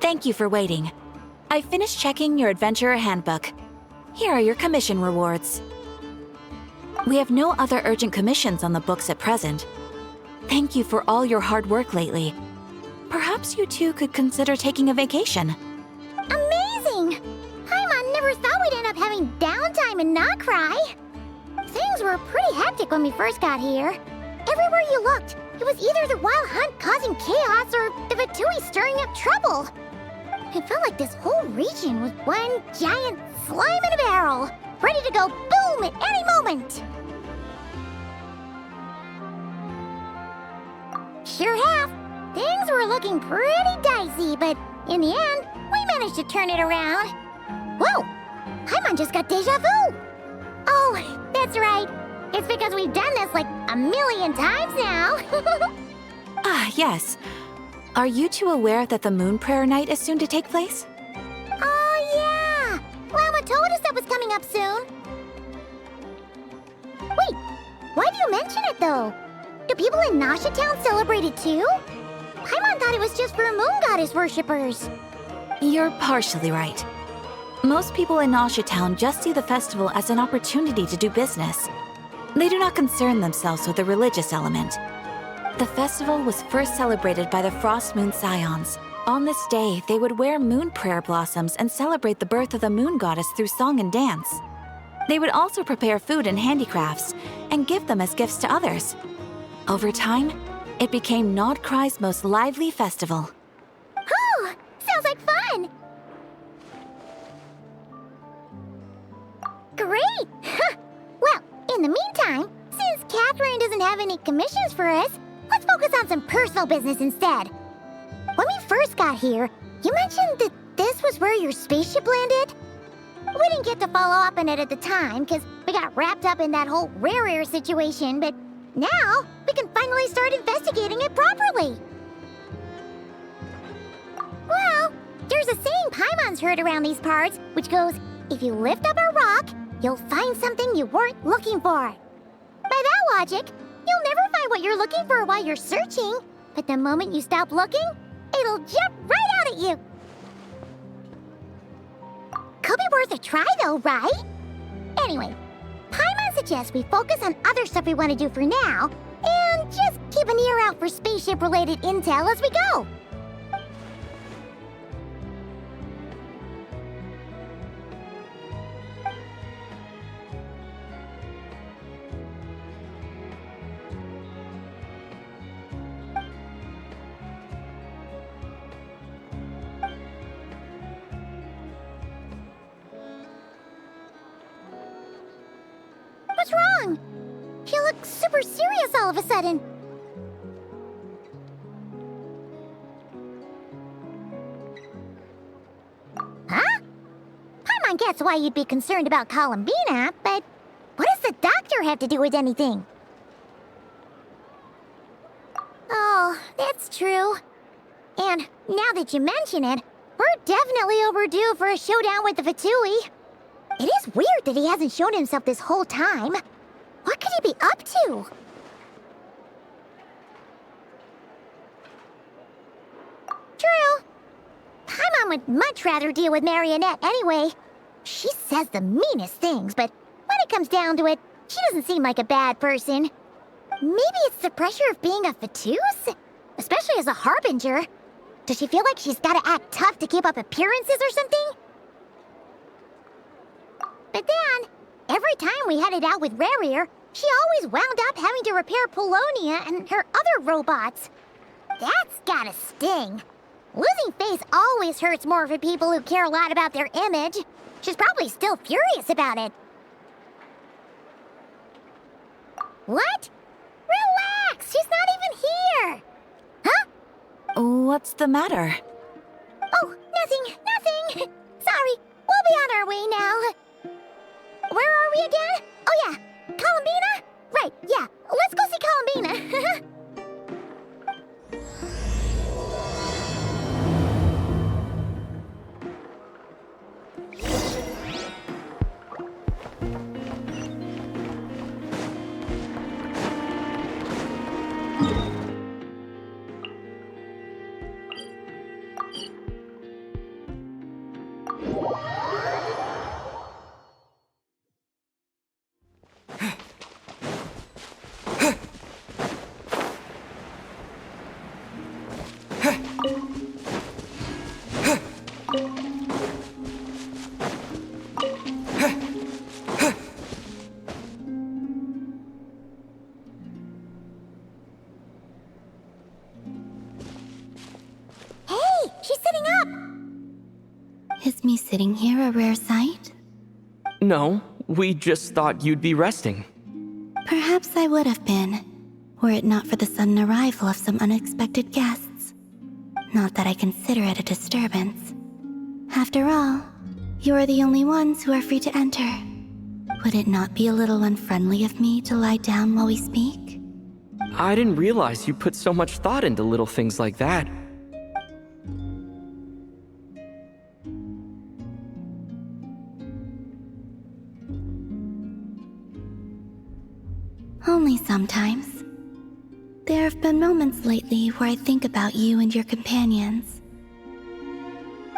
Thank you for waiting. I finished checking your Adventurer Handbook. Here are your commission rewards. We have no other urgent commissions on the books at present. Thank you for all your hard work lately. Perhaps you two could consider taking a vacation. Amazing! Paimon never thought we'd end up having downtime and not cry. Things were pretty hectic when we first got here. Everywhere you looked, it was either the Wild Hunt causing chaos or the Fatui stirring up trouble. It felt like this whole region was one giant slime in a barrel, ready to go boom at any moment. Sure have. Things were looking pretty dicey, but in the end, we managed to turn it around. Whoa! Paimon just got deja vu! Oh, that's right. It's because we've done this like a million times now. Ah, yes. Are you two aware that the Moon Prayer Night is soon to take place? Oh, yeah! Llama told us that was coming up soon. Wait, why do you mention it, though? Do people in Nasha Town celebrate it, too? Paimon thought it was just for Moon Goddess worshippers. You're partially right. Most people in Nasha Town just see the festival as an opportunity to do business. They do not concern themselves with the religious element. The festival was first celebrated by the Frost Moon Scions. On this day, they would wear moon prayer blossoms and celebrate the birth of the moon goddess through song and dance. They would also prepare food and handicrafts and give them as gifts to others. Over time, it became Nodcry's most lively festival. Oh, sounds like fun! Great! Well, in the meantime, since Catherine doesn't have any commissions for us, let's focus on some personal business instead. When we first got here, you mentioned that this was where your spaceship landed? We didn't get to follow up on it at the time, because we got wrapped up in that whole rare situation, but now we can finally start investigating it properly. Well, there's a saying Paimon's heard around these parts, which goes, if you lift up a rock, you'll find something you weren't looking for. By that logic, you'll never find what you're looking for while you're searching, but the moment you stop looking, it'll jump right out at you. Could be worth a try though, right? Anyway, Paimon suggests we focus on other stuff we want to do for now, and just keep an ear out for spaceship-related intel as we go. What's wrong? She looks super serious all of a sudden. Huh? Paimon gets why you'd be concerned about Columbina, but what does the doctor have to do with anything? Oh, that's true. And now that you mention it, we're definitely overdue for a showdown with the Fatui. It is weird that he hasn't shown himself this whole time. What could he be up to? True. Paimon would much rather deal with Marionette anyway. She says the meanest things, but when it comes down to it, she doesn't seem like a bad person. Maybe it's the pressure of being a Fatus? Especially as a Harbinger. Does she feel like she's gotta act tough to keep up appearances or something? But then, every time we headed out with Rarier, she always wound up having to repair Polonia and her other robots. That's gotta sting. Losing face always hurts more for people who care a lot about their image. She's probably still furious about it. What? Relax! She's not even here! Huh? What's the matter? Oh, nothing. Sorry, we'll be on our way now. Where are we again? Oh yeah, Columbina? Right, yeah, let's go see Columbina. sitting here a rare sight? No, we just thought you'd be resting. Perhaps I would have been, were it not for the sudden arrival of some unexpected guests. Not that I consider it a disturbance. After all, you are the only ones who are free to enter. Would it not be a little unfriendly of me to lie down while we speak? I didn't realize you put so much thought into little things like that. Only sometimes. There have been moments lately where I think about you and your companions.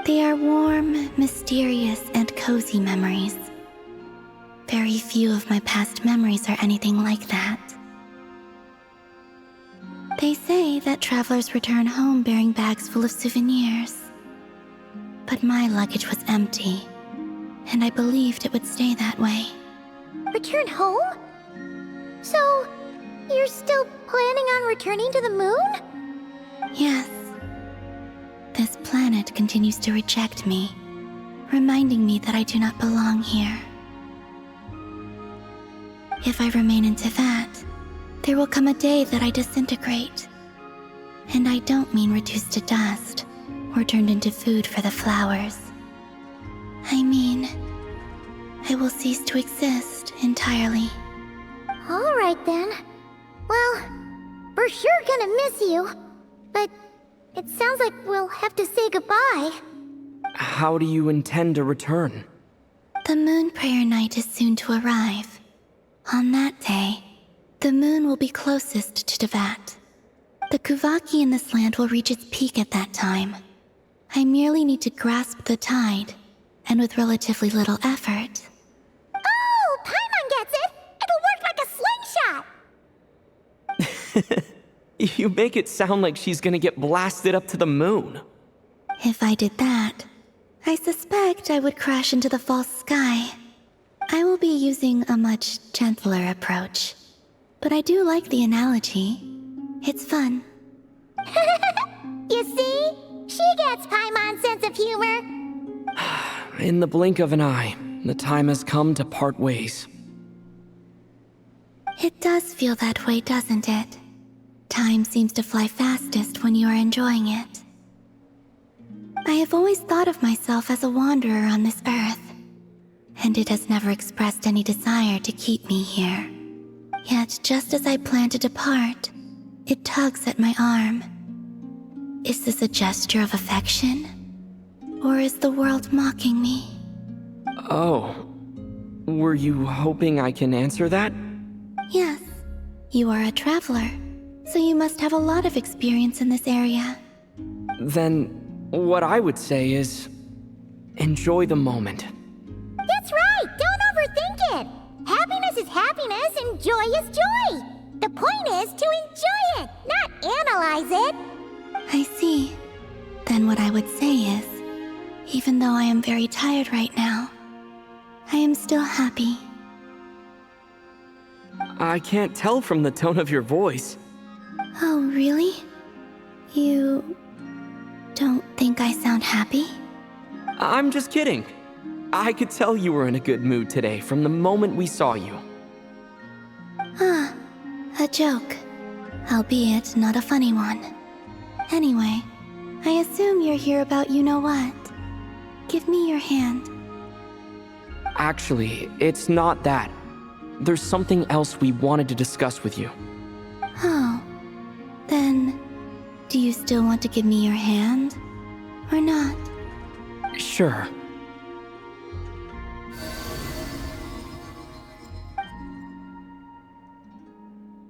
They are warm, mysterious, and cozy memories. Very few of my past memories are anything like that. They say that travelers return home bearing bags full of souvenirs. But my luggage was empty, and I believed it would stay that way. Return home? So, you're still planning on returning to the moon? Yes. This planet continues to reject me, reminding me that I do not belong here. If I remain in Teyvat, there will come a day that I disintegrate. And I don't mean reduced to dust, or turned into food for the flowers. I mean, I will cease to exist entirely. Alright then. Well, we're sure gonna miss you. But it sounds like we'll have to say goodbye. How do you intend to return? The moon prayer night is soon to arrive. On that day, the moon will be closest to Teyvat. The Kuvaki in this land will reach its peak at that time. I merely need to grasp the tide, and with relatively little effort. Oh, Paimon gets it! It'll work like a slingshot! You make it sound like she's gonna get blasted up to the moon. If I did that, I suspect I would crash into the false sky. I will be using a much gentler approach. But I do like the analogy. It's fun. You see? She gets Paimon's sense of humor. In the blink of an eye, the time has come to part ways. It does feel that way, doesn't it? Time seems to fly fastest when you are enjoying it. I have always thought of myself as a wanderer on this earth, and it has never expressed any desire to keep me here. Yet, just as I plan to depart, it tugs at my arm. Is this a gesture of affection? Or is the world mocking me? Oh. Were you hoping I can answer that? Yes. You are a traveler, so you must have a lot of experience in this area. Then, what I would say is, enjoy the moment. That's right! Don't overthink it! Happiness is happiness and joy is joy! The point is to enjoy it, not analyze it! I see. Then what I would say is, even though I am very tired right now, I am still happy. I can't tell from the tone of your voice. Oh, really? You don't think I sound happy? I'm just kidding. I could tell you were in a good mood today from the moment we saw you. Ah, a joke. Albeit not a funny one. Anyway, I assume you're here about you-know-what. Give me your hand. Actually, it's not that. There's something else we wanted to discuss with you. Oh. Then, do you still want to give me your hand? Or not? Sure.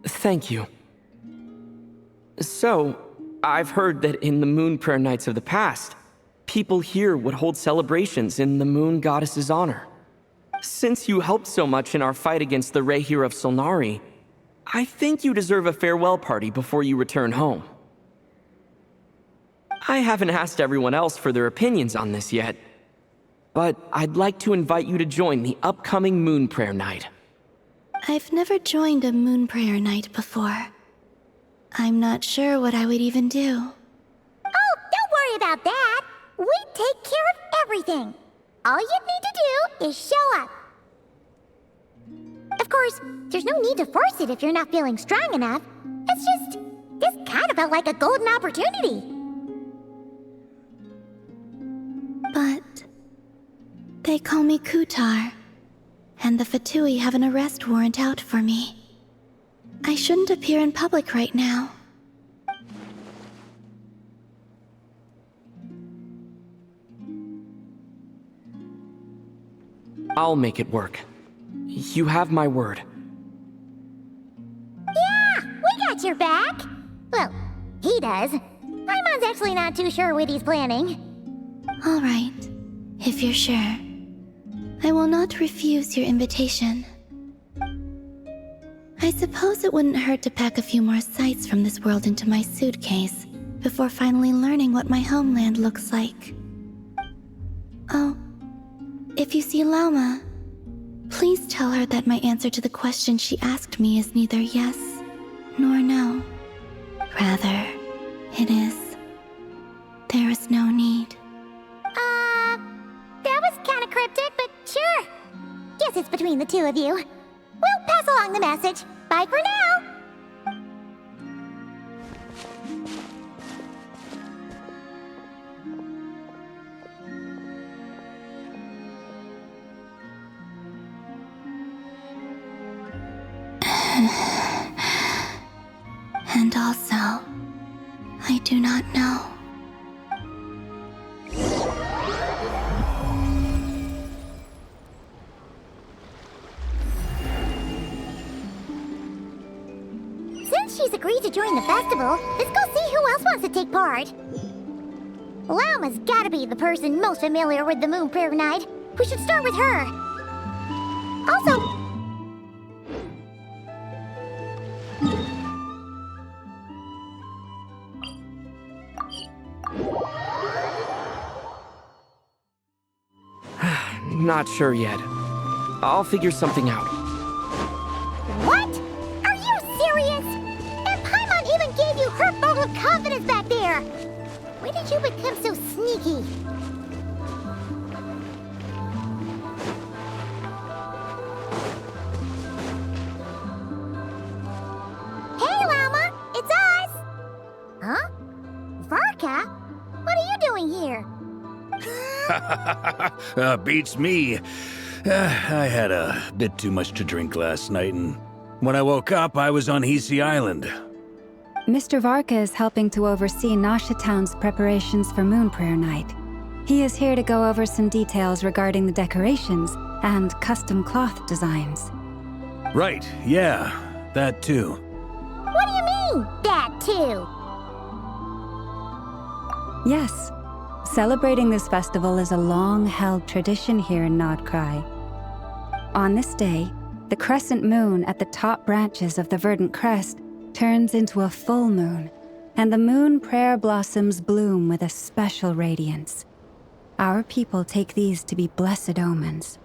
Thank you. So, I've heard that in the moon prayer nights of the past, people here would hold celebrations in the moon goddess's honor. Since you helped so much in our fight against the Rahir of Solnari, I think you deserve a farewell party before you return home. I haven't asked everyone else for their opinions on this yet, but I'd like to invite you to join the upcoming moon prayer night. I've never joined a moon prayer night before. I'm not sure what I would even do. Oh, don't worry about that! We take care of everything! All you need to do is show up. Of course, there's no need to force it if you're not feeling strong enough. It's just, this kind of felt like a golden opportunity. But they call me Kutar, and the Fatui have an arrest warrant out for me. I shouldn't appear in public right now. I'll make it work. You have my word. Yeah, we got your back. Well, he does. Paimon's actually not too sure what he's planning. All right, if you're sure. I will not refuse your invitation. I suppose it wouldn't hurt to pack a few more sights from this world into my suitcase before finally learning what my homeland looks like. Oh, if you see Lauma, please tell her that my answer to the question she asked me is neither yes nor no. Rather, it is, there is no need. That was kind of cryptic, but sure. Guess it's between the two of you. We'll pass along the message. Bye for now. And also, I do not know. Since she's agreed to join the festival, let's go see who else wants to take part. Lauma's gotta be the person most familiar with the Moon Prayer Night. We should start with her. Also, Not sure yet. I'll figure something out. what? Are you serious? And Paimon even gave you her vote of confidence back there. When did you become so sneaky? Hey, Lauma, it's us. Huh? Varka? What are you doing here? Beats me. I had a bit too much to drink last night, and when I woke up, I was on Hisi Island. Mr. Varka is helping to oversee Nasha Town's preparations for Moon Prayer Night. He is here to go over some details regarding the decorations and custom cloth designs. Right, yeah, that too. What do you mean, that too? Yes, celebrating this festival is a long-held tradition here in Nodkrai. On this day, the crescent moon at the top branches of the verdant crest turns into a full moon, and the moon prayer blossoms bloom with a special radiance. Our people take these to be blessed omens.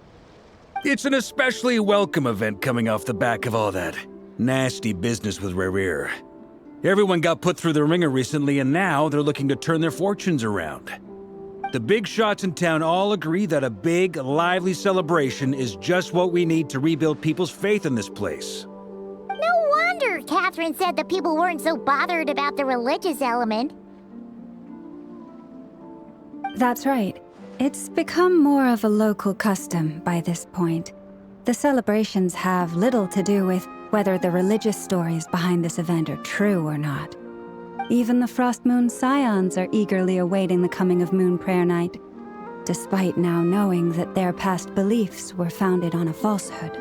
It's an especially welcome event coming off the back of all that nasty business with RAZER. Everyone got put through the ringer recently, and now they're looking to turn their fortunes around. The big shots in town all agree that a big, lively celebration is just what we need to rebuild people's faith in this place. No wonder Catherine said the people weren't so bothered about the religious element. That's right. It's become more of a local custom by this point. The celebrations have little to do with whether the religious stories behind this event are true or not. Even the Frost Moon Scions are eagerly awaiting the coming of Moon Prayer Night, despite now knowing that their past beliefs were founded on a falsehood.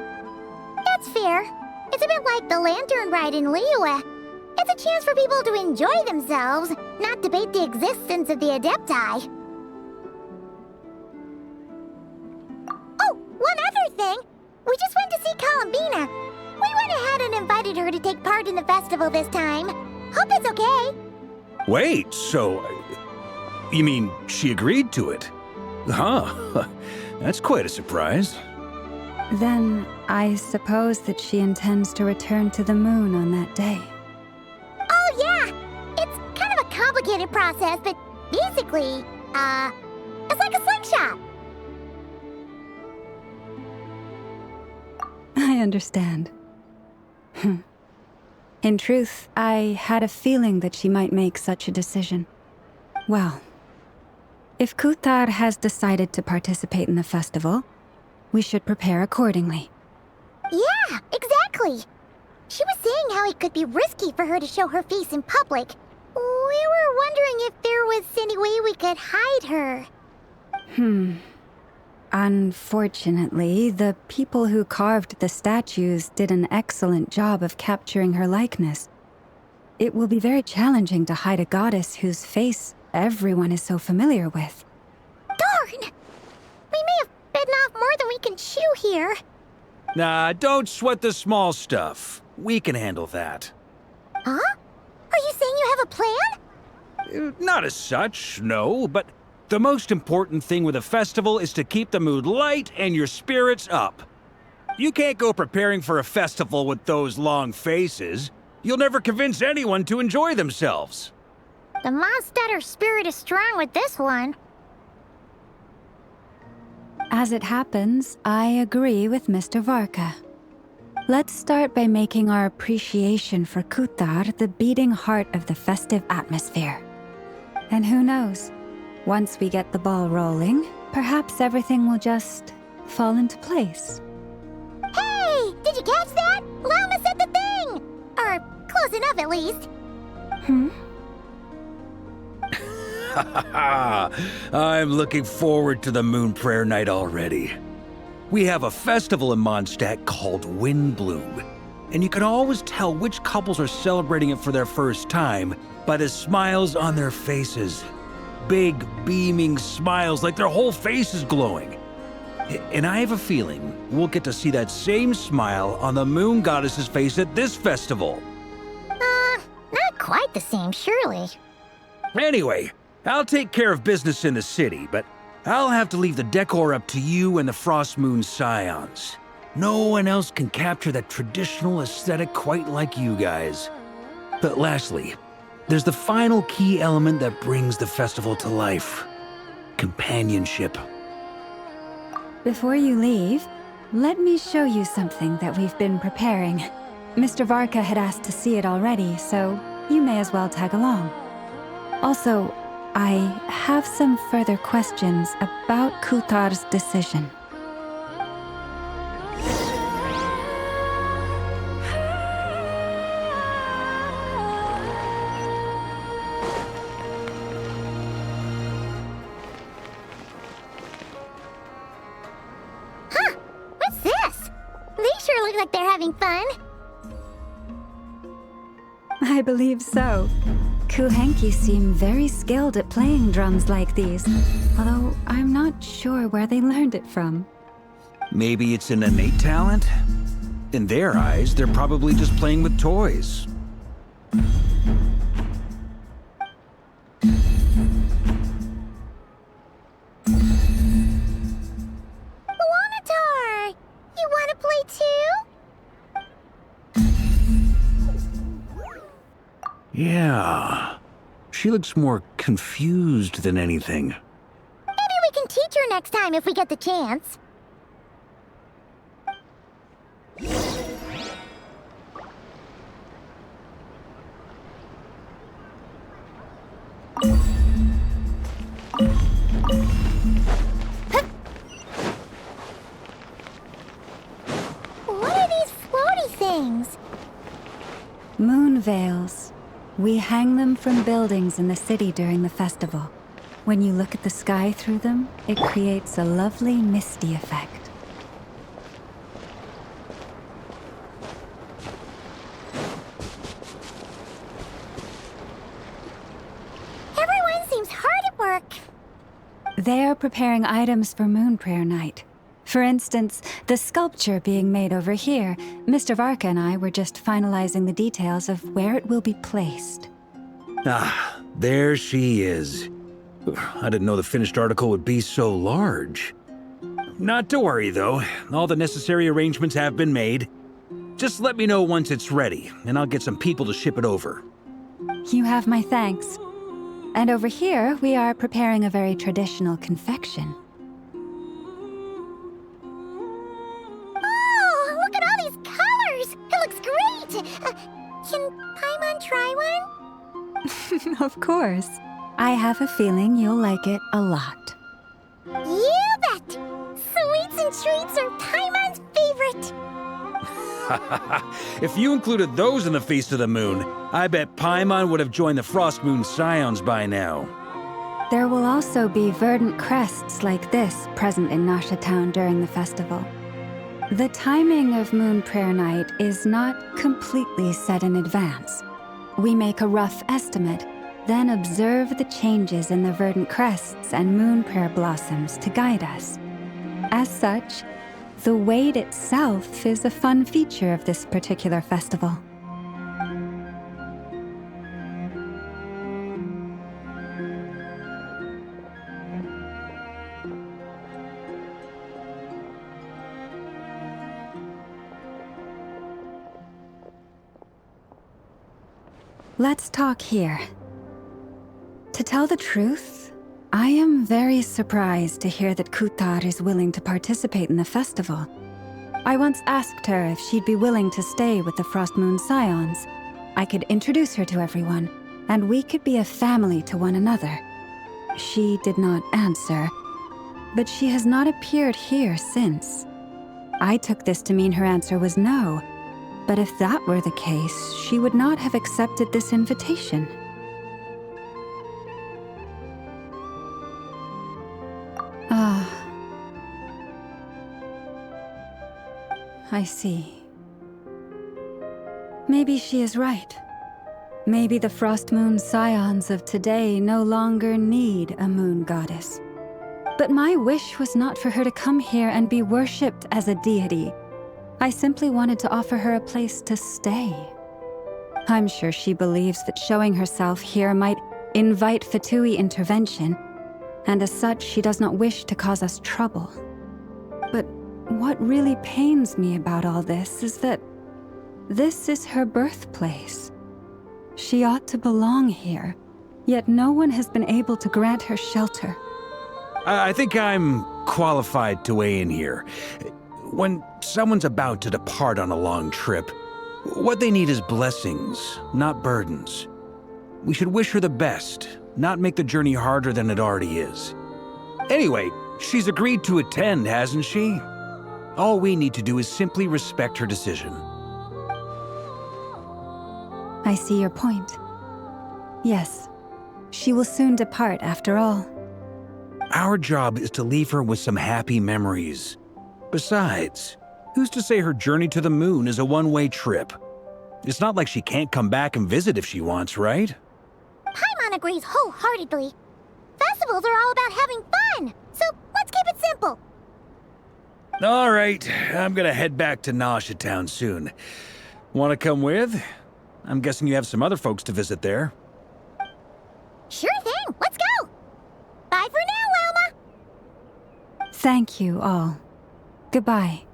That's fair. It's a bit like the lantern ride in Liyue. It's a chance for people to enjoy themselves, not debate the existence of the Adepti. Oh, one other thing. We just went to see Columbina. We went ahead and invited her to take part in the festival this time. Hope it's okay. Wait, so... you mean she agreed to it? Huh. That's quite a surprise. Then, I suppose that she intends to return to the moon on that day. Oh, yeah. It's kind of a complicated process, but basically, it's like a slingshot. understand. In truth, I had a feeling that she might make such a decision. Well, if Kuthar has decided to participate in the festival, we should prepare accordingly. Yeah, exactly. She was saying how it could be risky for her to show her face in public. We were wondering if there was any way we could hide her. Unfortunately, the people who carved the statues did an excellent job of capturing her likeness. It will be very challenging to hide a goddess whose face everyone is so familiar with. Darn! We may have bitten off more than we can chew here. Nah, don't sweat the small stuff. We can handle that. Huh? Are you saying you have a plan? Not as such, no, but the most important thing with a festival is to keep the mood light and your spirits up. You can't go preparing for a festival with those long faces. You'll never convince anyone to enjoy themselves. The Mondstatter spirit is strong with this one. As it happens, I agree with Mr. Varka. Let's start by making our appreciation for Kuthar the beating heart of the festive atmosphere. And who knows, once we get the ball rolling, perhaps everything will just fall into place. Hey! Did you catch that? Lama said the thing! Or close enough at least. I'm looking forward to the Moon Prayer Night already. We have a festival in Mondstadt called Windbloom, and you can always tell which couples are celebrating it for their first time by the smiles on their faces. Big, beaming smiles like their whole face is glowing. And I have a feeling we'll get to see that same smile on the Moon Goddess's face at this festival. Not quite the same, surely. Anyway, I'll take care of business in the city, but I'll have to leave the decor up to you and the Frost Moon Scions. No one else can capture that traditional aesthetic quite like you guys. But lastly, there's the final key element that brings the festival to life: companionship. Before you leave, let me show you something that we've been preparing. Mr. Varka had asked to see it already, so you may as well tag along. Also, I have some further questions about Kuthar's decision. Huh? What's this? They sure look like they're having fun. I believe so. Kuhenki seem very skilled at playing drums like these, although I'm not sure where they learned it from. Maybe it's an innate talent? In their eyes, they're probably just playing with toys. Wanatar! You wanna play too? Yeah. She looks more confused than anything. Maybe we can teach her next time if we get the chance. What are these floaty things? Moon veils. We hang them from buildings in the city during the festival. When you look at the sky through them, it creates a lovely misty effect. Everyone seems hard at work. They are preparing items for Moon Prayer Night. For instance, the sculpture being made over here, Mr. Varka and I were just finalizing the details of where it will be placed. Ah, there she is. I didn't know the finished article would be so large. Not to worry, though. All the necessary arrangements have been made. Just let me know once it's ready, and I'll get some people to ship it over. You have my thanks. And over here, we are preparing a very traditional confection. Oh, look at all these Can Paimon try one? Of course. I have a feeling you'll like it a lot. You bet! Sweets and treats are Paimon's favorite! If you included those in the Feast of the Moon, I bet Paimon would have joined the Frost Moon Scions by now. There will also be verdant crests like this present in Nasha Town during the festival. The timing of Moon Prayer Night is not completely set in advance. We make a rough estimate, then observe the changes in the verdant crests and moon prayer blossoms to guide us. As such, the wait itself is a fun feature of this particular festival. Let's talk here. To tell the truth, I am very surprised to hear that Kutar is willing to participate in the festival. I once asked her if she'd be willing to stay with the Frost Moon Scions. I could introduce her to everyone, and we could be a family to one another. She did not answer, but she has not appeared here since. I took this to mean her answer was no, but if that were the case, she would not have accepted this invitation. I see. Maybe she is right. Maybe the Frost Moon Scions of today no longer need a moon goddess. But my wish was not for her to come here and be worshipped as a deity. I simply wanted to offer her a place to stay. I'm sure she believes that showing herself here might invite Fatui intervention, and as such, she does not wish to cause us trouble. But what really pains me about all this is that this is her birthplace. She ought to belong here, yet no one has been able to grant her shelter. I think I'm qualified to weigh in here. When someone's about to depart on a long trip, what they need is blessings, not burdens. We should wish her the best, not make the journey harder than it already is. Anyway, she's agreed to attend, hasn't she? All we need to do is simply respect her decision. I see your point. Yes, she will soon depart after all. Our job is to leave her with some happy memories. Besides, who's to say her journey to the moon is a one-way trip? It's not like she can't come back and visit if she wants, right? Paimon agrees wholeheartedly. Festivals are all about having fun, so let's keep it simple. All right, I'm gonna head back to Nasha Town soon. Wanna come with? I'm guessing you have some other folks to visit there. Sure thing, let's go! Bye for now, Wilma! Thank you all. Goodbye.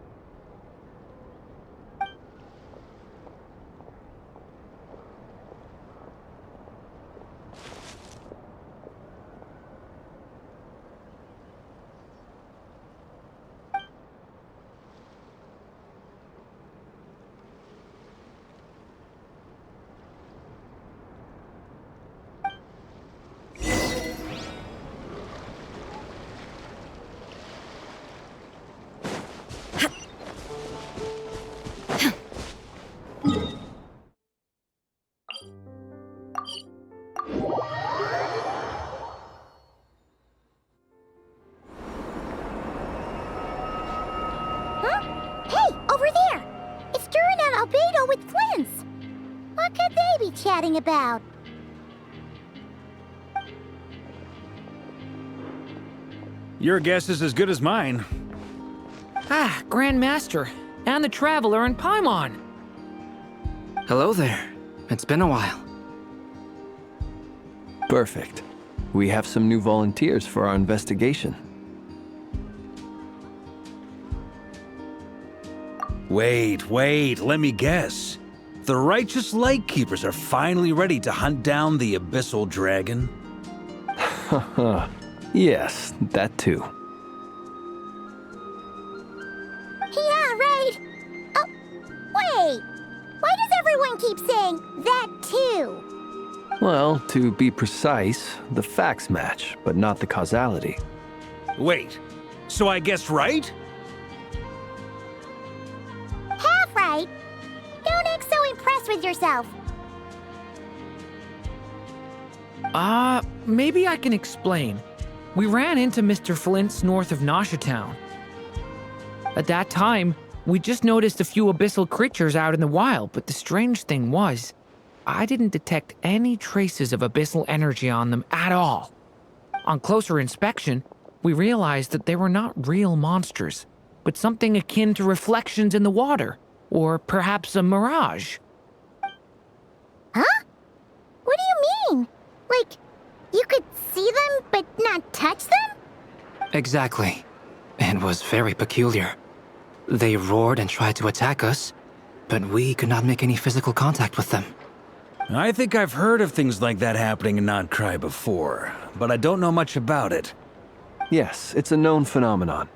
What could they be chatting about? Your guess is as good as mine. Ah, Grand Master, and the Traveler and Paimon. Hello there. It's been a while. Perfect. We have some new volunteers for our investigation. Wait, let me guess. The righteous Lightkeepers are finally ready to hunt down the Abyssal Dragon? Yes, that too. Yeah, right. Oh, wait. Why does everyone keeps saying that too. Well, to be precise, the facts match, but not the causality. Wait, so I guessed right? Half right. Don't act so impressed with yourself. Maybe I can explain. We ran into Mr. Flint's north of Noshatown. At that time, we just noticed a few abyssal creatures out in the wild, but the strange thing was, I didn't detect any traces of abyssal energy on them at all. On closer inspection, we realized that they were not real monsters, but something akin to reflections in the water, or perhaps a mirage. Huh? What do you mean? Like, you could see them but not touch them? Exactly. It was very peculiar. They roared and tried to attack us, but we could not make any physical contact with them. I think I've heard of things like that happening in Nocturne before, but I don't know much about it. Yes, it's a known phenomenon.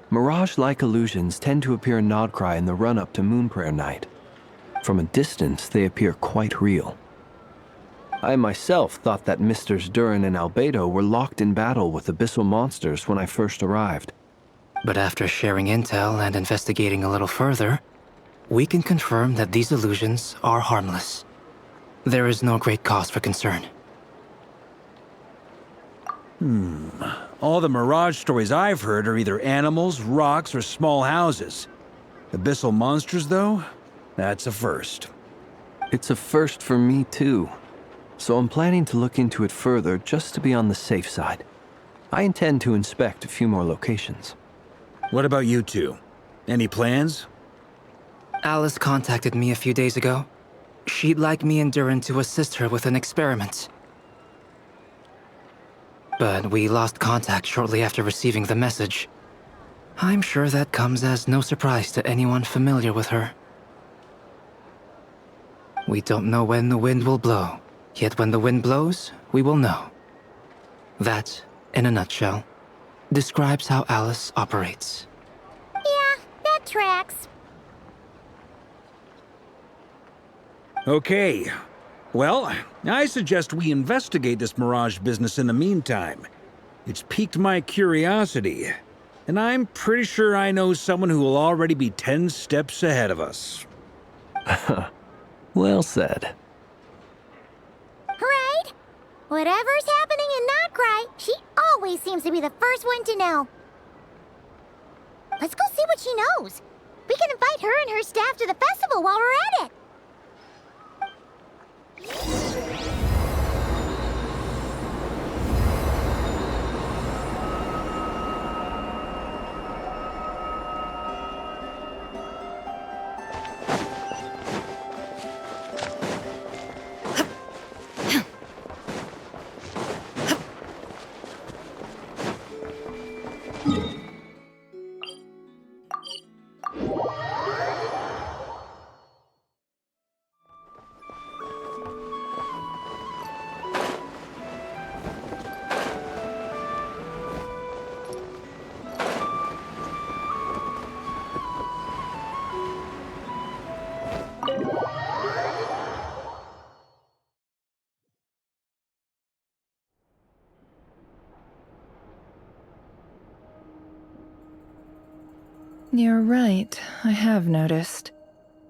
Mirage-like illusions tend to appear in Nocturne in the run-up to Moonprayer Night. From a distance, they appear quite real. I myself thought that Misters Durin and Albedo were locked in battle with abyssal monsters when I first arrived. But after sharing intel and investigating a little further, we can confirm that these illusions are harmless. There is no great cause for concern. All the Mirage stories I've heard are either animals, rocks, or small houses. Abyssal monsters, though? That's a first. It's a first for me, too. So I'm planning to look into it further just to be on the safe side. I intend to inspect a few more locations. What about you two? Any plans? Alice contacted me a few days ago. She'd like me and Durin to assist her with an experiment. But we lost contact shortly after receiving the message. I'm sure that comes as no surprise to anyone familiar with her. We don't know when the wind will blow, yet when the wind blows, we will know. That, in a nutshell, describes how Alice operates. Yeah, that tracks. Okay. Well, I suggest we investigate this Mirage business in the meantime. It's piqued my curiosity, and I'm pretty sure I know someone who will already be 10 steps ahead of us. Well said. Right? Whatever's happening in Nocturne, she always seems to be the first one to know. Let's go see what she knows. We can invite her and her staff to the festival while we're at it. You're right, I have noticed.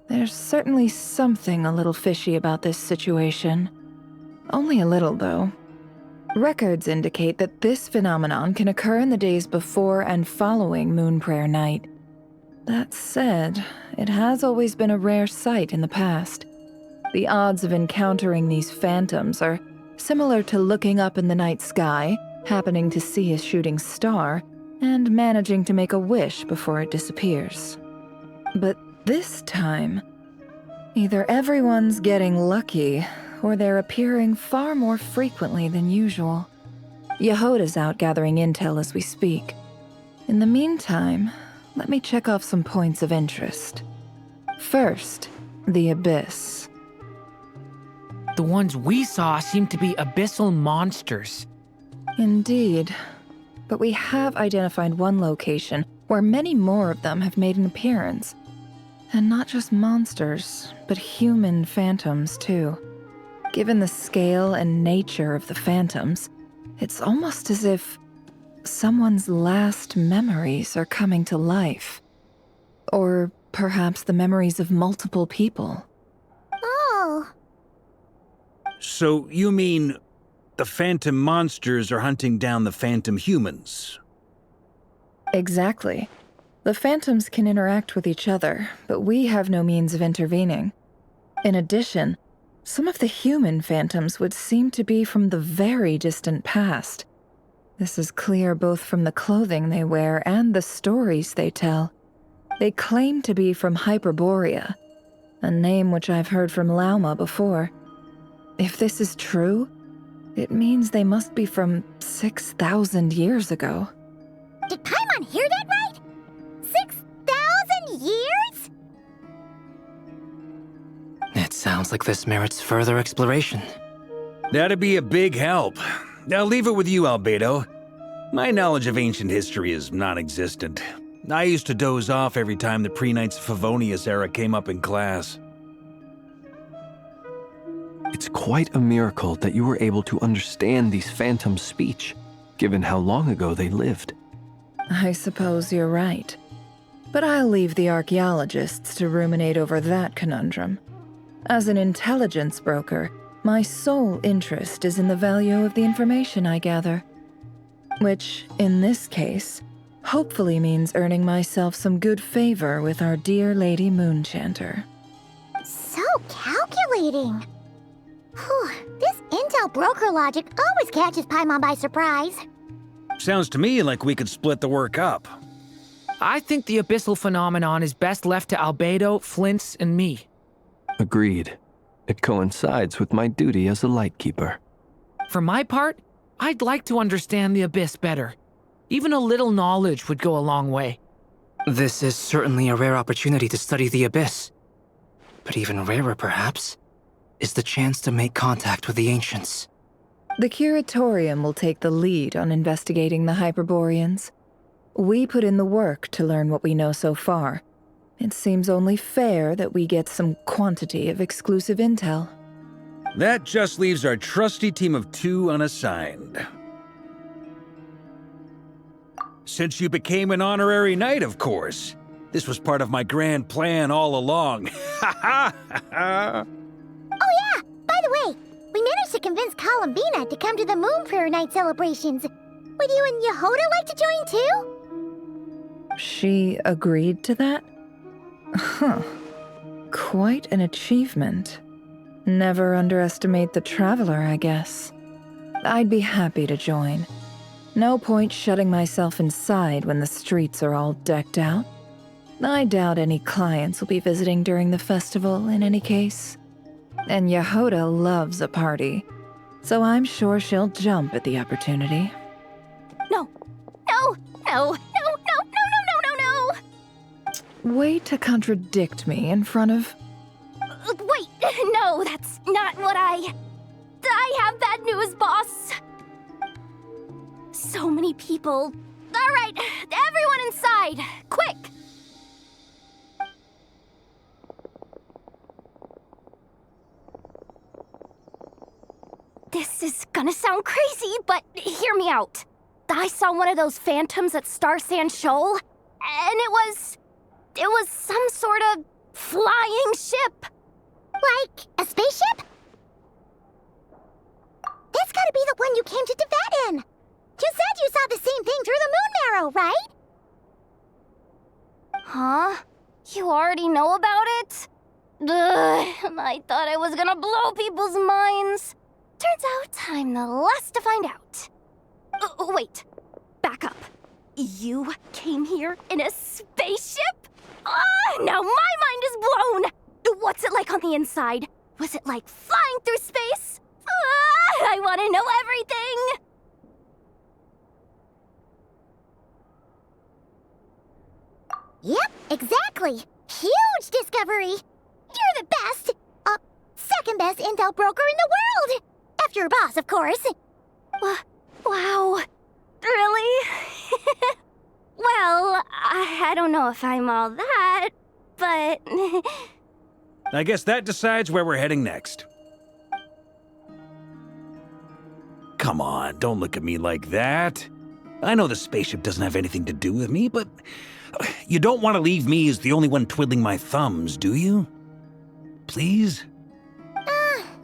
There's certainly something a little fishy about this situation. Only a little, though. Records indicate that this phenomenon can occur in the days before and following Moonprayer Night. That said, it has always been a rare sight in the past. The odds of encountering these phantoms are similar to looking up in the night sky, happening to see a shooting star, and managing to make a wish before it disappears. But this time, either everyone's getting lucky, or they're appearing far more frequently than usual. Yehoda's out gathering intel as we speak. In the meantime, let me check off some points of interest. First, the Abyss. The ones we saw seem to be abyssal monsters. Indeed. But we have identified one location where many more of them have made an appearance. And not just monsters, but human phantoms, too. Given the scale and nature of the phantoms, it's almost as if someone's last memories are coming to life. Or perhaps the memories of multiple people. Oh. So you mean the phantom monsters are hunting down the phantom humans? Exactly. The phantoms can interact with each other, but we have no means of intervening. In addition, some of the human phantoms would seem to be from the very distant past. This is clear both from the clothing they wear and the stories they tell. They claim to be from Hyperborea, a name which I've heard from Lauma before. If this is true, it means they must be from 6,000 years ago. Did Paimon hear that right? 6,000 years? It sounds like this merits further exploration. That'd be a big help. I'll leave it with you, Albedo. My knowledge of ancient history is non-existent. I used to doze off every time the pre-Knights of Favonius era came up in class. It's quite a miracle that you were able to understand these phantoms' speech, given how long ago they lived. I suppose you're right. But I'll leave the archaeologists to ruminate over that conundrum. As an intelligence broker, my sole interest is in the value of the information I gather. Which, in this case, hopefully means earning myself some good favor with our dear Lady Moonchanter. So calculating. Whew, this intel broker logic always catches Paimon by surprise. Sounds to me like we could split the work up. I think the abyssal phenomenon is best left to Albedo, Flints, and me. Agreed. It coincides with my duty as a lightkeeper. For my part, I'd like to understand the abyss better. Even a little knowledge would go a long way. This is certainly a rare opportunity to study the abyss. But even rarer, perhaps, is the chance to make contact with the ancients. The Curatorium will take the lead on investigating the Hyperboreans. We put in the work to learn what we know so far. It seems only fair that we get some quantity of exclusive intel. That just leaves our trusty team of 2 unassigned. Since you became an honorary knight, of course. This was part of my grand plan all along. Ha ha ha! Oh yeah, by the way, we managed to convince Columbina to come to the Moon Prayer Night celebrations. Would you and Yehoda like to join too? She agreed to that? Huh. Quite an achievement. Never underestimate the traveler, I guess. I'd be happy to join. No point shutting myself inside when the streets are all decked out. I doubt any clients will be visiting during the festival in any case. And Yehoda loves a party, so I'm sure she'll jump at the opportunity. No. No. No. No. No. No. No. No. No. No. Way to contradict me in front of... Wait. No, that's not what I have bad news, boss. So many people. All right, everyone inside, quick. This is gonna sound crazy, but hear me out. I saw one of those phantoms at Star Sand Shoal, and it was some sort of flying ship. Like a spaceship? That's gotta be the one you came to Tibet in. You said you saw the same thing through the moon marrow, right? Huh? You already know about it? Ugh, I thought I was gonna blow people's minds. Turns out I'm the last to find out. Wait, back up. You came here in a spaceship? Now my mind is blown! What's it like on the inside? Was it like flying through space? I want to know everything! Yep, exactly. Huge discovery. You're the best. Second best intel broker in the world. After your boss, of course. Wow. Really? Well, I don't know if I'm all that, but... I guess that decides where we're heading next. Come on, don't look at me like that. I know the spaceship doesn't have anything to do with me, but you don't want to leave me as the only one twiddling my thumbs, do you? Please?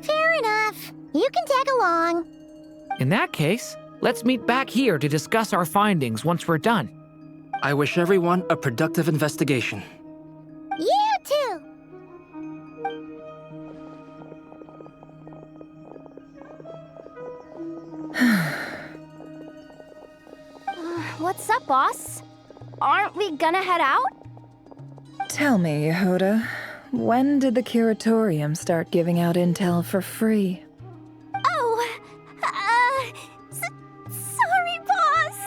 Fair enough. You can tag along. In that case, let's meet back here to discuss our findings once we're done. I wish everyone a productive investigation. You too! What's up, boss? Aren't we gonna head out? Tell me, Yehuda, when did the curatorium start giving out intel for free? Oh, sorry, boss.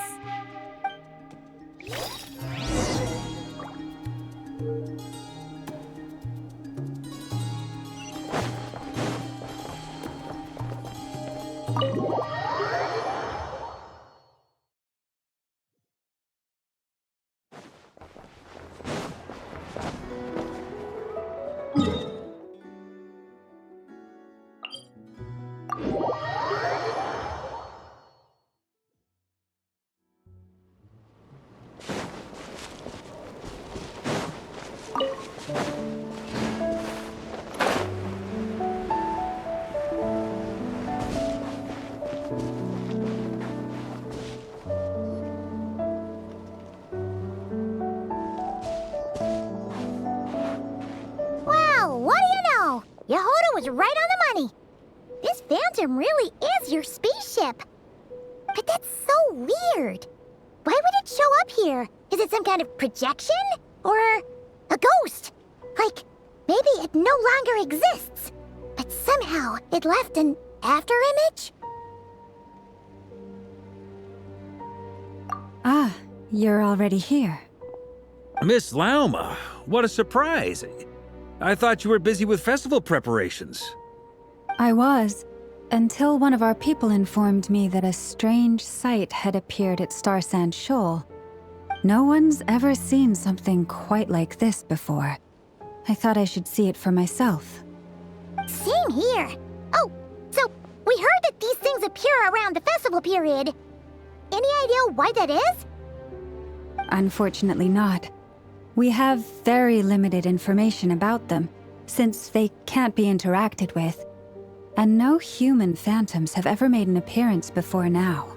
Well, what do you know? Yehuda was right on the money. This Phantom really is your spaceship. But that's so weird. Why would it show up here? Is it some kind of projection? Or a ghost? Like, maybe it no longer exists, but somehow it left an afterimage? Ah, you're already here. Miss Lauma, what a surprise. I thought you were busy with festival preparations. I was, until one of our people informed me that a strange sight had appeared at Starsand Shoal. No one's ever seen something quite like this before. I thought I should see it for myself. Same here. Oh, so we heard that these things appear around the festival period. Any idea why that is? Unfortunately not. We have very limited information about them, since they can't be interacted with. And no human phantoms have ever made an appearance before now.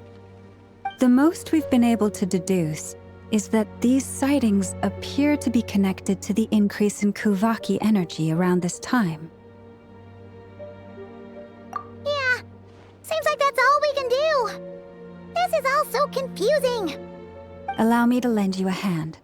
The most we've been able to deduce is that these sightings appear to be connected to the increase in Kuvaki energy around this time. Yeah, seems like that's all we can do. This is all so confusing. Allow me to lend you a hand.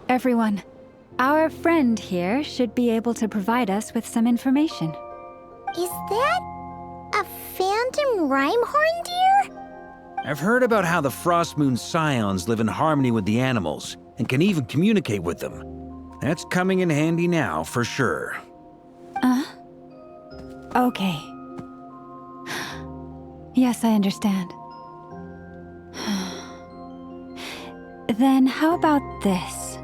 Everyone, our friend here should be able to provide us with some information. Is that a phantom rhymehorn deer? I've heard about how the Frostmoon Scions live in harmony with the animals and can even communicate with them. That's coming in handy now, for sure. Okay. Yes, I understand. Then how about this?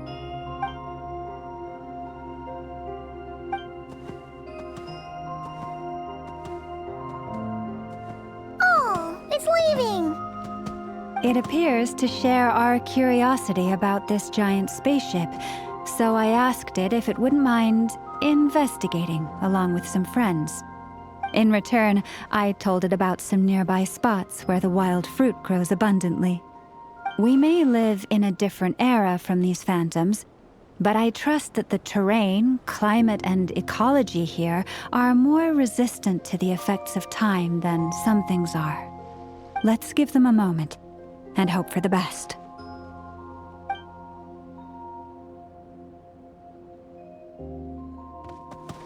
Oh, it's leaving. It appears to share our curiosity about this giant spaceship, so I asked it if it wouldn't mind investigating along with some friends. In return, I told it about some nearby spots where the wild fruit grows abundantly. We may live in a different era from these phantoms, but I trust that the terrain, climate, and ecology here are more resistant to the effects of time than some things are. Let's give them a moment and hope for the best.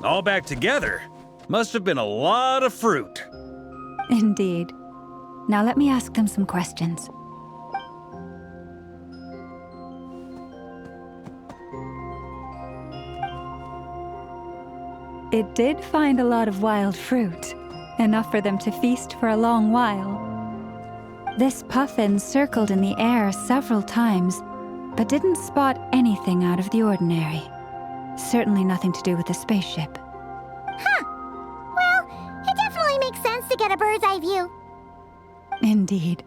All back together? Must have been a lot of fruit. Indeed. Now let me ask them some questions. It did find a lot of wild fruit, enough for them to feast for a long while. This puffin circled in the air several times, but didn't spot anything out of the ordinary. Certainly nothing to do with the spaceship. Huh. Well, it definitely makes sense to get a bird's eye view. Indeed.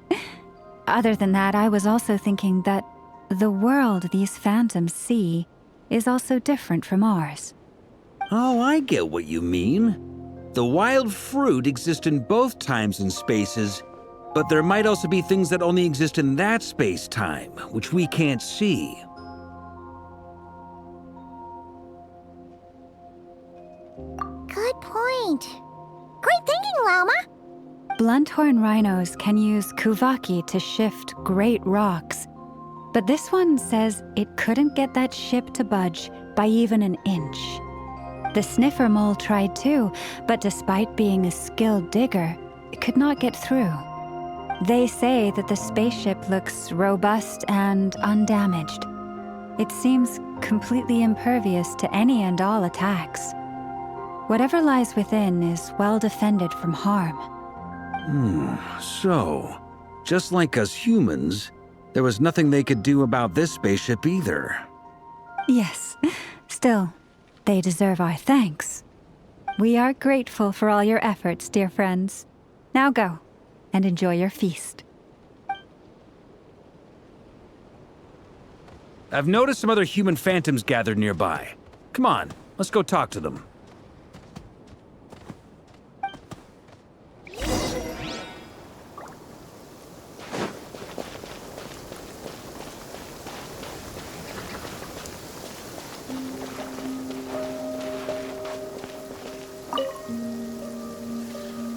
Other than that, I was also thinking that the world these phantoms see is also different from ours. Oh, I get what you mean. The wild fruit exists in both times and spaces, but there might also be things that only exist in that space-time, which we can't see. Good point. Great thinking, Llama. Blunthorn rhinos can use kuvaki to shift great rocks, but this one says it couldn't get that ship to budge by even an inch. The sniffer mole tried too, but despite being a skilled digger, it could not get through. They say that the spaceship looks robust and undamaged. It seems completely impervious to any and all attacks. Whatever lies within is well defended from harm. So, just like us humans, there was nothing they could do about this spaceship either. Yes, still, they deserve our thanks. We are grateful for all your efforts, dear friends. Now go, and enjoy your feast. I've noticed some other human phantoms gathered nearby. Come on, let's go talk to them.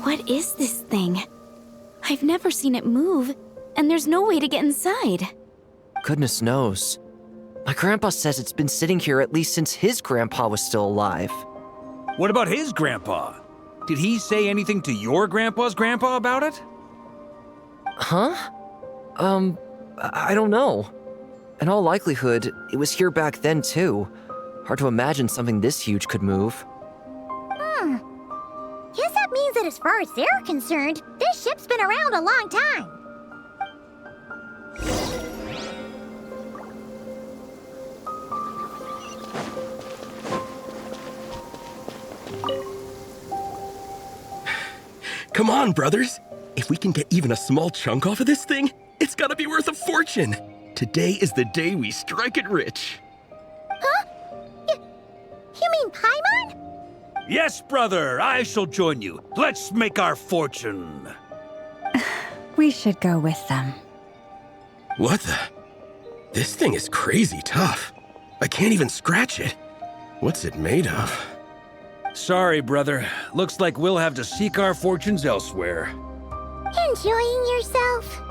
What is this thing? I've never seen it move, and there's no way to get inside. Goodness knows. My grandpa says it's been sitting here at least since his grandpa was still alive. What about his grandpa? Did he say anything to your grandpa's grandpa about it? Huh? I don't know. In all likelihood, it was here back then too. Hard to imagine something this huge could move. Guess that means that as far as they're concerned, this ship's been around a long time. Come on, brothers. If we can get even a small chunk off of this thing, it's gotta be worth a fortune. Today is the day we strike it rich. Huh? You mean Paimon? Yes, brother, I shall join you. Let's make our fortune. We should go with them. What the? This thing is crazy tough. I can't even scratch it. What's it made of? Sorry, brother. Looks like we'll have to seek our fortunes elsewhere. Enjoying yourself?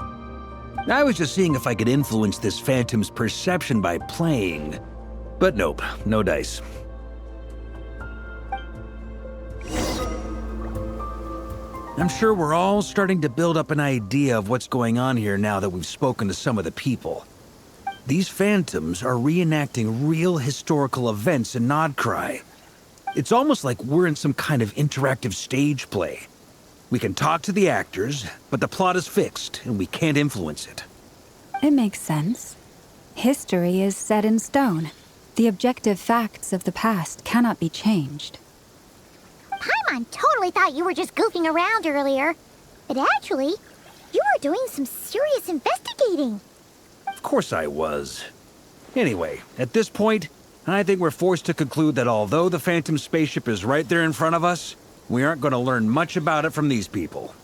I was just seeing if I could influence this phantom's perception by playing. But nope, no dice. I'm sure we're all starting to build up an idea of what's going on here now that we've spoken to some of the people. These phantoms are reenacting real historical events in Nodcry. It's almost like we're in some kind of interactive stage play. We can talk to the actors, but the plot is fixed, and we can't influence it. It makes sense. History is set in stone. The objective facts of the past cannot be changed. Paimon totally thought you were just goofing around earlier. But actually, you were doing some serious investigating. Of course I was. Anyway, at this point, I think we're forced to conclude that although the Phantom spaceship is right there in front of us, we aren't going to learn much about it from these people.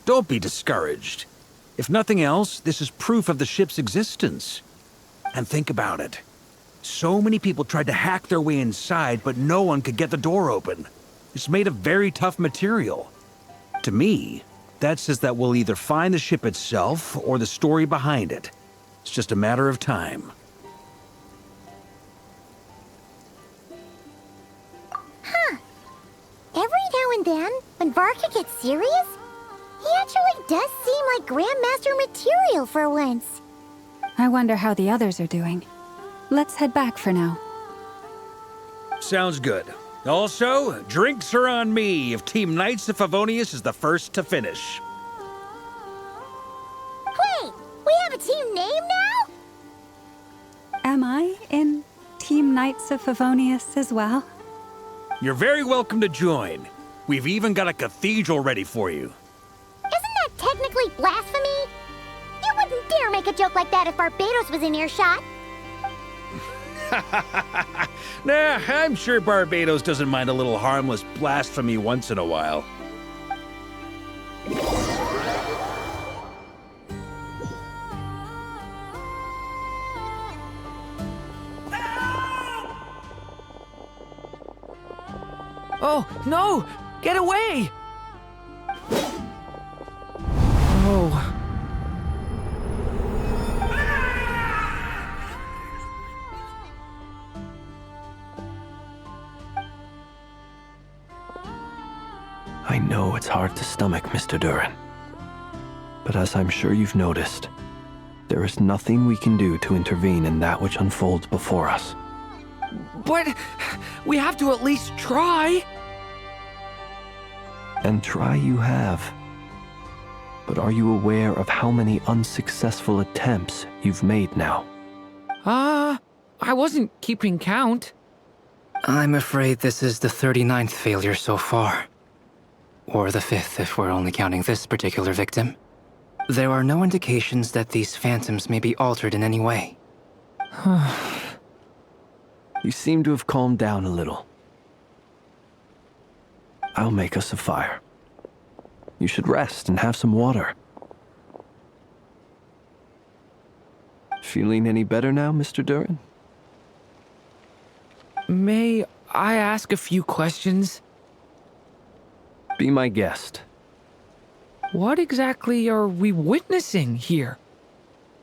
Don't be discouraged. If nothing else, this is proof of the ship's existence. And think about it. So many people tried to hack their way inside, but no one could get the door open. It's made of very tough material. To me, that says that we'll either find the ship itself or the story behind it. It's just a matter of time. Huh. Every now and then, when Varka gets serious, he actually does seem like Grandmaster material for once. I wonder how the others are doing. Let's head back for now. Sounds good. Also, drinks are on me if Team Knights of Favonius is the first to finish. Wait, we have a team name now? Am I in Team Knights of Favonius as well? You're very welcome to join. We've even got a cathedral ready for you. Isn't that technically blasphemy? You wouldn't dare make a joke like that if Barbados was in earshot. Nah, I'm sure Barbados doesn't mind a little harmless blasphemy once in a while. Oh, no! Get away! Oh. I know it's hard to stomach, Mr. Duran. But as I'm sure you've noticed, there is nothing we can do to intervene in that which unfolds before us. But we have to at least try. And try you have. But are you aware of how many unsuccessful attempts you've made now? I wasn't keeping count. I'm afraid this is the 39th failure so far. Or the 5th if we're only counting this particular victim. There are no indications that these phantoms may be altered in any way. You seem to have calmed down a little. I'll make us a fire. You should rest and have some water. Feeling any better now, Mr. Duran? May I ask a few questions? Be my guest. What exactly are we witnessing here?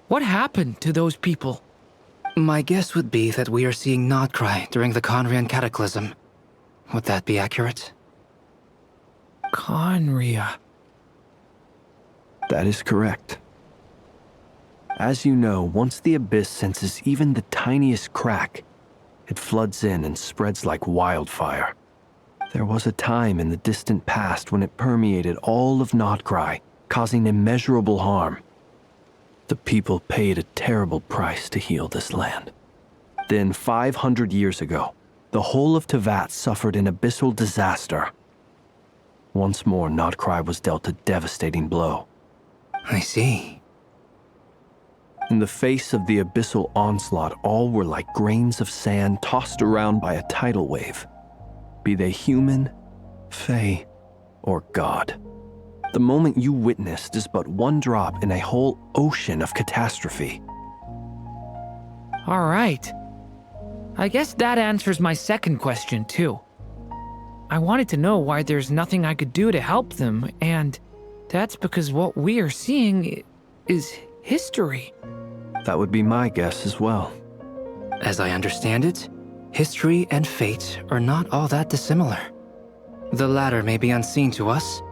What happened to those people? My guess would be that we are seeing Nodcry during the Conrian Cataclysm. Would that be accurate? Conria. That is correct. As you know, once the Abyss senses even the tiniest crack, it floods in and spreads like wildfire. There was a time in the distant past when it permeated all of Nodcry, causing immeasurable harm. The people paid a terrible price to heal this land. Then, 500 years ago, the whole of Teyvat suffered an abyssal disaster. Once more, Nodcry was dealt a devastating blow. I see. In the face of the abyssal onslaught, all were like grains of sand tossed around by a tidal wave. Be they human, fae, or god. The moment you witnessed is but one drop in a whole ocean of catastrophe. All right. I guess that answers my second question, too. I wanted to know why there's nothing I could do to help them, and that's because what we are seeing is history. That would be my guess as well. As I understand it, history and fate are not all that dissimilar. The latter may be unseen to us,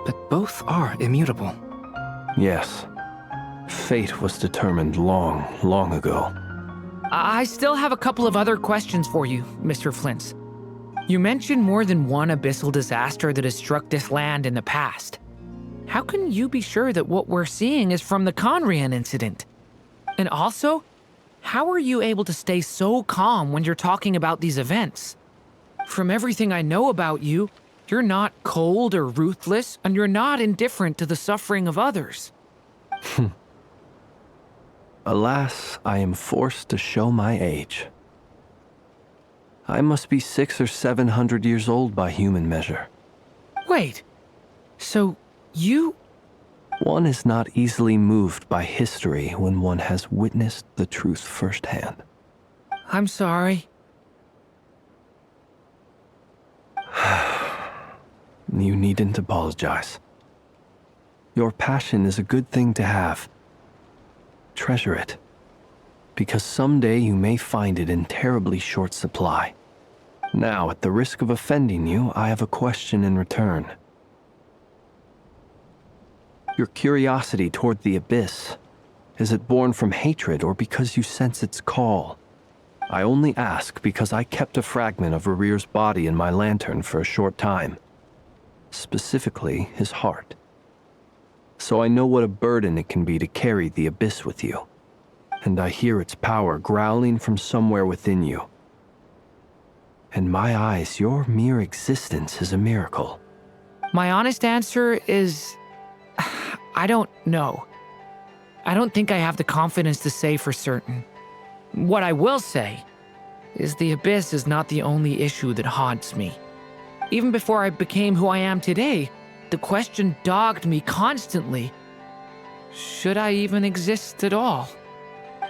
but both are immutable. Yes. Fate was determined long, long ago. I still have a couple of other questions for you, Mr. Flint's. You mentioned more than one abyssal disaster that has struck this land in the past. How can you be sure that what we're seeing is from the Conrian incident? And also, how are you able to stay so calm when you're talking about these events? From everything I know about you, you're not cold or ruthless, and you're not indifferent to the suffering of others. Alas, I am forced to show my age. I must be 600 or 700 years old by human measure. Wait, so you One is not easily moved by history when one has witnessed the truth firsthand. I'm sorry. You needn't apologize. Your passion is a good thing to have. Treasure it, because someday you may find it in terribly short supply. Now, at the risk of offending you, I have a question in return. Your curiosity toward the Abyss, is it born from hatred or because you sense its call? I only ask because I kept a fragment of Rarir's body in my lantern for a short time. Specifically, his heart. So I know what a burden it can be to carry the Abyss with you. And I hear its power growling from somewhere within you. In my eyes, your mere existence is a miracle. My honest answer is... I don't know. I don't think I have the confidence to say for certain. What I will say is the Abyss is not the only issue that haunts me. Even before I became who I am today, the question dogged me constantly. Should I even exist at all?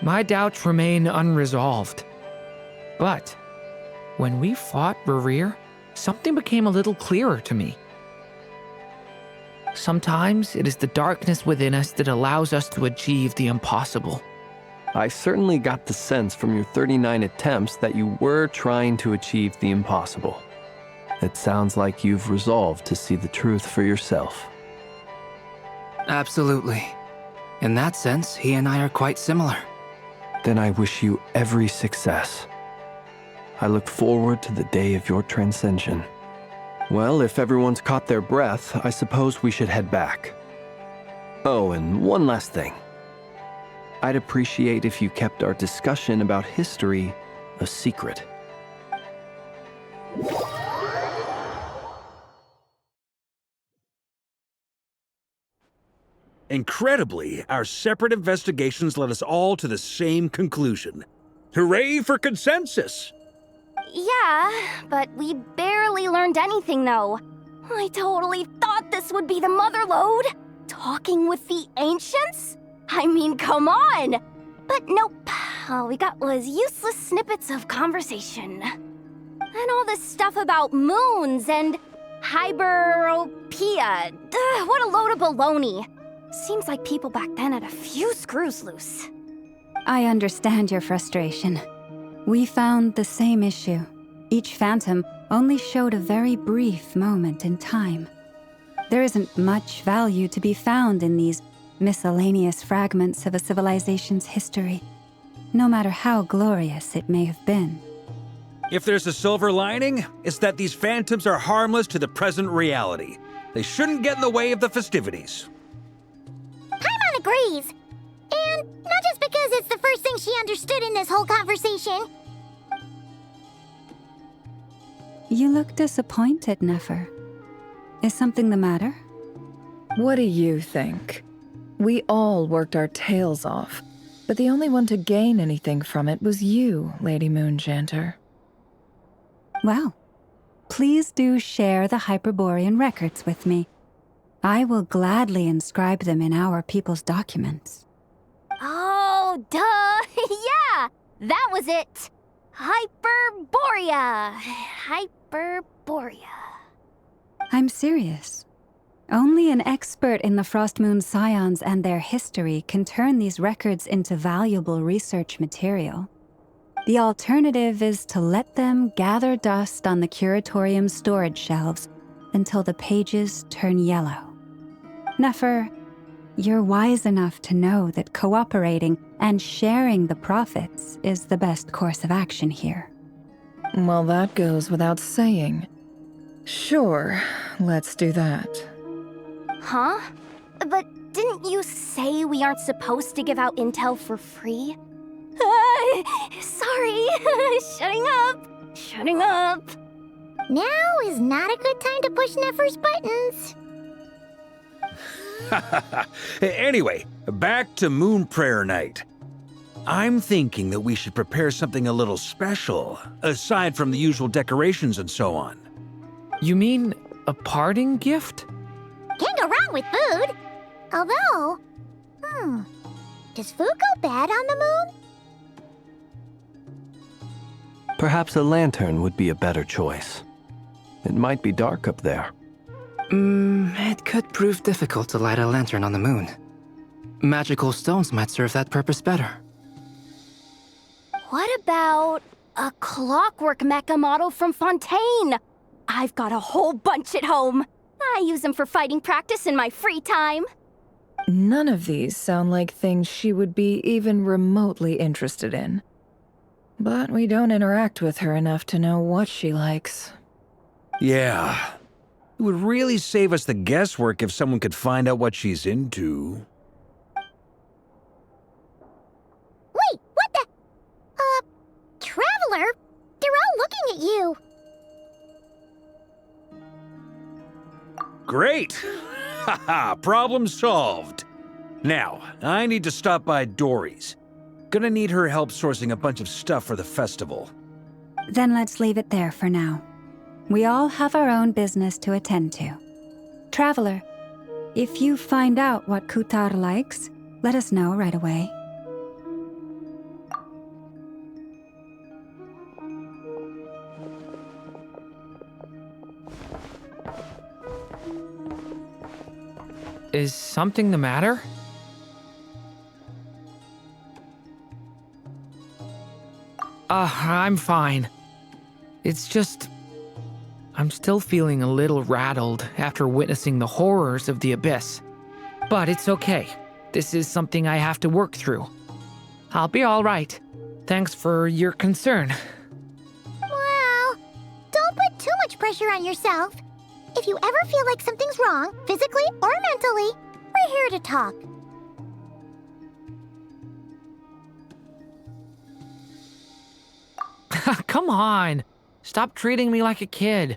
My doubts remain unresolved. But when we fought Rarir, something became a little clearer to me. Sometimes it is the darkness within us that allows us to achieve the impossible. I certainly got the sense from your 39 attempts that you were trying to achieve the impossible. It sounds like you've resolved to see the truth for yourself. Absolutely. In that sense, he and I are quite similar. Then I wish you every success. I look forward to the day of your transcension. Well, if everyone's caught their breath, I suppose we should head back. Oh, and one last thing. I'd appreciate if you kept our discussion about history a secret. Incredibly, our separate investigations led us all to the same conclusion. Hooray for consensus! Yeah, but we barely learned anything, though. I totally thought this would be the mother lode. Talking with the ancients? I mean, come on! But nope, all we got was useless snippets of conversation. And all this stuff about moons and hyperopia. What a load of baloney. Seems like people back then had a few screws loose. I understand your frustration. We found the same issue. Each phantom only showed a very brief moment in time. There isn't much value to be found in these miscellaneous fragments of a civilization's history, no matter how glorious it may have been. If there's a silver lining, it's that these phantoms are harmless to the present reality. They shouldn't get in the way of the festivities. Paimon agrees. And not just because it's the first thing she understood in this whole conversation. You look disappointed, Nefer. Is something the matter? What do you think? We all worked our tails off, but the only one to gain anything from it was you, Lady Moonjanter. Well, please do share the Hyperborean records with me. I will gladly inscribe them in our people's documents. Oh, duh! Yeah! That was it! Hyperborea! Hyperborea. I'm serious. Only an expert in the Frostmoon Scions and their history can turn these records into valuable research material. The alternative is to let them gather dust on the Curatorium's storage shelves until the pages turn yellow. Nefer, you're wise enough to know that cooperating and sharing the profits is the best course of action here. Well, that goes without saying. Sure, let's do that. Huh? But didn't you say we aren't supposed to give out intel for free? Sorry. Shutting up. Now is not a good time to push Nefer's buttons. Anyway, back to Moon Prayer Night. I'm thinking that we should prepare something a little special, aside from the usual decorations and so on. You mean a parting gift? Can't go wrong with food. Although, does food go bad on the moon? Perhaps a lantern would be a better choice. It might be dark up there. It could prove difficult to light a lantern on the moon. Magical stones might serve that purpose better. What about a clockwork mecha model from Fontaine? I've got a whole bunch at home. I use them for fighting practice in my free time. None of these sound like things she would be even remotely interested in. But we don't interact with her enough to know what she likes. Yeah. It would really save us the guesswork if someone could find out what she's into. Wait, what the? Traveler? They're all looking at you. Great! Haha, problem solved. Now, I need to stop by Dory's. Gonna need her help sourcing a bunch of stuff for the festival. Then let's leave it there for now. We all have our own business to attend to. Traveler, if you find out what Kutar likes, let us know right away. Is something the matter? I'm fine. It's just... I'm still feeling a little rattled after witnessing the horrors of the Abyss. But it's okay. This is something I have to work through. I'll be all right. Thanks for your concern. Well, don't put too much pressure on yourself. If you ever feel like something's wrong, physically or mentally, we're here to talk. Come on. Stop treating me like a kid.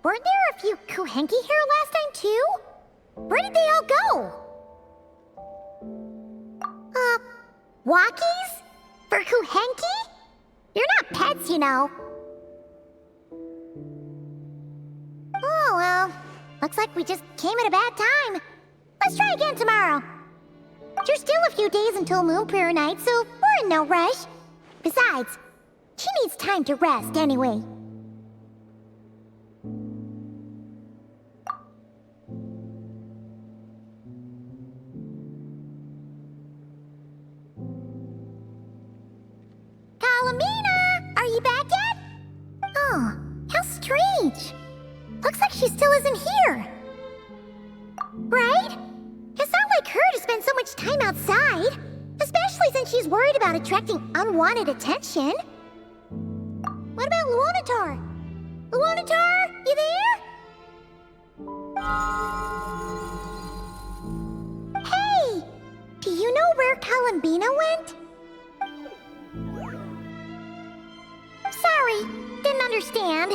Weren't there a few Kuhenki here last time, too? Where did they all go? Walkies? For Kuhenki? You're not pets, you know. Oh, well. Looks like we just came at a bad time. Let's try again tomorrow. There's still a few days until Moon Prayer Night, so we're in no rush. Besides, she needs time to rest anyway. Kalamina! Are you back yet? Oh, how strange. Looks like she still isn't here. Right? It's not like her to spend so much time outside, especially since she's worried about attracting unwanted attention. What about Luonatar? Luonatar, you there? Hey! Do you know where Kalambina went? Sorry, didn't understand.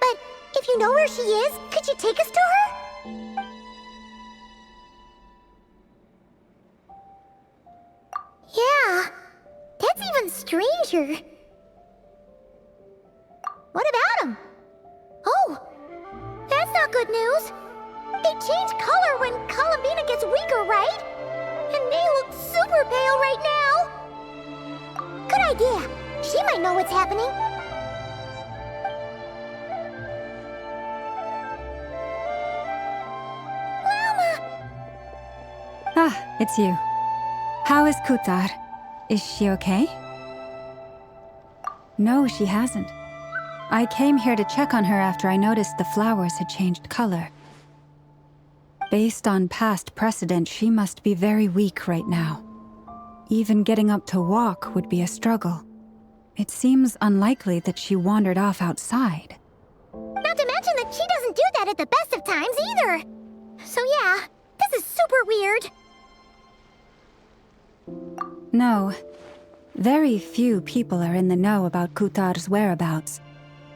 But if you know where she is, could you take us to her? Yeah, that's even stranger. What about them? Oh, that's not good news. They change color when Kalambina gets weaker, right? And they look super pale right now. Good idea. She might know what's happening. it's you. How is Kutar? Is she okay? No, she hasn't. I came here to check on her after I noticed the flowers had changed color. Based on past precedent, she must be very weak right now. Even getting up to walk would be a struggle. It seems unlikely that she wandered off outside. Not to mention that she doesn't do that at the best of times either. So yeah, this is super weird. No. Very few people are in the know about Kutar's whereabouts.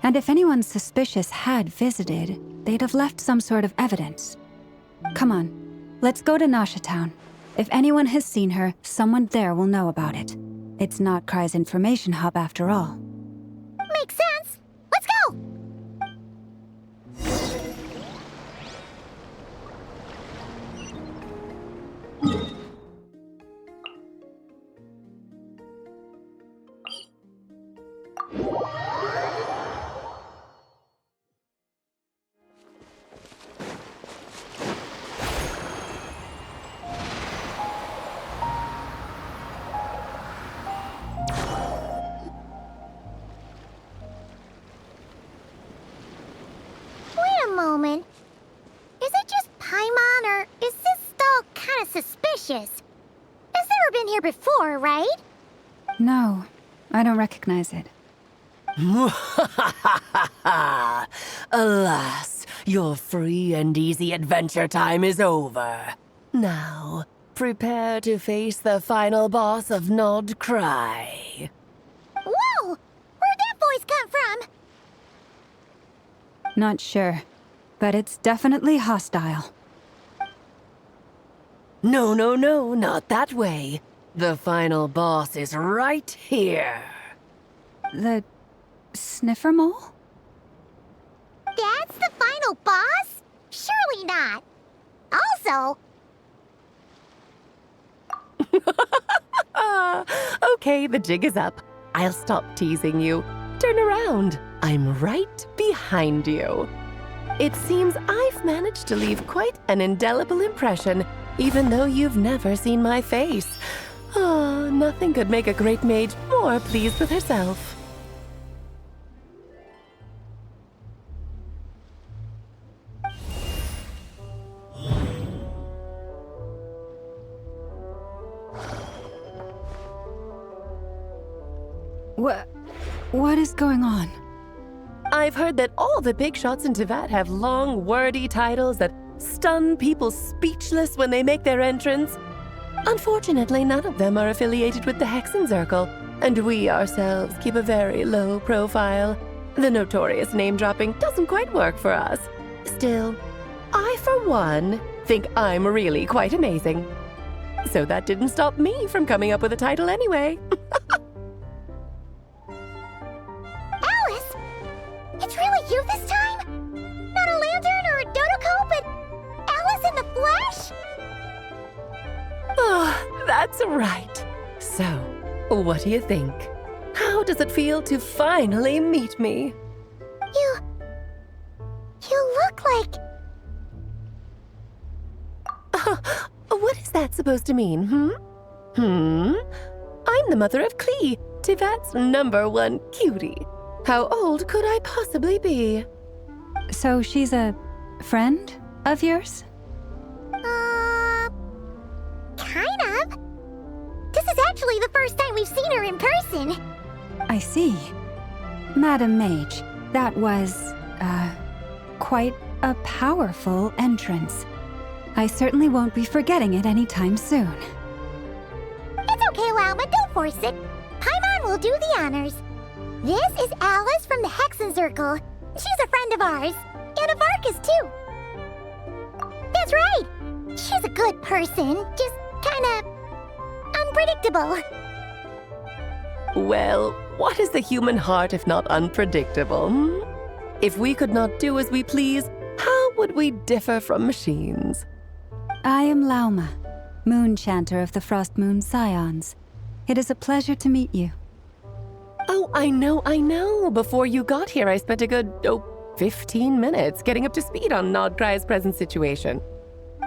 And if anyone suspicious had visited, they'd have left some sort of evidence. Come on, let's go to Nasha Town. If anyone has seen her, someone there will know about it. It's not Cry's information hub after all. Makes sense. Let's go! Moment. Is it just Paimon, or is this stall kind of suspicious? It's never been here before, right? No, I don't recognize it. Alas, your free and easy adventure time is over. Now, prepare to face the final boss of Nod Cry. Whoa! Where'd that voice come from? Not sure. But it's definitely hostile. No, not that way. The final boss is right here. The sniffer mole? That's the final boss? Surely not. Also... Okay, the jig is up. I'll stop teasing you. Turn around. I'm right behind you. It seems I've managed to leave quite an indelible impression, even though you've never seen my face. Oh, nothing could make a great mage more pleased with herself. What is going on? I've heard that all the big shots in Teyvat have long, wordy titles that stun people speechless when they make their entrance. Unfortunately, none of them are affiliated with the Hexenzirkel, and we ourselves keep a very low profile. The notorious name-dropping doesn't quite work for us. Still, I, for one, think I'm really quite amazing. So that didn't stop me from coming up with a title anyway. It's really you this time? Not a lantern or a dodoco, but Alice in the flesh? Oh, that's right. So, what do you think? How does it feel to finally meet me? You look like... What is that supposed to mean, I'm the mother of Klee, Teyvat's #1 cutie. How old could I possibly be? So she's a friend of yours? Kind of. This is actually the first time we've seen her in person. I see. Madam Mage, that was, quite a powerful entrance. I certainly won't be forgetting it anytime soon. It's okay, Lauma, don't force it. Paimon will do the honors. This is Alice from the Hexenzirkel. She's a friend of ours. And of Arcus, too. That's right. She's a good person, just kinda... unpredictable. Well, what is the human heart if not unpredictable? If we could not do as we please, how would we differ from machines? I am Lauma, Moon Chanter of the Frost Moon Scions. It is a pleasure to meet you. Oh, I know. Before you got here, I spent a good, 15 minutes getting up to speed on Nod Cry's present situation.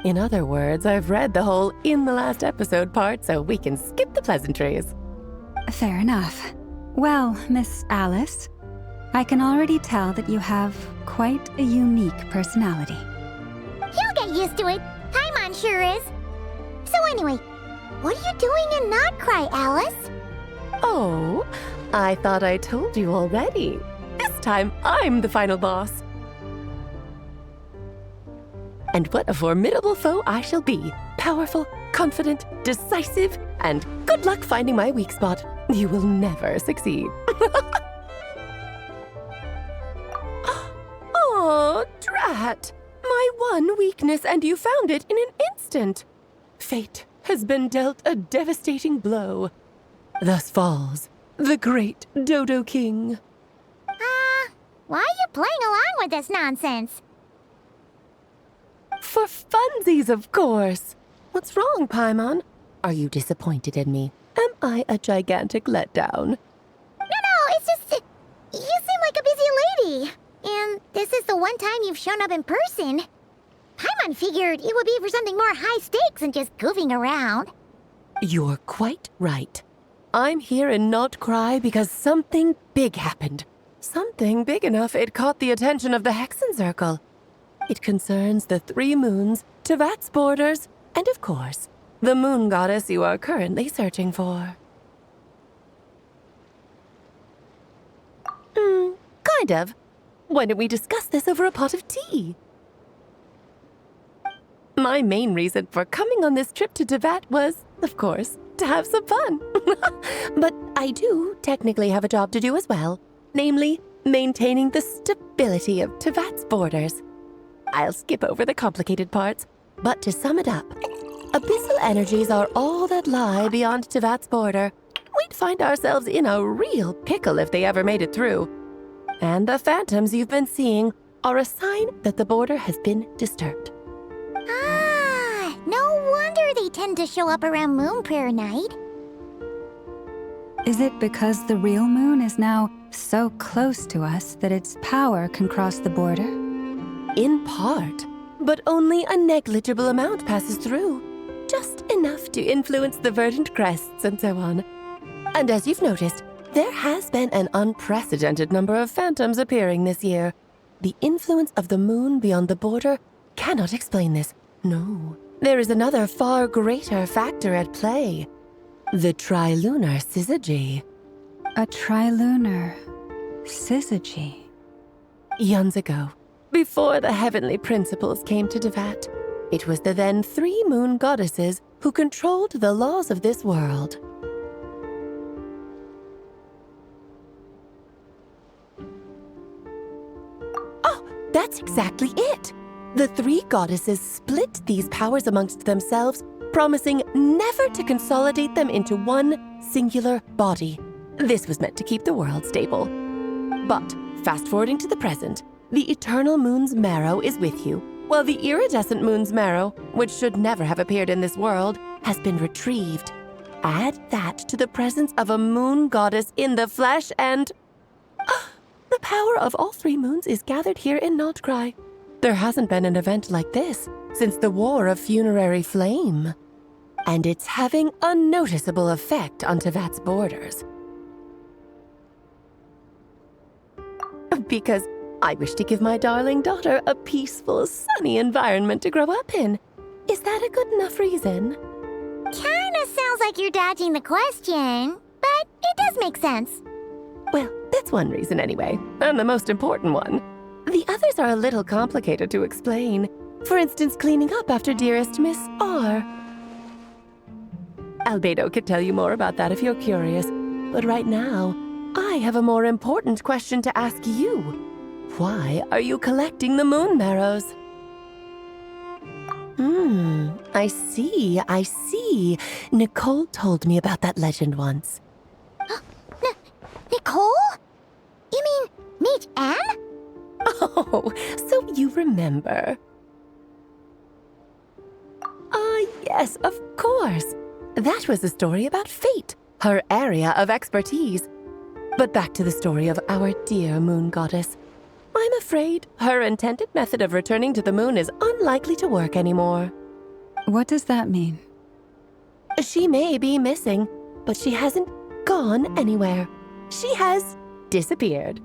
In other words, I've read the whole in the last episode part, so we can skip the pleasantries. Fair enough. Well, Miss Alice, I can already tell that you have quite a unique personality. He'll get used to it. Paimon sure is. So anyway, what are you doing in Nocturne, Alice? Oh, I thought I told you already. This time, I'm the final boss. And what a formidable foe I shall be. Powerful, confident, decisive, and good luck finding my weak spot. You will never succeed. Oh, drat! My one weakness, and you found it in an instant. Fate has been dealt a devastating blow. Thus falls the great Dodo King. Why are you playing along with this nonsense? For funsies, of course. What's wrong, Paimon? Are you disappointed in me? Am I a gigantic letdown? No, it's just... You seem like a busy lady. And this is the one time you've shown up in person. Paimon figured it would be for something more high stakes than just goofing around. You're quite right. I'm here in Nocturne because something big happened. Something big enough it caught the attention of the Hexen Circle. It concerns the 3 moons, Tevat's borders, and of course, the moon goddess you are currently searching for. Kind of. Why don't we discuss this over a pot of tea? My main reason for coming on this trip to Tevat was, of course, to have some fun. But I do technically have a job to do as well, namely, maintaining the stability of Tevat's borders. I'll skip over the complicated parts, but to sum it up, abyssal energies are all that lie beyond Tevat's border. We'd find ourselves in a real pickle if they ever made it through. And the phantoms you've been seeing are a sign that the border has been disturbed. No wonder they tend to show up around Moon Prayer Night. Is it because the real moon is now so close to us that its power can cross the border? In part, but only a negligible amount passes through. Just enough to influence the verdant crests and so on. And as you've noticed, there has been an unprecedented number of phantoms appearing this year. The influence of the moon beyond the border cannot explain this. No, there is another far greater factor at play. The trilunar syzygy. A trilunar syzygy? Eons ago, before the heavenly principles came to Tevat, it was the then 3 moon goddesses who controlled the laws of this world. Oh, that's exactly it! The 3 goddesses split these powers amongst themselves, promising never to consolidate them into one singular body. This was meant to keep the world stable. But, fast-forwarding to the present, the eternal moon's marrow is with you, while the iridescent moon's marrow, which should never have appeared in this world, has been retrieved. Add that to the presence of a moon goddess in the flesh and... the power of all 3 moons is gathered here in Nocturne. There hasn't been an event like this since the War of Funerary Flame. And it's having a noticeable effect on Tevat's borders. Because I wish to give my darling daughter a peaceful, sunny environment to grow up in. Is that a good enough reason? Kinda sounds like you're dodging the question, but it does make sense. Well, that's one reason anyway, and the most important one. The others are a little complicated to explain. For instance, cleaning up after dearest Miss R. Albedo could tell you more about that if you're curious, but right now, I have a more important question to ask you. Why are you collecting the moon marrows? I see. Nicole told me about that legend once. Nicole? You mean Meet Anne? Oh, so you remember. Yes, of course. That was a story about fate, her area of expertise. But back to the story of our dear moon goddess. I'm afraid her intended method of returning to the moon is unlikely to work anymore. What does that mean? She may be missing, but she hasn't gone anywhere. She has disappeared.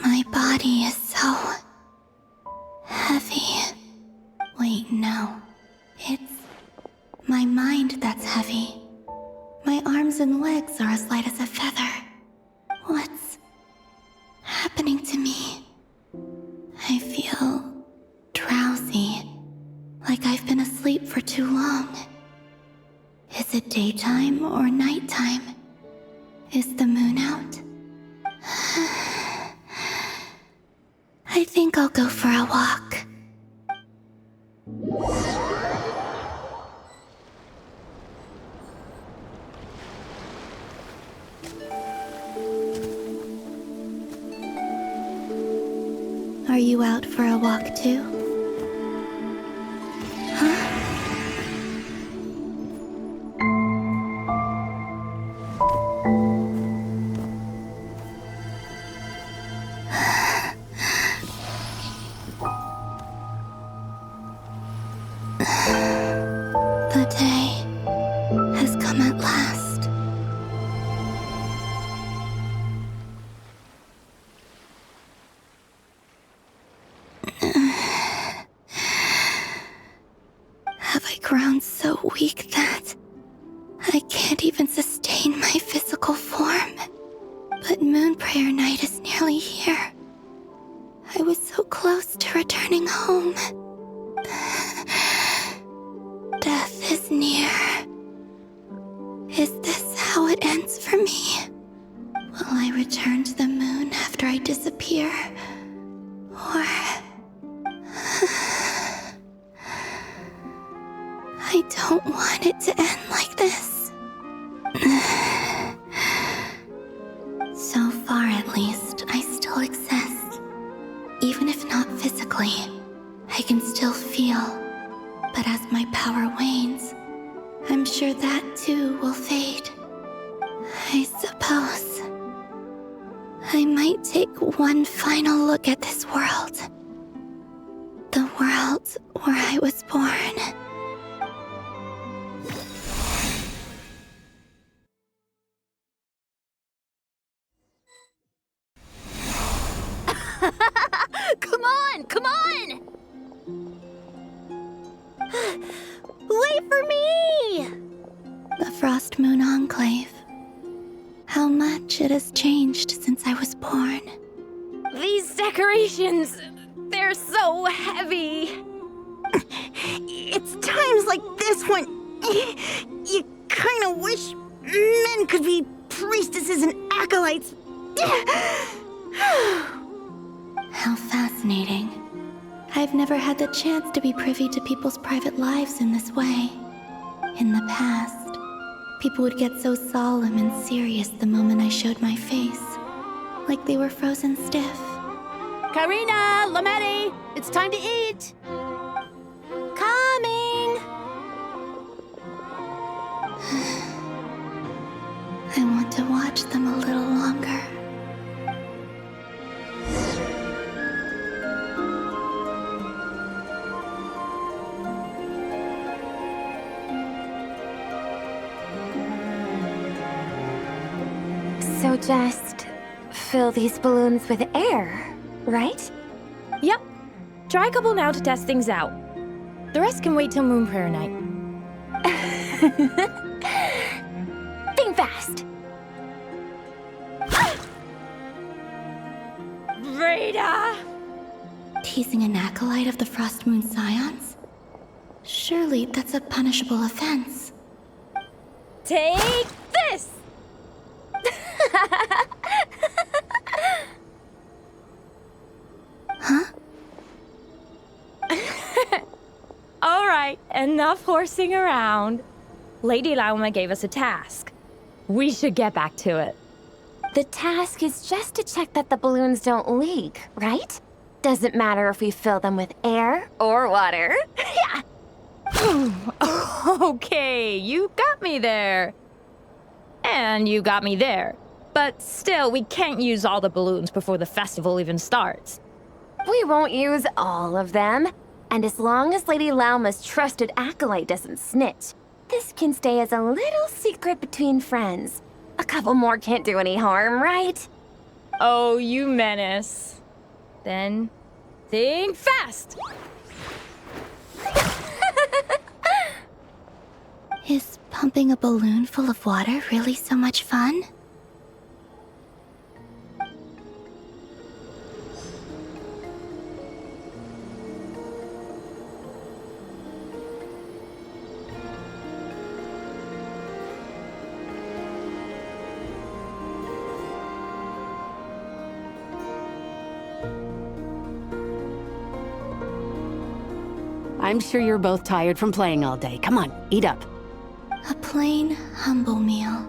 My body is so heavy. Wait, no. It's my mind that's heavy. My arms and legs are as light as a feather. What's happening to me? I feel drowsy, like I've been asleep for too long. Is it daytime or nighttime? Is the moon out? I think I'll go for a walk. Are you out for a walk too? Huh? The day has come at last. Have I grown so weak that I can't even sustain my physical form? But Moon Prayer Night is nearly here. I was so close to returning home. Death is near. Is this how it ends for me? Will I return to the moon after I disappear? Or... I don't want it to end like this. So far, at least, I still exist. Even if not physically, I can still feel. But as my power wanes, I'm sure that too will fade. I suppose I might take one final look at this world. The world where I was born. Come on, come on! Wait for me! The Frost Moon Enclave. How much it has changed since I was born. These decorations, they're so heavy. It's times like this when you kind of wish men could be priestesses and acolytes. How fascinating. I've never had the chance to be privy to people's private lives in this way. In the past, people would get so solemn and serious the moment I showed my face, like they were frozen stiff. Karina, Lametti, it's time to eat! Coming! I want to watch them a little longer. So just fill these balloons with air, right? Yep. Try a couple now to test things out. The rest can wait till Moon Prayer Night. Think fast! Rita! Teasing an acolyte of the Frost Moon Scions? Surely that's a punishable offense. Take this! Huh? All right, enough horsing around. Lady Lauma gave us a task. We should get back to it. The task is just to check that the balloons don't leak, right? Doesn't matter if we fill them with air or water. Yeah. Okay, you got me there. And you got me there. But still, we can't use all the balloons before the festival even starts. We won't use all of them. And as long as Lady Lauma's trusted acolyte doesn't snitch, this can stay as a little secret between friends. A couple more can't do any harm, right? Oh, you menace. Then, think fast! Is pumping a balloon full of water really so much fun? I'm sure you're both tired from playing all day. Come on, eat up. A plain, humble meal.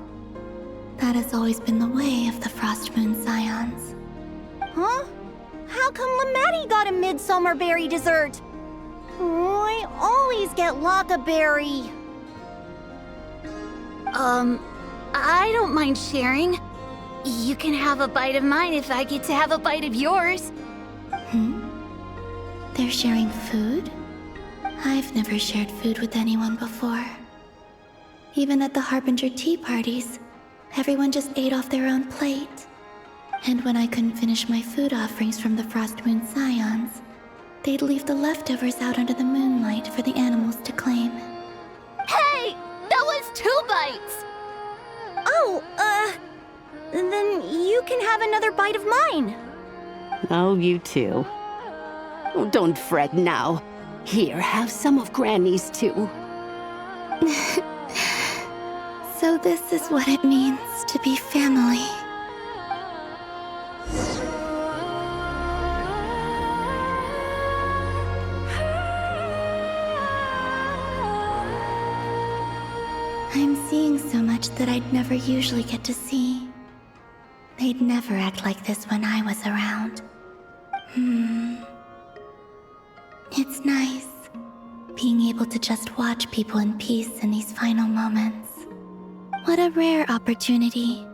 That has always been the way of the Frost Moon Scions. Huh? How come Lamatti got a midsummer berry dessert? Oh, I always get Lockaberry. I don't mind sharing. You can have a bite of mine if I get to have a bite of yours. They're sharing food? I've never shared food with anyone before. Even at the Harbinger tea parties, everyone just ate off their own plate. And when I couldn't finish my food offerings from the Frost Moon Scions, they'd leave the leftovers out under the moonlight for the animals to claim. Hey! That was 2 bites! Oh, then you can have another bite of mine. Oh, you too. Oh, don't fret now. Here, have some of Granny's too. So this is what it means to be family. I'm seeing so much that I'd never usually get to see. They'd never act like this when I was around. It's nice, being able to just watch people in peace in these final moments. What a rare opportunity.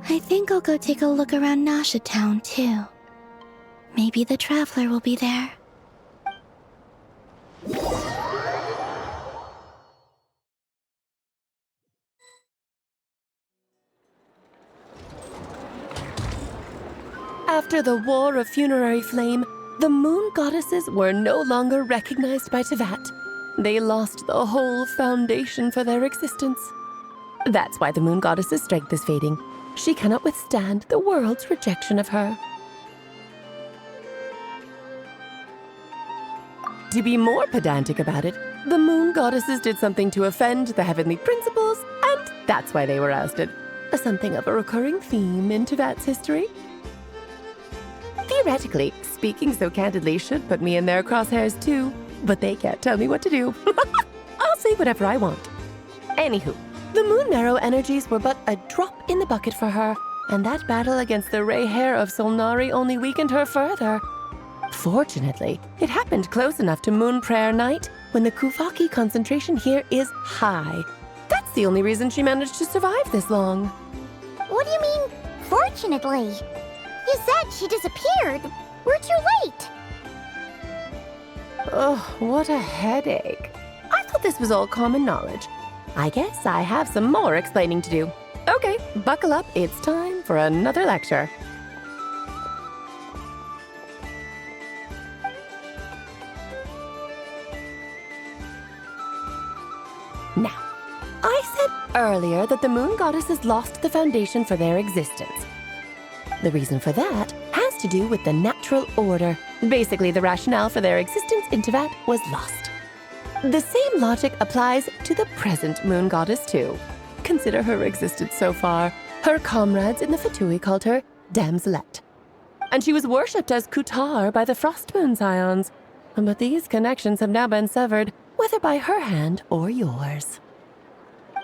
I think I'll go take a look around Nasha Town, too. Maybe the Traveler will be there. After the War of Funerary Flame, the Moon Goddesses were no longer recognized by Teyvat. They lost the whole foundation for their existence. That's why the Moon Goddess's strength is fading. She cannot withstand the world's rejection of her. To be more pedantic about it, the Moon Goddesses did something to offend the heavenly principles, and that's why they were ousted. Something of a recurring theme in Teyvat's history. Theoretically, speaking so candidly should put me in their crosshairs too, but they can't tell me what to do. I'll say whatever I want. Anywho, the Moon Marrow energies were but a drop in the bucket for her, and that battle against the Ray Hair of Solnari only weakened her further. Fortunately, it happened close enough to Moon Prayer Night when the Kuvaki concentration here is high. That's the only reason she managed to survive this long. What do you mean, fortunately? You said she disappeared. We're too late. Oh, what a headache. I thought this was all common knowledge. I guess I have some more explaining to do. Okay, buckle up. It's time for another lecture. Now, I said earlier that the Moon Goddesses lost the foundation for their existence. The reason for that has to do with the natural order. Basically, the rationale for their existence in Teyvat was lost. The same logic applies to the present Moon Goddess too. Consider her existence so far. Her comrades in the Fatui called her Damselette. And she was worshipped as Kutar by the Frost Moon Scions. But these connections have now been severed, whether by her hand or yours.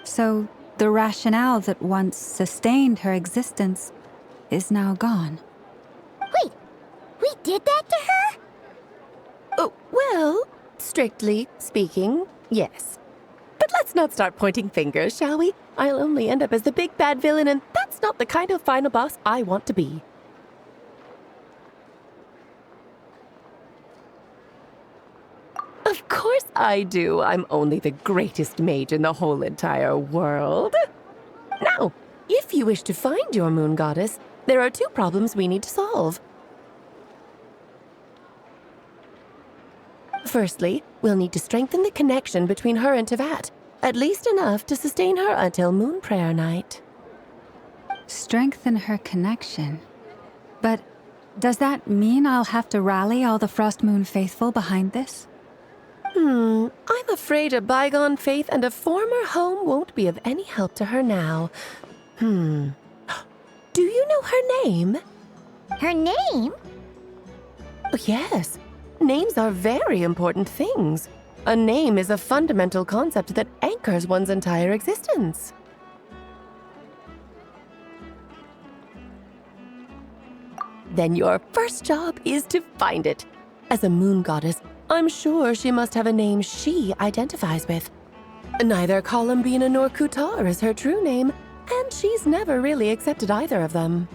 So, the rationale that once sustained her existence is now gone. Wait, we did that to her? Oh, well, Strictly speaking, yes. But let's not start pointing fingers, shall we? I'll only end up as the big bad villain, and that's not the kind of final boss I want to be. Of course I do. I'm only the greatest mage in the whole entire world. Now, if you wish to find your moon goddess, there are 2 problems we need to solve. Firstly, we'll need to strengthen the connection between her and Teyvat, at least enough to sustain her until Moon Prayer Night. Strengthen her connection. But does that mean I'll have to rally all the Frost Moon faithful behind this? I'm afraid a bygone faith and a former home won't be of any help to her now. Do you know her name? Her name? Yes. Names are very important things. A name is a fundamental concept that anchors one's entire existence. Then your first job is to find it. As a moon goddess, I'm sure she must have a name she identifies with. Neither Columbina nor Kutar is her true name, and she's never really accepted either of them.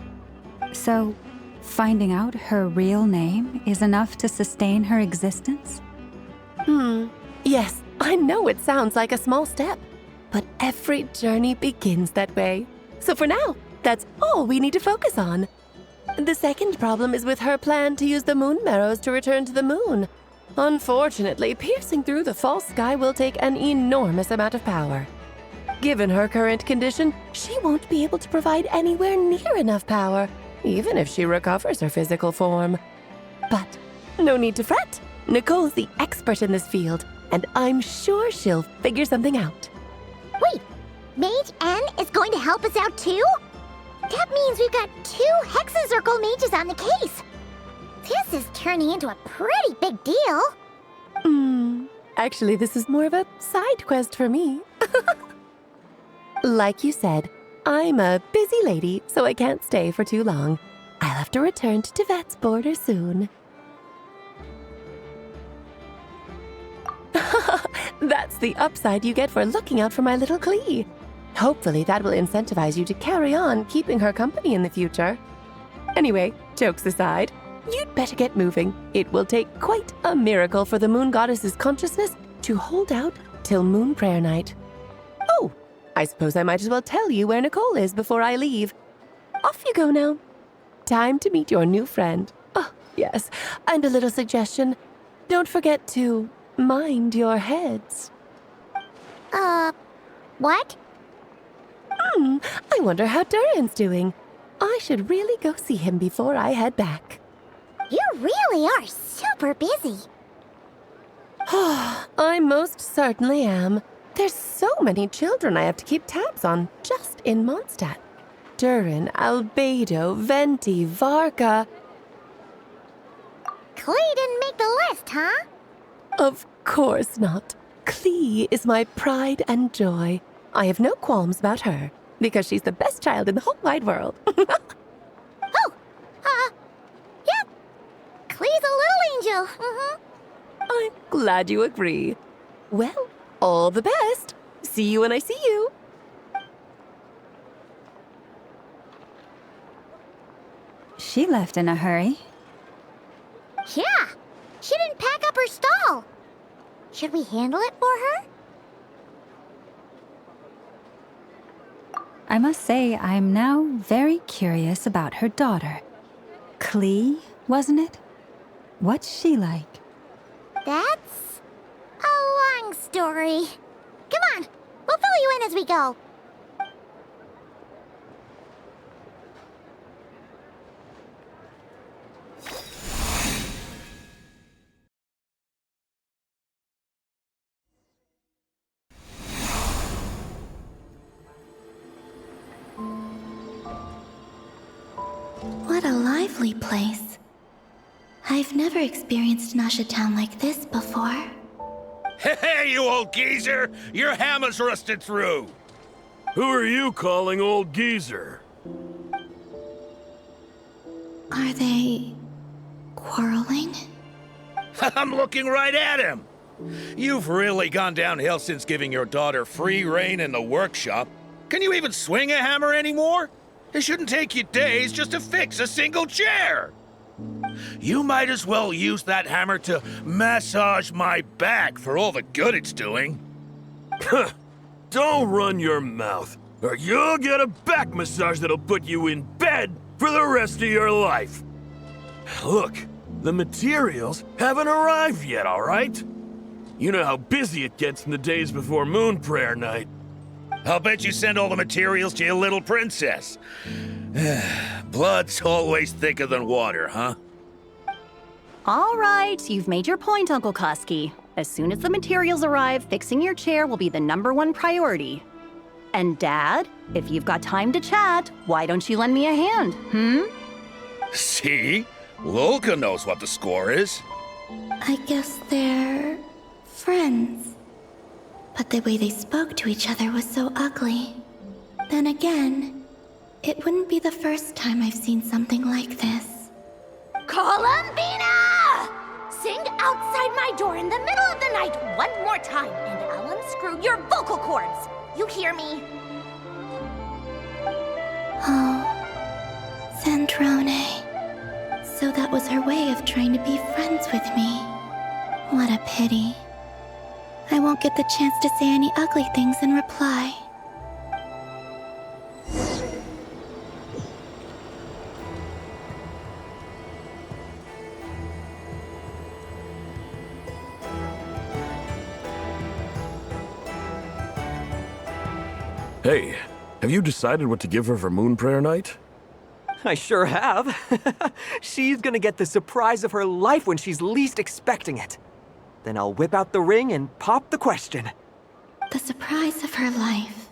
So, finding out her real name is enough to sustain her existence? Yes, I know it sounds like a small step, but every journey begins that way. So for now, that's all we need to focus on. The second problem is with her plan to use the moon marrows to return to the moon. Unfortunately, piercing through the false sky will take an enormous amount of power. Given her current condition, she won't be able to provide anywhere near enough power, even if she recovers her physical form. But no need to fret. Nicole's the expert in this field, and I'm sure she'll figure something out. Wait, Mage N is going to help us out too? That means we've got 2 Hexacircle mages on the case. This is turning into a pretty big deal. Actually, this is more of a side quest for me. Like you said, I'm a busy lady, so I can't stay for too long. I'll have to return to Teyvat's border soon. That's the upside you get for looking out for my little Klee. Hopefully that will incentivize you to carry on keeping her company in the future. Anyway, jokes aside, you'd better get moving. It will take quite a miracle for the moon goddess's consciousness to hold out till Moon Prayer Night. Oh, I suppose I might as well tell you where Nicole is before I leave. Off you go now. Time to meet your new friend. Oh, yes, and a little suggestion. Don't forget to mind your heads. What? I wonder how Durin's doing. I should really go see him before I head back. You really are super busy. I most certainly am. There's so many children I have to keep tabs on just in Mondstadt. Durin, Albedo, Venti, Varka. Klee didn't make the list, huh? Of course not. Klee is my pride and joy. I have no qualms about her, because she's the best child in the whole wide world. Yep. Klee's a little angel. I'm glad you agree. Well, all the best. See you when I see you. She left in a hurry. Yeah, she didn't pack up her stall. Should we handle it for her? I must say, I'm now very curious about her daughter. Klee, wasn't it? What's she like? That's a long story. Come on, we'll fill you in as we go. What a lively place. I've never experienced Nasha Town like this before. Hey, you old geezer! Your hammer's rusted through! Who are you calling old geezer? Are they quarreling? I'm looking right at him! You've really gone downhill since giving your daughter free rein in the workshop. Can you even swing a hammer anymore? It shouldn't take you days just to fix a single chair. You might as well use that hammer to massage my back for all the good it's doing. Don't run your mouth, or you'll get a back massage that'll put you in bed for the rest of your life. Look, the materials haven't arrived yet, all right? You know how busy it gets in the days before Moon Prayer Night. I'll bet you send all the materials to your little princess. Blood's always thicker than water, huh? All right, you've made your point, Uncle Koski. As soon as the materials arrive, fixing your chair will be the #1 priority. And Dad, if you've got time to chat, why don't you lend me a hand, See? Lolka knows what the score is. I guess they're friends. But the way they spoke to each other was so ugly. Then again, it wouldn't be the first time I've seen something like this. Columbina! Sing outside my door in the middle of the night one more time, and I'll unscrew your vocal cords. You hear me? Oh, Zandrone. So that was her way of trying to be friends with me. What a pity. I won't get the chance to say any ugly things in reply. Hey, have you decided what to give her for Moon Prayer Night? I sure have. She's gonna get the surprise of her life when she's least expecting it. Then I'll whip out the ring and pop the question. The surprise of her life.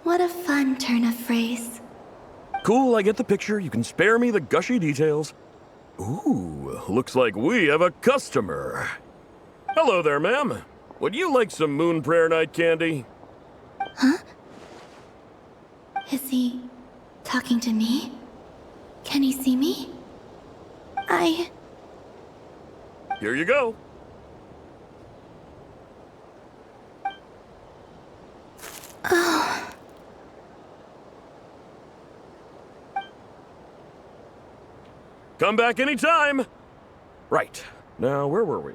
What a fun turn of phrase. Cool, I get the picture. You can spare me the gushy details. Ooh, looks like we have a customer. Hello there, ma'am. Would you like some Moon Prayer Night candy? Huh? Is he talking to me? Can he see me? Here you go. Oh. Come back anytime. Right. Now, where were we?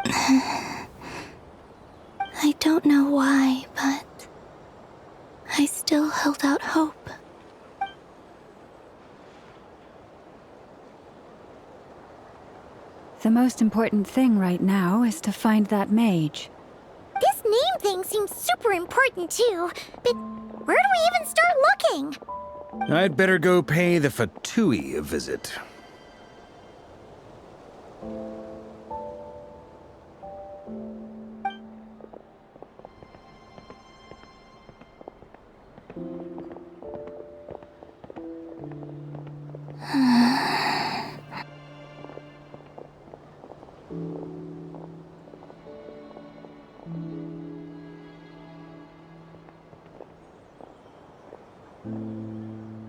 I don't know why, but I still held out hope. The most important thing right now is to find that mage. This name thing seems super important too, but where do we even start looking? I'd better go pay the Fatui a visit.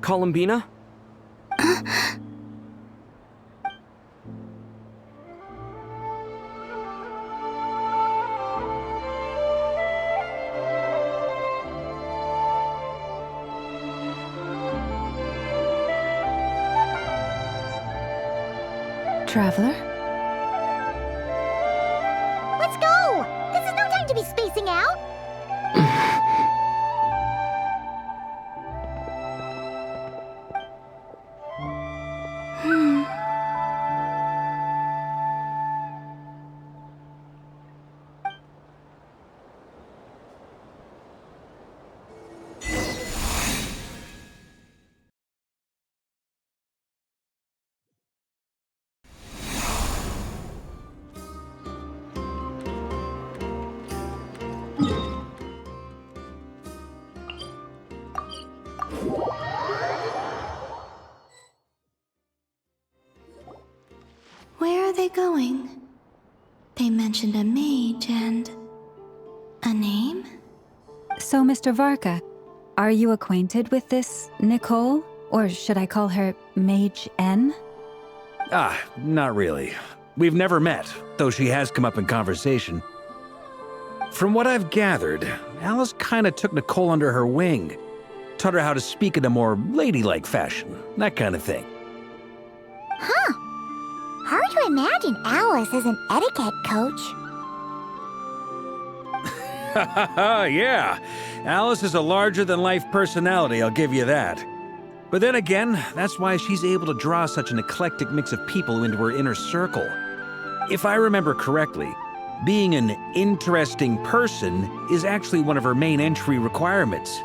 Columbina? Traveler? Let's go! This is no time to be spacing out! Where are they going? They mentioned a mage and a name? So, Mr. Varka, are you acquainted with this Nicole? Or should I call her Mage N? Not really. We've never met, though she has come up in conversation. From what I've gathered, Alice kinda took Nicole under her wing. Taught her how to speak in a more ladylike fashion, that kind of thing. Huh. Hard to imagine Alice as an etiquette coach. Yeah, Alice is a larger-than-life personality, I'll give you that. But then again, that's why she's able to draw such an eclectic mix of people into her inner circle. If I remember correctly, being an interesting person is actually one of her main entry requirements.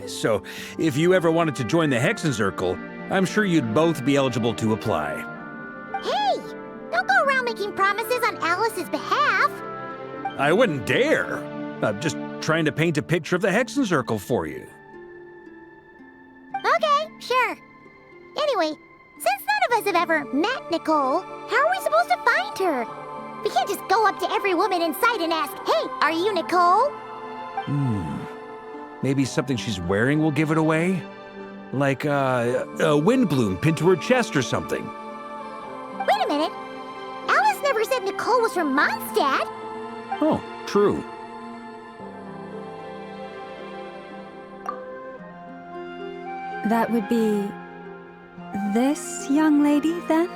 So, if you ever wanted to join the Hexen Circle, I'm sure you'd both be eligible to apply. Hey! Don't go around making promises on Alice's behalf! I wouldn't dare. I'm just trying to paint a picture of the Hexen Circle for you. Okay, sure. Anyway, since none of us have ever met Nicole, how are we supposed to find her? We can't just go up to every woman in sight and ask, "Hey, are you Nicole?" Maybe something she's wearing will give it away? Like a wind bloom pinned to her chest or something. Wait a minute. Alice never said Nicole was from Mondstadt. Oh, true. That would be this young lady, then?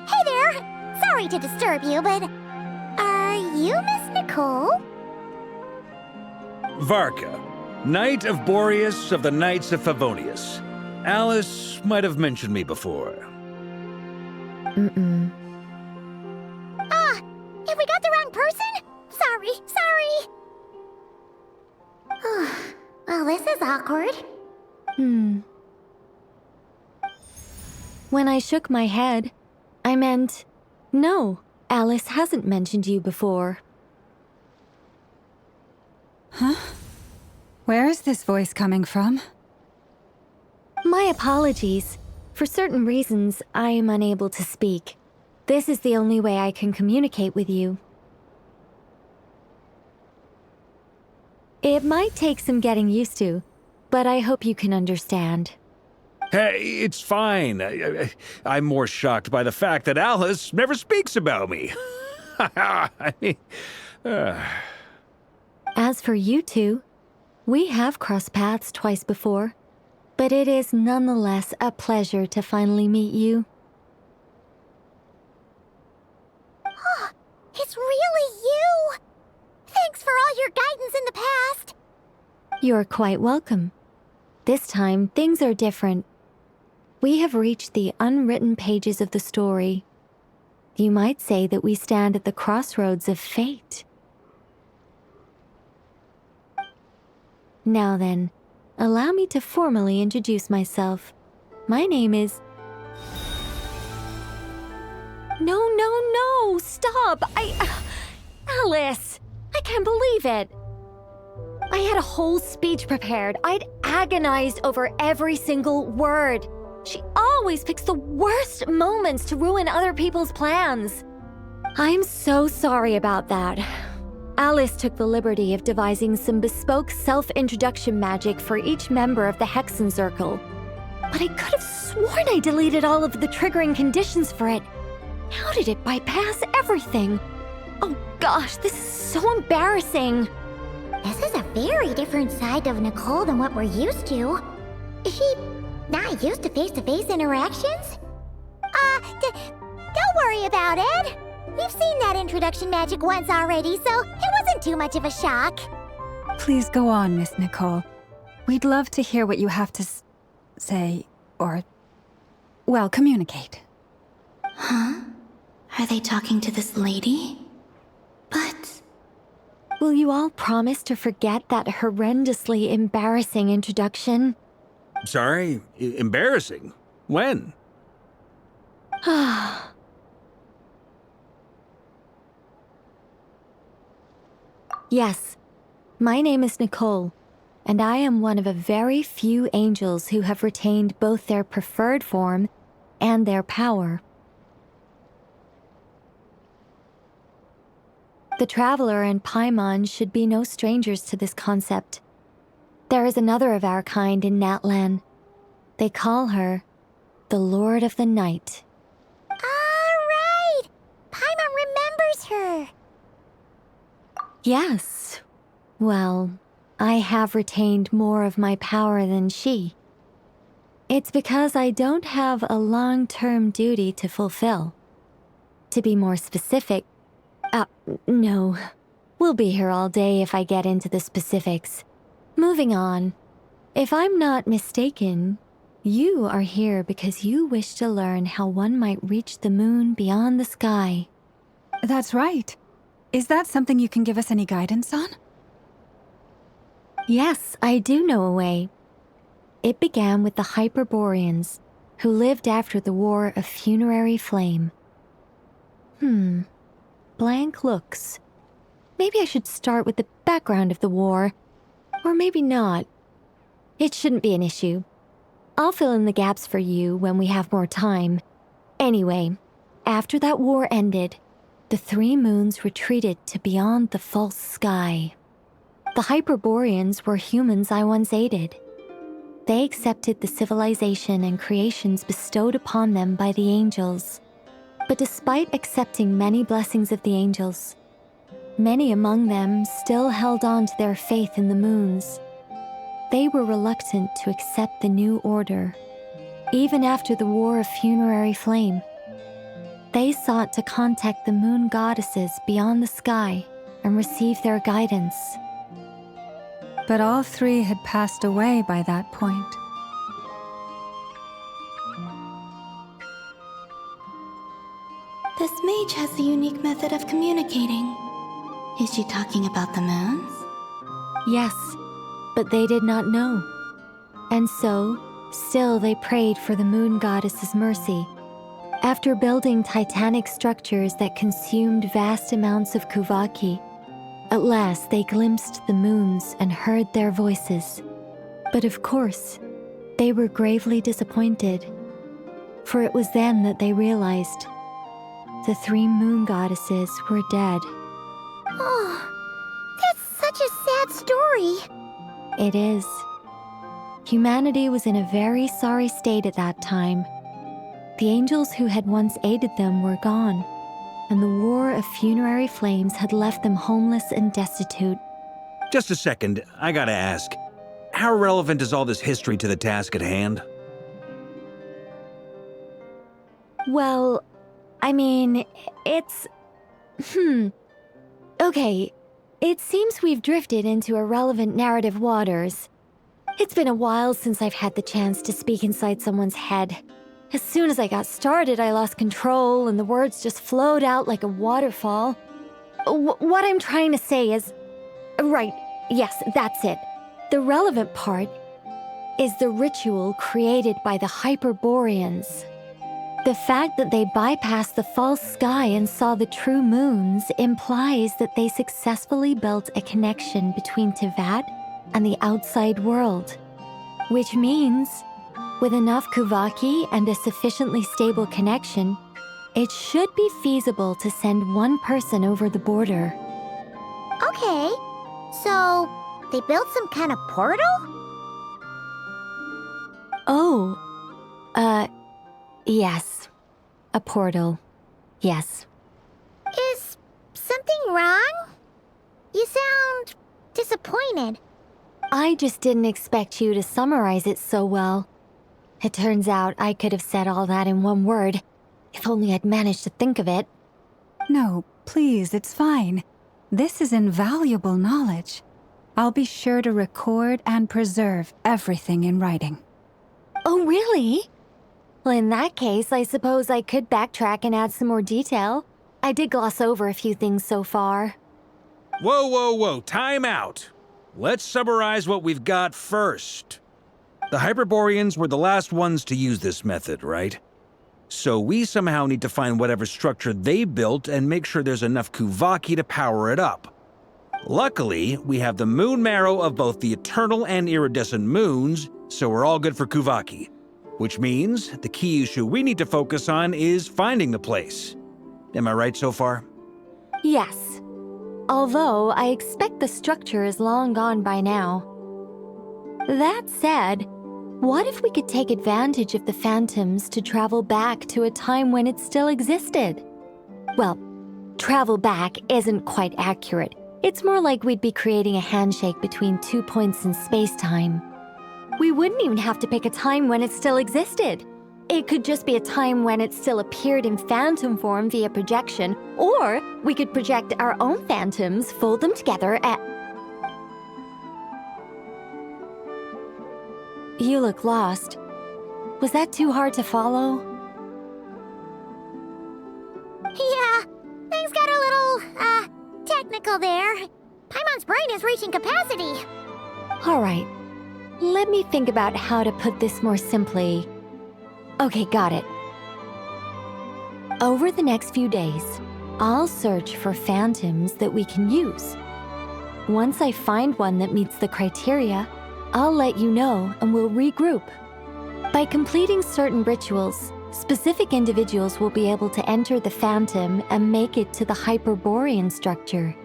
Hey there! Sorry to disturb you, but are you Miss Nicole? Varka, Knight of Boreas of the Knights of Favonius. Alice might have mentioned me before. Have we got the wrong person? Sorry. Well, this is awkward. When I shook my head, I meant, no, Alice hasn't mentioned you before. Huh? Where is this voice coming from? My apologies. For certain reasons, I am unable to speak. This is the only way I can communicate with you. It might take some getting used to, but I hope you can understand. Hey, it's fine. I'm more shocked by the fact that Alice never speaks about me. I mean, As for you two, we have crossed paths twice before, but it is nonetheless a pleasure to finally meet you. It's really you! Thanks for all your guidance in the past! You're quite welcome. This time, things are different. We have reached the unwritten pages of the story. You might say that we stand at the crossroads of fate. Now then, allow me to formally introduce myself. My name is... No, stop! Alice! I can't believe it! I had a whole speech prepared. I'd agonized over every single word. She always picks the worst moments to ruin other people's plans. I'm so sorry about that. Alice took the liberty of devising some bespoke self-introduction magic for each member of the Hexen Circle. But I could have sworn I deleted all of the triggering conditions for it. How did it bypass everything? Oh gosh, this is so embarrassing. This is a very different side of Nicole than what we're used to. Is she not used to face-to-face interactions? Don't worry about it. We've seen that introduction magic once already, so it wasn't too much of a shock. Please go on, Miss Nicole. We'd love to hear what you have to say, or, well, communicate. Huh? Are they talking to this lady? But... Will you all promise to forget that horrendously embarrassing introduction? sorry, embarrassing. When? Yes, my name is Nicole, and I am one of a very few angels who have retained both their preferred form and their power. The Traveler and Paimon should be no strangers to this concept. There is another of our kind in Natlan. They call her the Lord of the Night. Alright! Paimon remembers her! Yes. Well, I have retained more of my power than she. It's because I don't have a long-term duty to fulfill. To be more specific, no. We'll be here all day if I get into the specifics. Moving on. If I'm not mistaken, you are here because you wish to learn how one might reach the moon beyond the sky. That's right. Is that something you can give us any guidance on? Yes, I do know a way. It began with the Hyperboreans, who lived after the War of Funerary Flame. Blank looks. Maybe I should start with the background of the war. Or maybe not. It shouldn't be an issue. I'll fill in the gaps for you when we have more time. Anyway, after that war ended, the three moons retreated to beyond the false sky. The Hyperboreans were humans I once aided. They accepted the civilization and creations bestowed upon them by the angels. But despite accepting many blessings of the angels, many among them still held on to their faith in the moons. They were reluctant to accept the new order, even after the War of Funerary Flame. They sought to contact the moon goddesses beyond the sky and receive their guidance. But all three had passed away by that point. This mage has a unique method of communicating. Is she talking about the moons? Yes, but they did not know. And so, still they prayed for the moon goddess's mercy. After building titanic structures that consumed vast amounts of Kuvaki, at last they glimpsed the moons and heard their voices. But of course, they were gravely disappointed. For it was then that they realized the three moon goddesses were dead. Oh, that's such a sad story. It is. Humanity was in a very sorry state at that time. The angels who had once aided them were gone, and the War of Funerary Flames had left them homeless and destitute. Just a second, I gotta ask. How relevant is all this history to the task at hand? Well, I mean, it's... Okay, it seems we've drifted into irrelevant narrative waters. It's been a while since I've had the chance to speak inside someone's head. As soon as I got started, I lost control and the words just flowed out like a waterfall. What I'm trying to say is... Right, yes, that's it. The relevant part is the ritual created by the Hyperboreans. The fact that they bypassed the false sky and saw the true moons implies that they successfully built a connection between Teyvat and the outside world. Which means, with enough Kuvaki and a sufficiently stable connection, it should be feasible to send one person over the border. Okay, so they built some kind of portal? Oh, yes. A portal. Yes. Is something wrong? You sound disappointed. I just didn't expect you to summarize it so well. It turns out I could have said all that in one word, if only I'd managed to think of it. No, please, it's fine. This is invaluable knowledge. I'll be sure to record and preserve everything in writing. Oh, really? Well, in that case, I suppose I could backtrack and add some more detail. I did gloss over a few things so far. Whoa, time out. Let's summarize what we've got first. The Hyperboreans were the last ones to use this method, right? So we somehow need to find whatever structure they built and make sure there's enough Kuvaki to power it up. Luckily, we have the moon marrow of both the eternal and iridescent moons, so we're all good for Kuvaki. Which means the key issue we need to focus on is finding the place. Am I right so far? Yes. Although I expect the structure is long gone by now. That said, what if we could take advantage of the phantoms to travel back to a time when it still existed? Well, travel back isn't quite accurate. It's more like we'd be creating a handshake between 2 points in space-time. We wouldn't even have to pick a time when it still existed. It could just be a time when it still appeared in phantom form via projection, or we could project our own phantoms, fold them together, and... You look lost. Was that too hard to follow? Yeah, things got a little, technical there. Paimon's brain is reaching capacity. All right. Let me think about how to put this more simply. Okay, got it. Over the next few days, I'll search for phantoms that we can use. Once I find one that meets the criteria, I'll let you know and we'll regroup. By completing certain rituals, specific individuals will be able to enter the phantom and make it to the Hyperborean structure.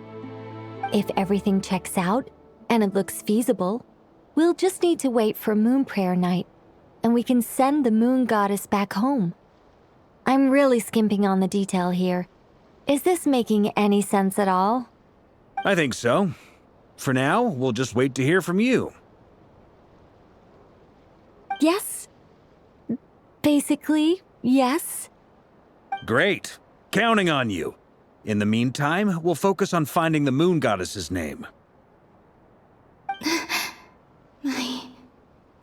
If everything checks out and it looks feasible, we'll just need to wait for Moon Prayer Night, and we can send the Moon Goddess back home. I'm really skimping on the detail here. Is this making any sense at all? I think so. For now, we'll just wait to hear from you. Yes. Basically, yes. Great. Counting on you. In the meantime, we'll focus on finding the Moon Goddess's name. My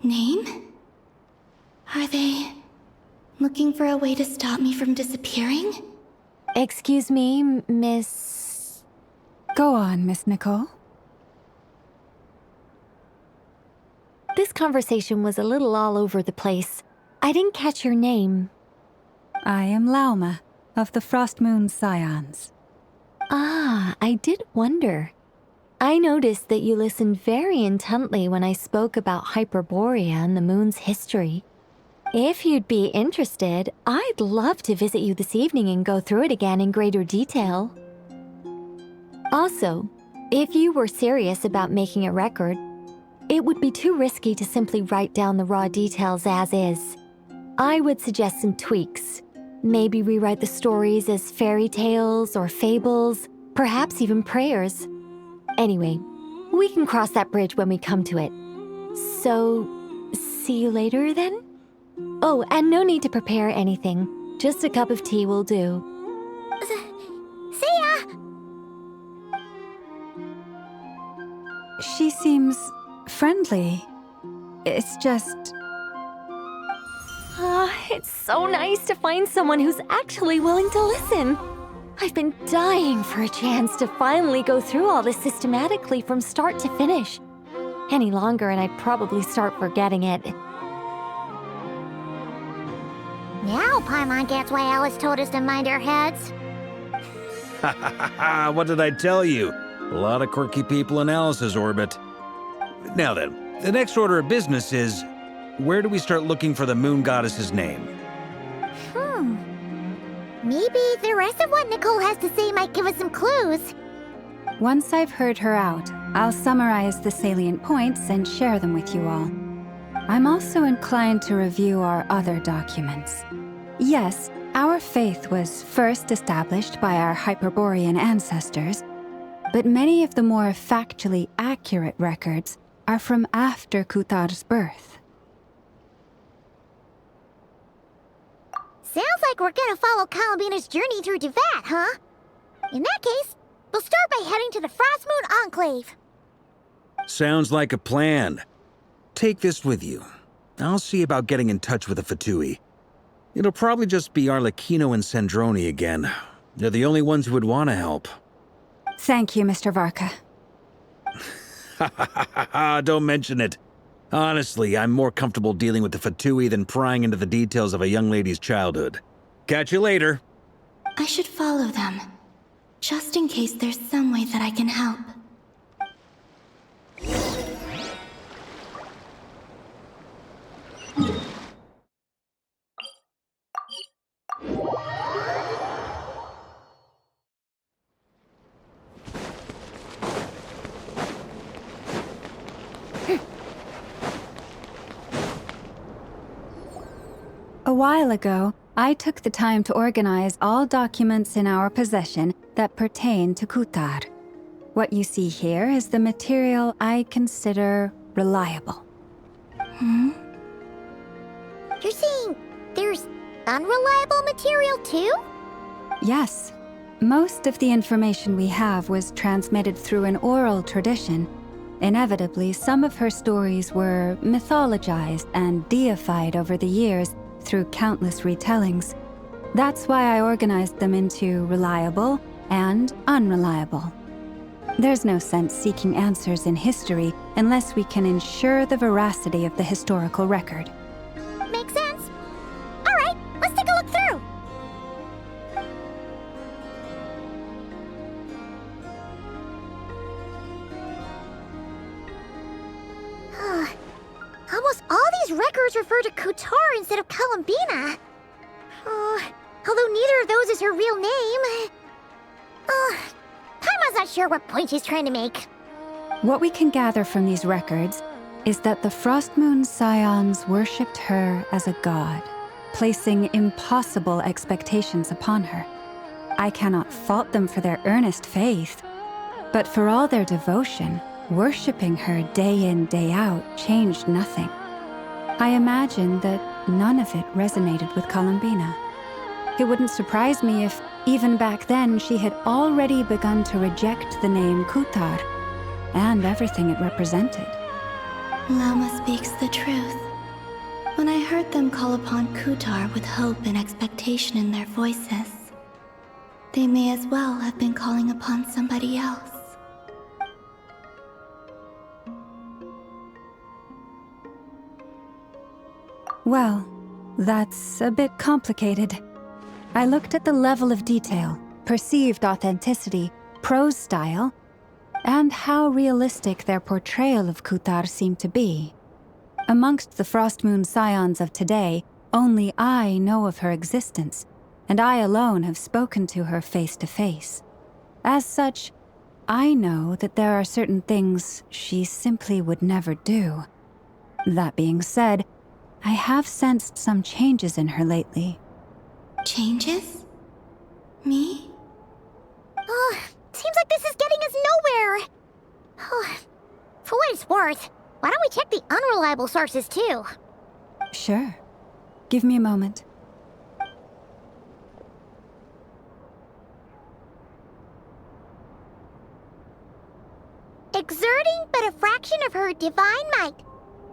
name? Are they looking for a way to stop me from disappearing? Excuse me, Miss... Go on, Miss Nicole. This conversation was a little all over the place. I didn't catch your name. I am Lauma, of the Frost Moon Scions. Ah, I did wonder. I noticed that you listened very intently when I spoke about Hyperborea and the moon's history. If you'd be interested, I'd love to visit you this evening and go through it again in greater detail. Also, if you were serious about making a record, it would be too risky to simply write down the raw details as is. I would suggest some tweaks. Maybe rewrite the stories as fairy tales or fables, perhaps even prayers. Anyway, we can cross that bridge when we come to it. So, see you later then? Oh, and no need to prepare anything. Just a cup of tea will do. See ya! She seems friendly. It's just... It's so nice to find someone who's actually willing to listen. I've been dying for a chance to finally go through all this systematically from start to finish. Any longer and I'd probably start forgetting it. Now Paimon gets why Alice told us to mind our heads. Ha ha ha ha! What did I tell you? A lot of quirky people in Alice's orbit. Now then, the next order of business is, where do we start looking for the Moon Goddess's name? Maybe the rest of what Nicole has to say might give us some clues. Once I've heard her out, I'll summarize the salient points and share them with you all. I'm also inclined to review our other documents. Yes, our faith was first established by our Hyperborean ancestors, but many of the more factually accurate records are from after Kutar's birth. Sounds like we're gonna follow Columbina's journey through Teyvat, huh? In that case, we'll start by heading to the Frost Moon Enclave. Sounds like a plan. Take this with you. I'll see about getting in touch with the Fatui. It'll probably just be Arlecchino and Sandroni again. They're the only ones who would want to help. Thank you, Mr. Varka. Ha ha ha ha ha! Don't mention it. Honestly, I'm more comfortable dealing with the Fatui than prying into the details of a young lady's childhood. Catch you later. I should follow them, just in case there's some way that I can help. while ago, I took the time to organize all documents in our possession that pertain to Kutar. What you see here is the material I consider reliable. You're saying there's unreliable material too? Yes. Most of the information we have was transmitted through an oral tradition. Inevitably, some of her stories were mythologized and deified over the years through countless retellings. That's why I organized them into reliable and unreliable. There's no sense seeking answers in history unless we can ensure the veracity of the historical record. Makes sense. All right, let's take a look through. Almost all these records refer to Kutar instead of Columbina. Although neither of those is her real name. Paimon's not sure what point she's trying to make. What we can gather from these records is that the Frostmoon Scions worshipped her as a god, placing impossible expectations upon her. I cannot fault them for their earnest faith, but for all their devotion, worshipping her day in, day out changed nothing. I imagine that none of it resonated with Columbina. It wouldn't surprise me if, even back then, she had already begun to reject the name Kutar and everything it represented. Lama speaks the truth. When I heard them call upon Kutar with hope and expectation in their voices, they may as well have been calling upon somebody else. Well, that's a bit complicated. I looked at the level of detail, perceived authenticity, prose style, and how realistic their portrayal of Kutar seemed to be. Amongst the Frostmoon Scions of today, only I know of her existence, and I alone have spoken to her face to face. As such, I know that there are certain things she simply would never do. That being said, I have sensed some changes in her lately. Changes? Me? Seems like this is getting us nowhere. For what it's worth, why don't we check the unreliable sources too? Sure. Give me a moment. Exerting but a fraction of her divine might,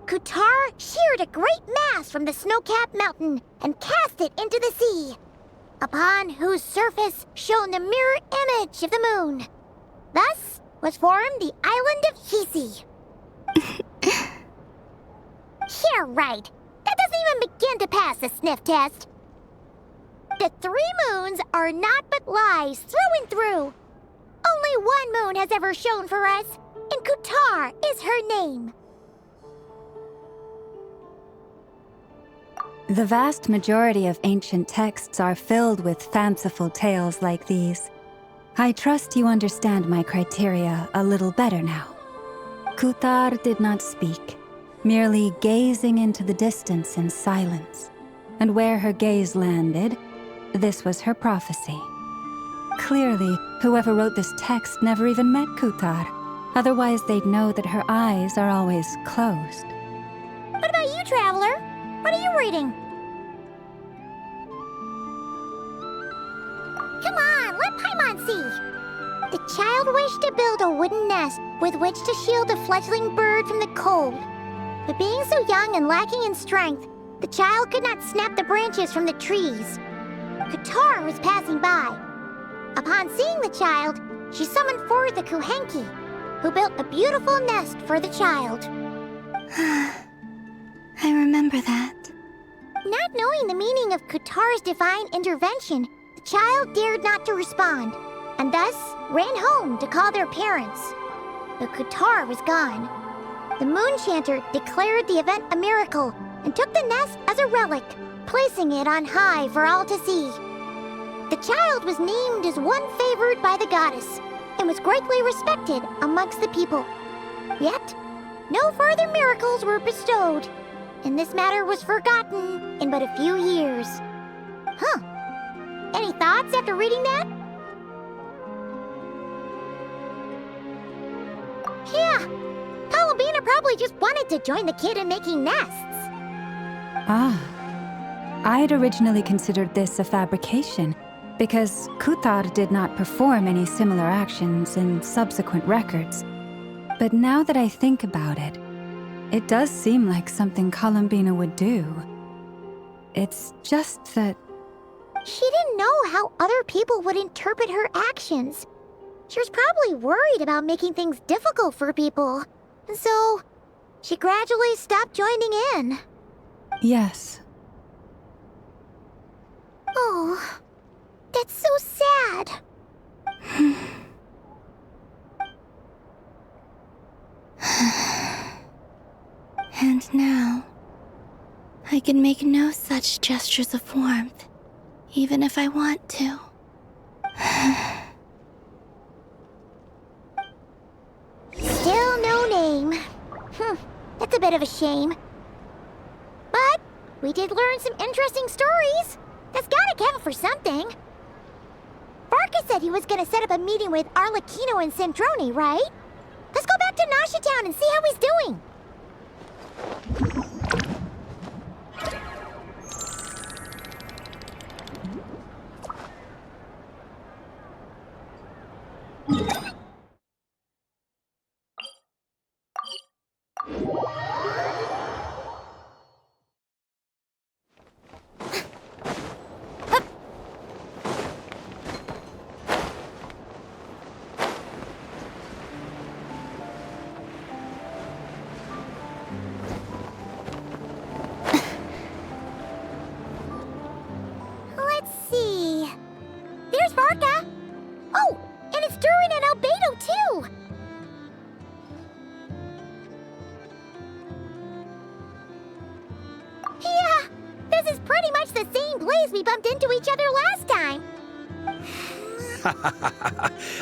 Kutar sheared a great mass from the snow-capped mountain and cast it into the sea, upon whose surface shone the mirror image of the moon. Thus was formed the island of Hisi. Yeah, right. That doesn't even begin to pass the sniff test. The 3 moons are naught but lies through and through. Only one moon has ever shone for us, and Kutar is her name. The vast majority of ancient texts are filled with fanciful tales like these. I trust you understand my criteria a little better now. Kutar did not speak, merely gazing into the distance in silence. And where her gaze landed, this was her prophecy. Clearly, whoever wrote this text never even met Kutar. Otherwise, they'd know that her eyes are always closed. What about you, Traveler? What are you reading? Come on, let Paimon see. The child wished to build a wooden nest with which to shield a fledgling bird from the cold. But being so young and lacking in strength, the child could not snap the branches from the trees. Kutar was passing by. Upon seeing the child, she summoned forth the Kuhenki, who built a beautiful nest for the child. I remember that. Not knowing the meaning of Kutar's divine intervention, the child dared not to respond, and thus ran home to call their parents. But Kutar was gone. The moon chanter declared the event a miracle and took the nest as a relic, placing it on high for all to see. The child was named as one favored by the goddess and was greatly respected amongst the people. Yet, no further miracles were bestowed. and this matter was forgotten in but a few years. Huh. Any thoughts after reading that? Yeah. Columbina probably just wanted to join the kid in making nests. Ah. I'd originally considered this a fabrication, because Kuthar did not perform any similar actions in subsequent records. But now that I think about it, it does seem like something Columbina would do. It's just that... She didn't know how other people would interpret her actions. She was probably worried about making things difficult for people. And so, she gradually stopped joining in. Yes. Oh, that's so sad. And now, I can make no such gestures of warmth, even if I want to. Still no name. That's a bit of a shame. But we did learn some interesting stories. That's gotta count for something. Varka said he was gonna set up a meeting with Arlecchino and Centrone, right? Let's go back to Nasha Town and see how he's doing.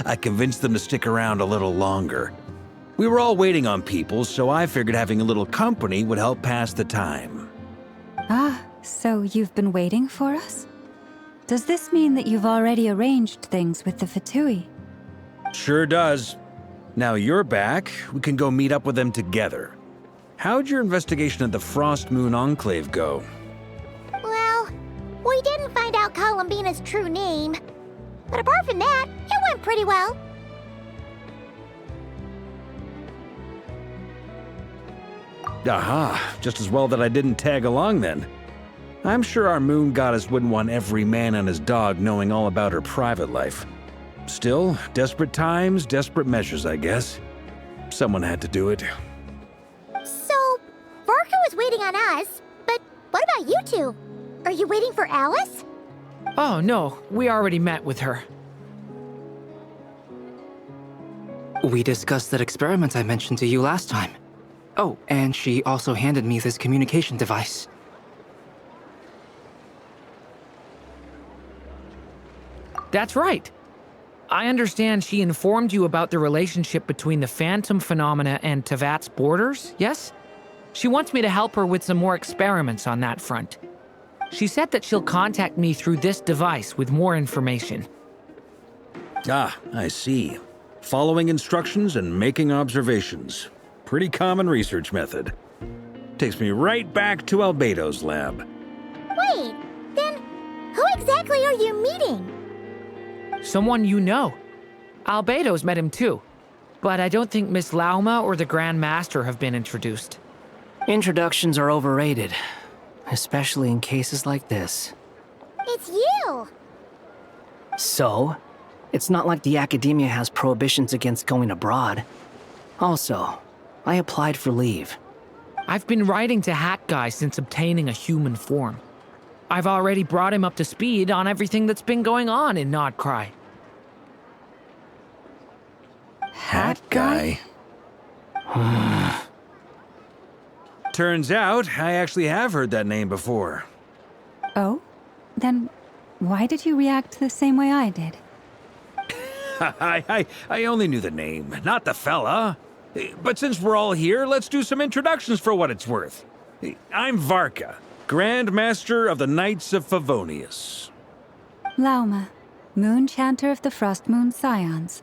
I convinced them to stick around a little longer. We were all waiting on people, so I figured having a little company would help pass the time. Ah, so you've been waiting for us? Does this mean that you've already arranged things with the Fatui? Sure does. Now you're back, we can go meet up with them together. How'd your investigation of the Frost Moon Enclave go? Well, we didn't find out Columbina's true name. But apart from that, it went pretty well. Aha, just as well that I didn't tag along then. I'm sure our moon goddess wouldn't want every man and his dog knowing all about her private life. Still, desperate times, desperate measures, I guess. Someone had to do it. So, Varka was waiting on us, but what about you two? Are you waiting for Alice? Oh, no. We already met with her. We discussed that experiment I mentioned to you last time. Oh, and she also handed me this communication device. That's right. I understand she informed you about the relationship between the phantom phenomena and Tevat's borders, yes? She wants me to help her with some more experiments on that front. She said that she'll contact me through this device with more information. Ah, I see. Following instructions and making observations. Pretty common research method. Takes me right back to Albedo's lab. Wait, then who exactly are you meeting? Someone you know. Albedo's met him too. But I don't think Miss Lauma or the Grand Master have been introduced. Introductions are overrated. Especially in cases like this. It's you! So? It's not like the academia has prohibitions against going abroad. Also, I applied for leave. I've been writing to Hat Guy since obtaining a human form. I've already brought him up to speed on everything that's been going on in Nodcry. Hat Guy? Turns out, I actually have heard that name before. Oh? Then why did you react the same way I did? I only knew the name, not the fella. But since we're all here, let's do some introductions for what it's worth. I'm Varka, Grand Master of the Knights of Favonius. Lauma, Moon Chanter of the Frost Moon Scions.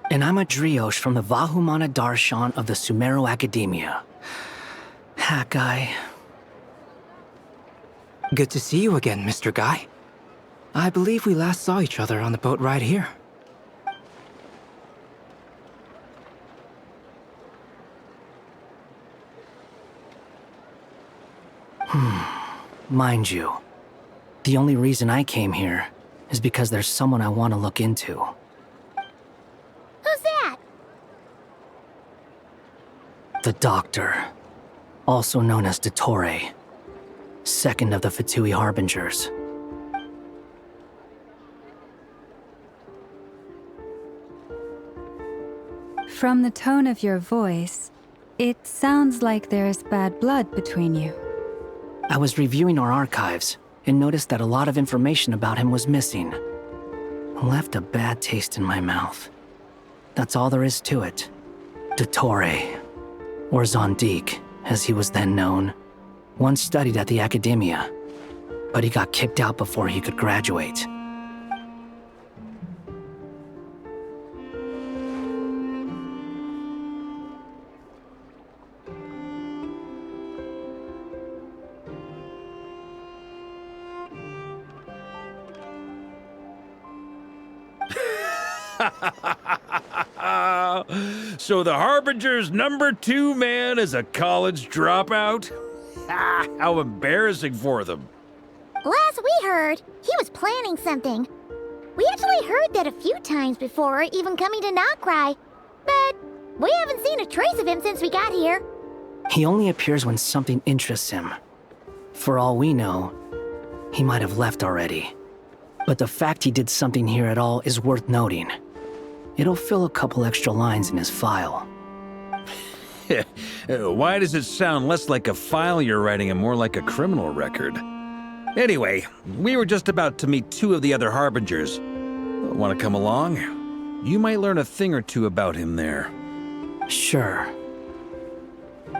And I'm a Driosh from the Vahumana Darshan of the Sumeru Academia. Hat guy. Good to see you again, Mr. Guy. I believe we last saw each other on the boat ride here. Mind you, the only reason I came here is because there's someone I want to look into. Who's that? The Doctor, also known as Dottore, second of the Fatui Harbingers. From the tone of your voice, it sounds like there's bad blood between you. I was reviewing our archives and noticed that a lot of information about him was missing. Left a bad taste in my mouth. That's all there is to it. Dottore, or Zondique, as he was then known, once studied at the Academia, but he got kicked out before he could graduate. So the Harbinger's #2 man is a college dropout? How embarrassing for them. Last we heard, he was planning something. We actually heard that a few times before, even coming to Nocturne, but we haven't seen a trace of him since we got here. He only appears when something interests him. For all we know, he might have left already. But the fact he did something here at all is worth noting. It'll fill a couple extra lines in his file. Why does it sound less like a file you're writing and more like a criminal record? Anyway, we were just about to meet 2 of the other Harbingers. Want to come along? You might learn a thing or two about him there. Sure.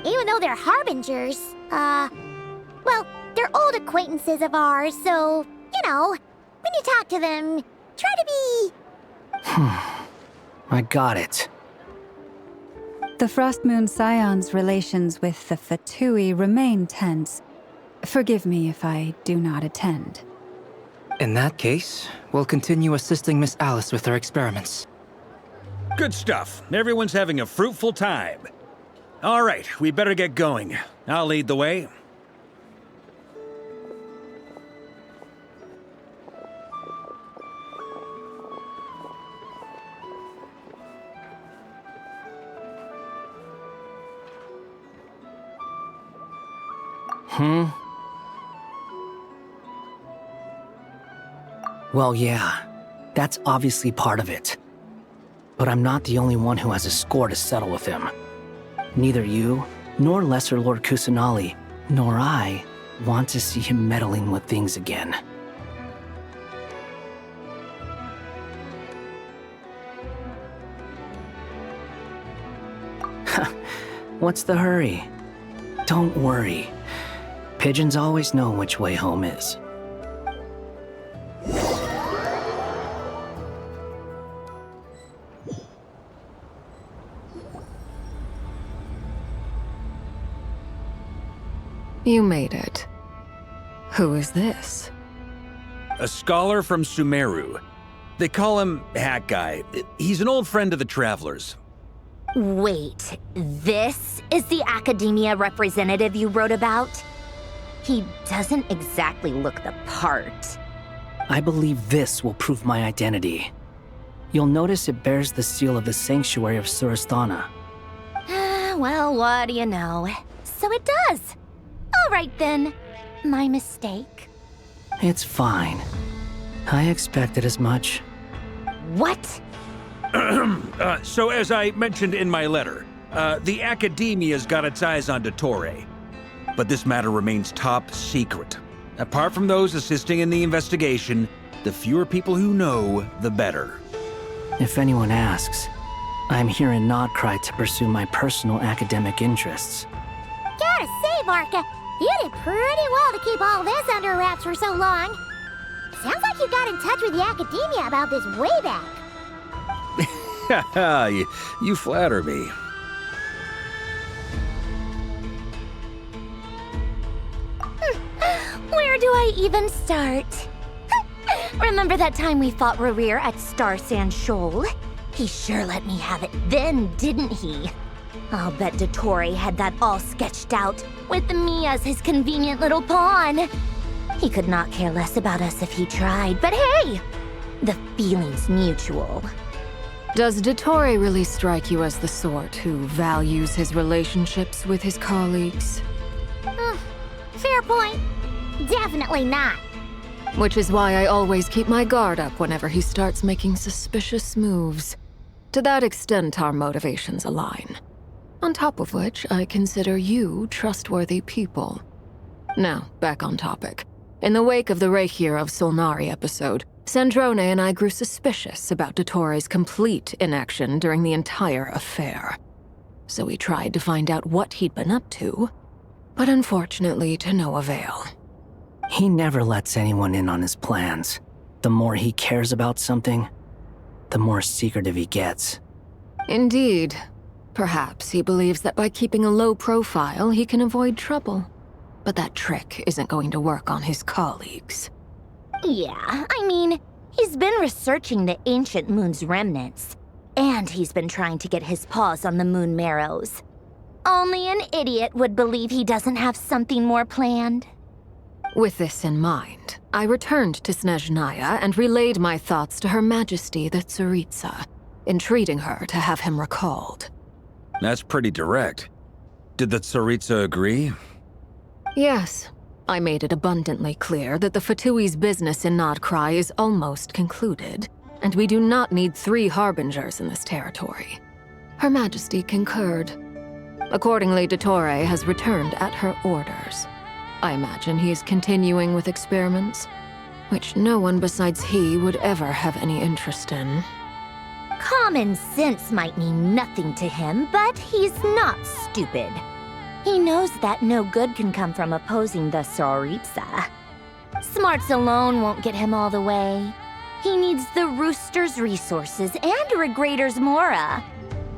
Even though they're Harbingers, well, they're old acquaintances of ours, so, you know, when you talk to them, try to be... I got it. The Frost Moon Scion's relations with the Fatui remain tense. Forgive me if I do not attend. In that case, we'll continue assisting Miss Alice with her experiments. Good stuff. Everyone's having a fruitful time. All right, we better get going. I'll lead the way. Well, yeah, that's obviously part of it. But I'm not the only one who has a score to settle with him. Neither you, nor Lesser Lord Kusanali, nor I want to see him meddling with things again. What's the hurry? Don't worry. Pigeons always know which way home is. You made it. Who is this? A scholar from Sumeru. They call him Hat Guy. He's an old friend of the Travelers. Wait, this is the Academia representative you wrote about? He doesn't exactly look the part. I believe this will prove my identity. You'll notice it bears the seal of the Sanctuary of Surasthana. Well, what do you know? So it does. All right then. My mistake. It's fine. I expected as much. What? So as I mentioned in my letter, the Academia's got its eyes on Dottore. But this matter remains top secret. Apart from those assisting in the investigation, the fewer people who know, the better. If anyone asks, I'm here in Nocturne to pursue my personal academic interests. Got gotta say, Varka, you did pretty well to keep all this under wraps for so long. Sounds like you got in touch with the academia about this way back. Haha, you flatter me. Where do I even start? Remember that time we fought RAZER at Star Sand Shoal? He sure let me have it then, didn't he? I'll bet Dottore had that all sketched out, with me as his convenient little pawn. He could not care less about us if he tried, but hey! The feeling's mutual. Does Dottore really strike you as the sort who values his relationships with his colleagues? Fair point. Definitely not. Which is why I always keep my guard up whenever he starts making suspicious moves. To that extent, our motivations align. On top of which, I consider you trustworthy people. Now, back on topic. In the wake of the RAZER of Solnari episode, Sandrone and I grew suspicious about Dottore's complete inaction during the entire affair. So we tried to find out what he'd been up to, but unfortunately to no avail. He never lets anyone in on his plans. The more he cares about something, the more secretive he gets. Indeed. Perhaps he believes that by keeping a low profile, he can avoid trouble. But that trick isn't going to work on his colleagues. Yeah, I mean, he's been researching the ancient moon's remnants. And he's been trying to get his paws on the moon marrows. Only an idiot would believe he doesn't have something more planned. With this in mind, I returned to Snezhnaya and relayed my thoughts to Her Majesty the Tsaritsa, entreating her to have him recalled. That's pretty direct. Did the Tsaritsa agree? Yes. I made it abundantly clear that the Fatui's business in Nodcry is almost concluded, and we do not need 3 harbingers in this territory. Her Majesty concurred. Accordingly, Dottore has returned at her orders. I imagine he's continuing with experiments, which no one besides he would ever have any interest in. Common sense might mean nothing to him, but he's not stupid. He knows that no good can come from opposing the Tsaritsa. Smarts alone won't get him all the way. He needs the Rooster's resources and Regrator's Mora,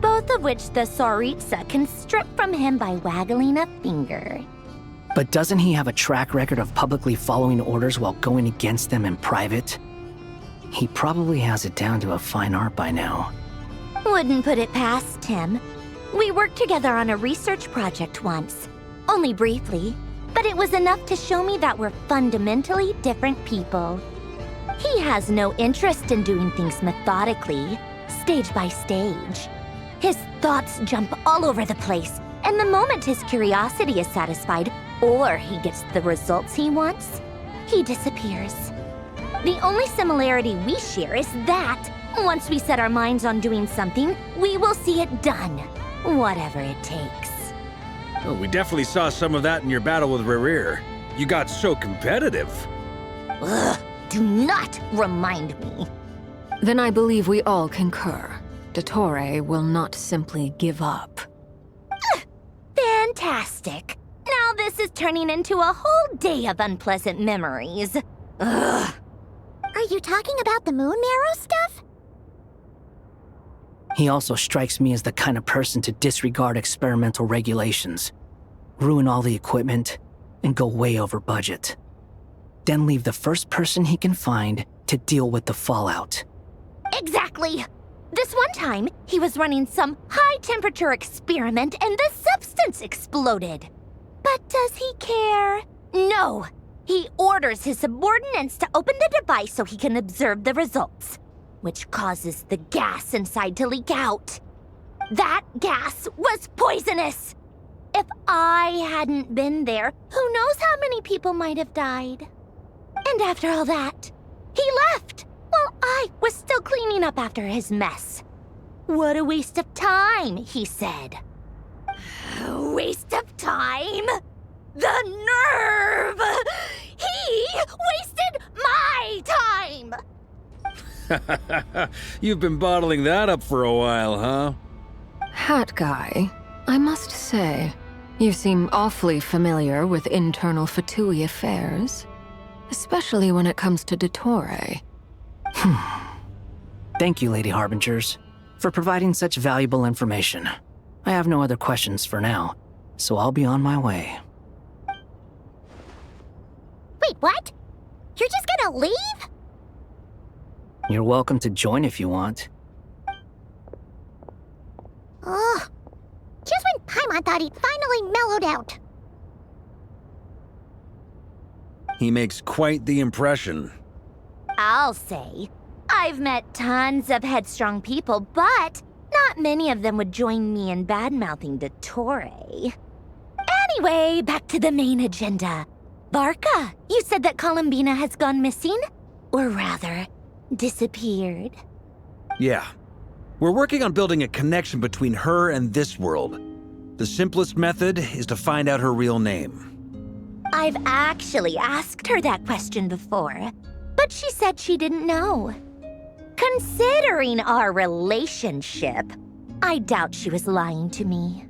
both of which the Tsaritsa can strip from him by waggling a finger. But doesn't he have a track record of publicly following orders while going against them in private? He probably has it down to a fine art by now. Wouldn't put it past him. We worked together on a research project once. Only briefly, but it was enough to show me that we're fundamentally different people. He has no interest in doing things methodically, stage by stage. His thoughts jump all over the place, and the moment his curiosity is satisfied, or he gets the results he wants, he disappears. The only similarity we share is that, once we set our minds on doing something, we will see it done, whatever it takes. Well, we definitely saw some of that in your battle with RAZER. You got so competitive. Ugh, do not remind me. Then I believe we all concur. Dottore will not simply give up. Fantastic. Now this is turning into a whole day of unpleasant memories. Ugh. Are you talking about the moon marrow stuff? He also strikes me as the kind of person to disregard experimental regulations, ruin all the equipment, and go way over budget. Then leave the first person he can find to deal with the fallout. Exactly. This one time, he was running some high-temperature experiment and the substance exploded. But does he care? No. He orders his subordinates to open the device so he can observe the results, which causes the gas inside to leak out. That gas was poisonous! If I hadn't been there, who knows how many people might have died? And after all that, he left while I was still cleaning up after his mess. What a waste of time, he said. Waste of time? The nerve! He wasted my time! You've been bottling that up for a while, huh? Hat guy, I must say, You seem awfully familiar with internal Fatui affairs, especially when it comes to Dottore. Thank you, Lady Harbingers, for providing such valuable information. I have no other questions for now, so I'll be on my way. Wait, what? You're just gonna leave? You're welcome to join if you want. Ugh. Just when Paimon thought he'd finally mellowed out. He makes quite the impression. I'll say. I've met tons of headstrong people, but not many of them would join me in bad-mouthing Dottore. Anyway, back to the main agenda. Barca, you said that Columbina has gone missing? Or rather, disappeared. Yeah. We're working on building a connection between her and this world. The simplest method is to find out her real name. I've actually asked her that question before, but she said she didn't know. Considering our relationship, I doubt she was lying to me.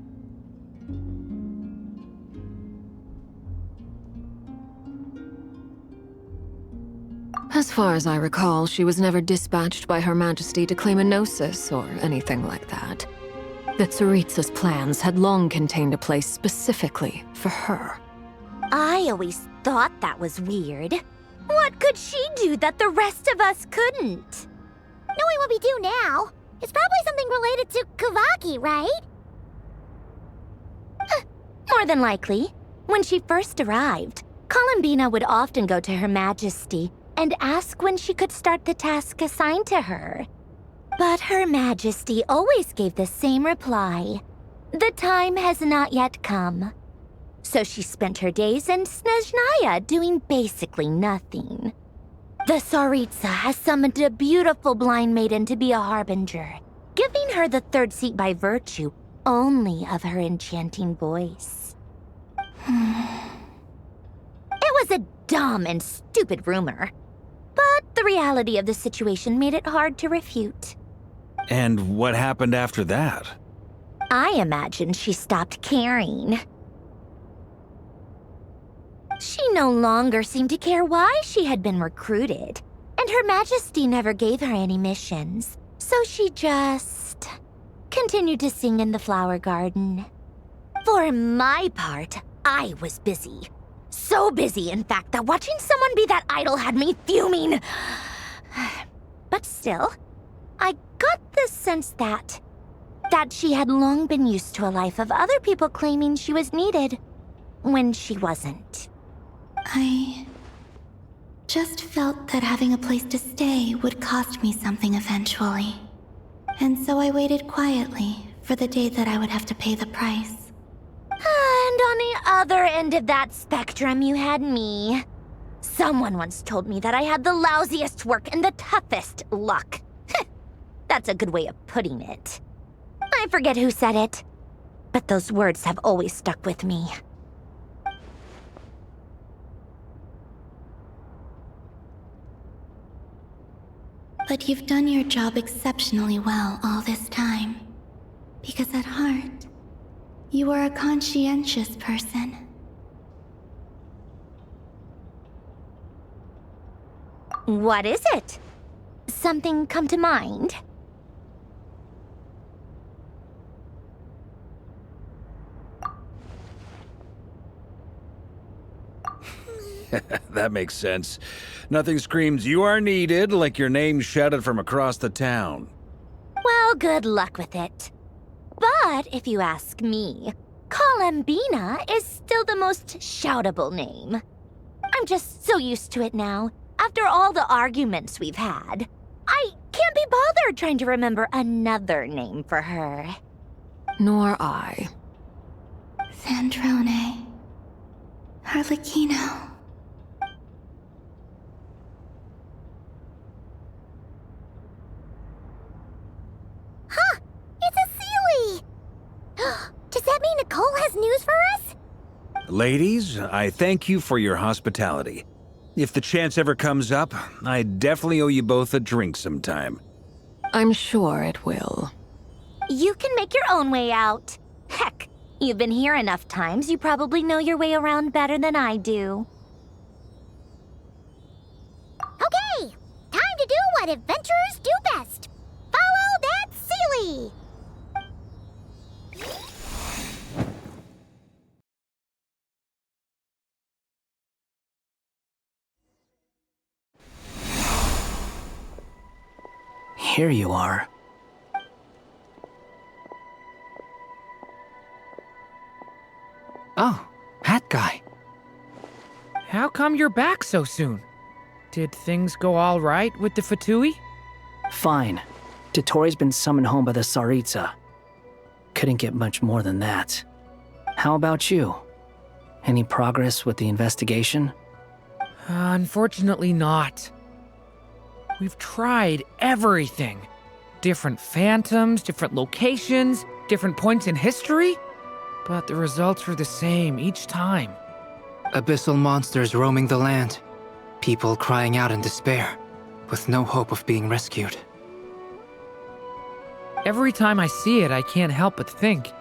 As far as I recall, she was never dispatched by Her Majesty to claim a gnosis or anything like that. The Tsaritsa's plans had long contained a place specifically for her. I always thought that was weird. What could she do that the rest of us couldn't? Knowing what we do now, it's probably something related to Kavaki, right? More than likely. When she first arrived, Columbina would often go to Her Majesty and ask when she could start the task assigned to her. But Her Majesty always gave the same reply. The time has not yet come. So she spent her days in Snezhnaya doing basically nothing. The Tsaritsa has summoned a beautiful blind maiden to be a harbinger, giving her the third seat by virtue only of her enchanting voice. It was a dumb and stupid rumor, but the reality of the situation made it hard to refute. And what happened after that? I imagine she stopped caring. She no longer seemed to care why she had been recruited, and Her Majesty never gave her any missions, so she just continued to sing in the flower garden. For my part, I was busy. So busy, in fact, that watching someone be that idol had me fuming. But still, I got the sense that she had long been used to a life of other people claiming she was needed when she wasn't. I just felt that having a place to stay would cost me something eventually. And so I waited quietly for the day that I would have to pay the price. And on the other end of that spectrum, you had me. Someone once told me that I had the lousiest work and the toughest luck. That's a good way of putting it. I forget who said it, but those words have always stuck with me. But you've done your job exceptionally well all this time. Because at heart, you are a conscientious person. What is it? Something come to mind? That makes sense. Nothing screams you are needed like your name shouted from across the town. Well, good luck with it. But if you ask me, Columbina is still the most shoutable name. I'm just so used to it now, after all the arguments we've had. I can't be bothered trying to remember another name for her. Nor I. Sandrone. Harlequino. Huh! It's a Sealy! Does that mean Nicole has news for us? Ladies, I thank you for your hospitality. If the chance ever comes up, I definitely owe you both a drink sometime. I'm sure it will. You can make your own way out. Heck, You've been here enough times, you probably know your way around better than I do. Okay, time to do what adventurers do best. Follow that Sealy! Here you are. Oh, hat guy. How come you're back so soon? Did things go all right with the Fatui? Fine. Dotori's been summoned home by the Tsaritsa. Couldn't get much more than that. How about you? Any progress with the investigation? Unfortunately not. We've tried everything. Different phantoms, different locations, different points in history. But the results were the same each time. Abyssal monsters roaming the land. People crying out in despair, with no hope of being rescued. Every time I see it, I can't help but think,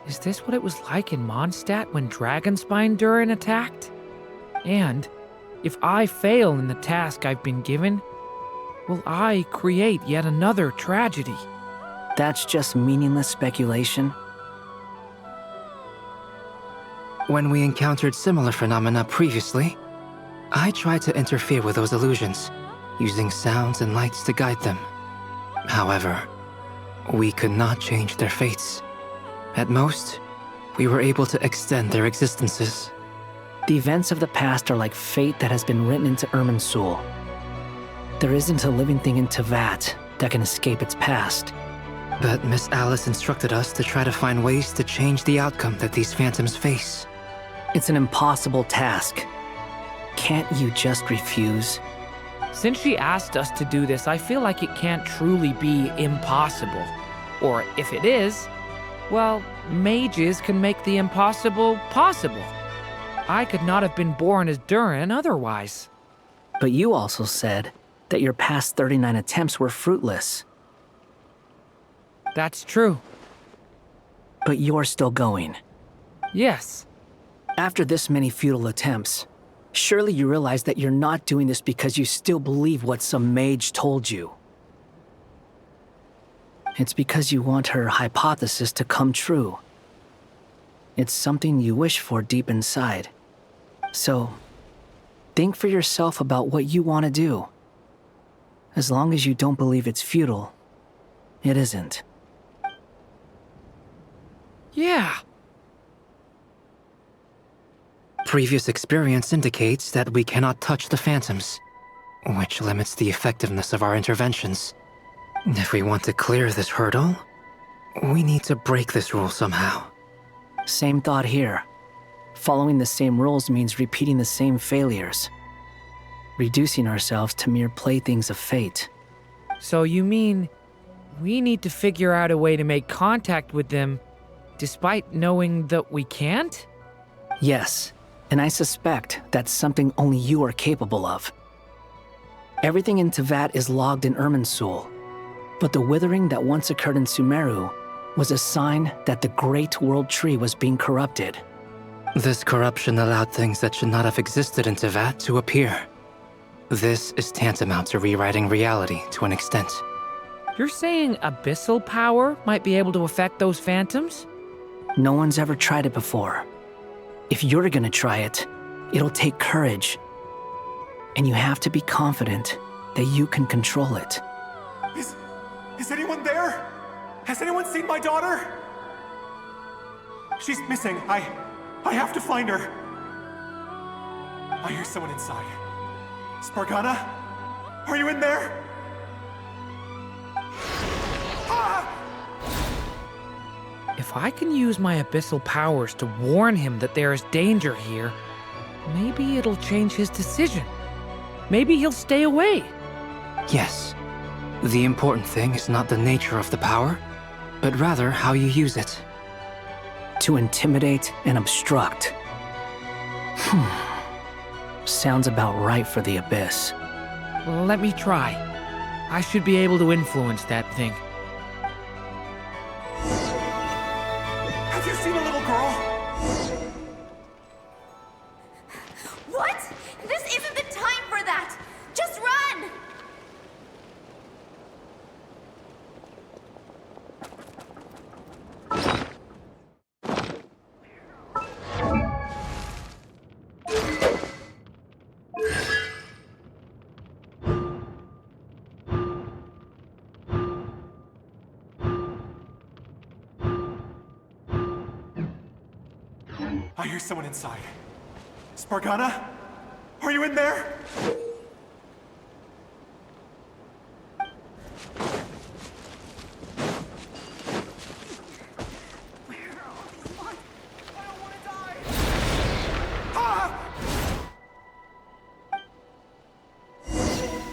is this what it was like in Mondstadt when Dragonspine Durin attacked? And if I fail in the task I've been given, will I create yet another tragedy? That's just meaningless speculation. When we encountered similar phenomena previously, I tried to interfere with those illusions, using sounds and lights to guide them. However, we could not change their fates. At most, we were able to extend their existences. The events of the past are like fate that has been written into Irminsul. There isn't a living thing in Teyvat that can escape its past. But Miss Alice instructed us to try to find ways to change the outcome that these phantoms face. It's an impossible task. Can't you just refuse? Since she asked us to do this, I feel like it can't truly be impossible. Or if it is, well, mages can make the impossible possible. I could not have been born as Durin otherwise. But you also said that your past 39 attempts were fruitless. That's true. But you're still going. Yes. After this many futile attempts, surely you realize that you're not doing this because you still believe what some mage told you. It's because you want her hypothesis to come true. It's something you wish for deep inside. So, think for yourself about what you want to do. As long as you don't believe it's futile, it isn't. Yeah. Previous experience indicates that we cannot touch the phantoms, which limits the effectiveness of our interventions. If we want to clear this hurdle, we need to break this rule somehow. Same thought here. Following the same rules means repeating the same failures. Reducing ourselves to mere playthings of fate. So you mean we need to figure out a way to make contact with them despite knowing that we can't? Yes, and I suspect that's something only you are capable of. Everything in Teyvat is logged in Irminsul, but the withering that once occurred in Sumeru was a sign that the Great World Tree was being corrupted. This corruption allowed things that should not have existed in Teyvat to appear. This is tantamount to rewriting reality to an extent. You're saying abyssal power might be able to affect those phantoms? No one's ever tried it before. If you're gonna try it, it'll take courage. And you have to be confident that you can control it. Is anyone there? Has anyone seen my daughter? She's missing. I have to find her. I hear someone inside. Spargana? Are you in there? If I can use my abyssal powers to warn him that there is danger here, maybe it'll change his decision. Maybe he'll stay away. Yes. The important thing is not the nature of the power, but rather how you use it. To intimidate and obstruct. Sounds about right for the Abyss. Well, let me try. I should be able to influence that thing. Have you seen a little What? This isn't the time for that! Just run! I hear someone inside. Spargana? Are you in there?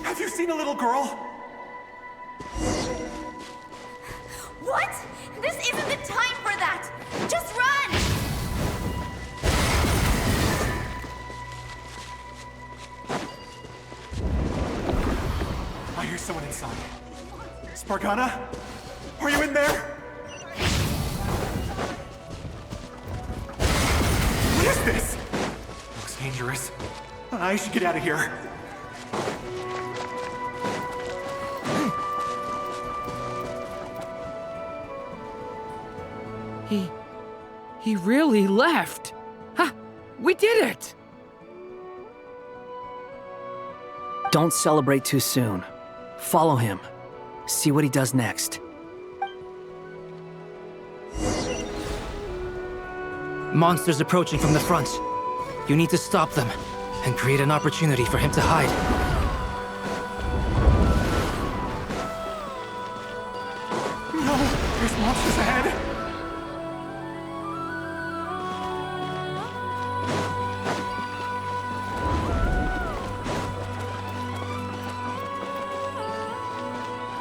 Have you seen a little girl? What? This isn't the time for that! Just run! I hear someone inside. Spargana? Are you in there? What is this? Looks dangerous. I should get out of here. He really left. Ha! We did it! Don't celebrate too soon. Follow him. See what he does next. Monsters approaching from the front. You need to stop them and create an opportunity for him to hide. No! There's monsters ahead!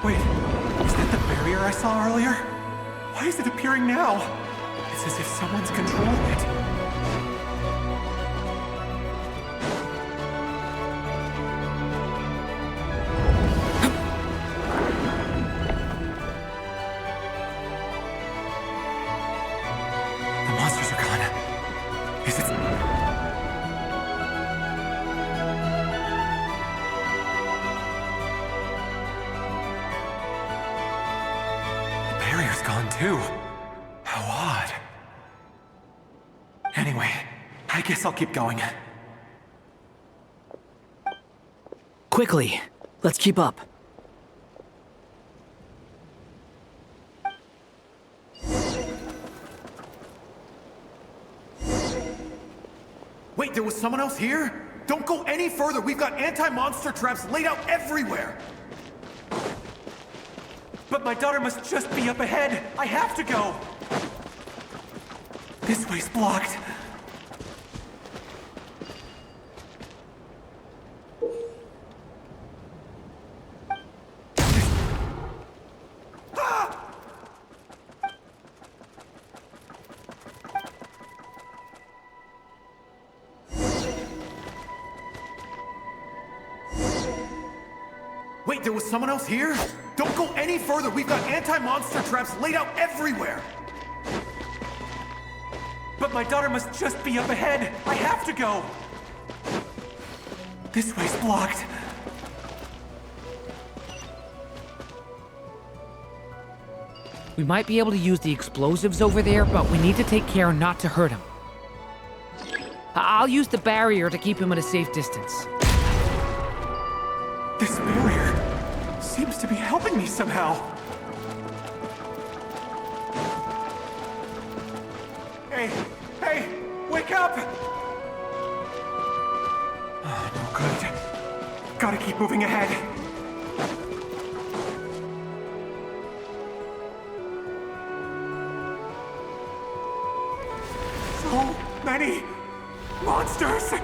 Wait, is that the barrier I saw earlier? Why is it appearing now? It's as if someone's controlling it. The monsters are gone. Is it... barrier's gone too. How odd. Anyway, I guess I'll keep going. Quickly, let's keep up. Wait, there was someone else here? Don't go any further. We've got anti-monster traps laid out everywhere. But my daughter must just be up ahead. I have to go. This way's blocked. Wait, there was someone else here? Don't go any further. We've got anti-monster traps laid out everywhere. But my daughter must just be up ahead. I have to go. This way's blocked. We might be able to use the explosives over there, but we need to take care not to hurt him. I'll use the barrier to keep him at a safe distance. This barrier seems to be helping me somehow. Hey, wake up! Oh, no good. Gotta keep moving ahead. So many monsters!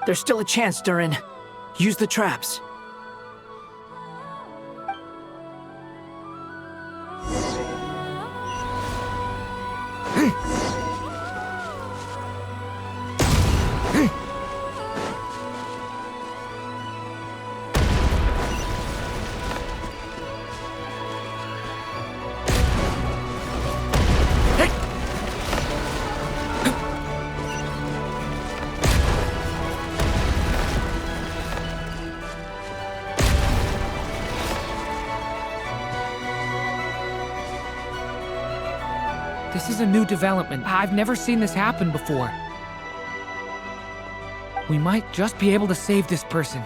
There's still a chance, Durin. Use the traps. This is a new development. I've never seen this happen before. We might just be able to save this person.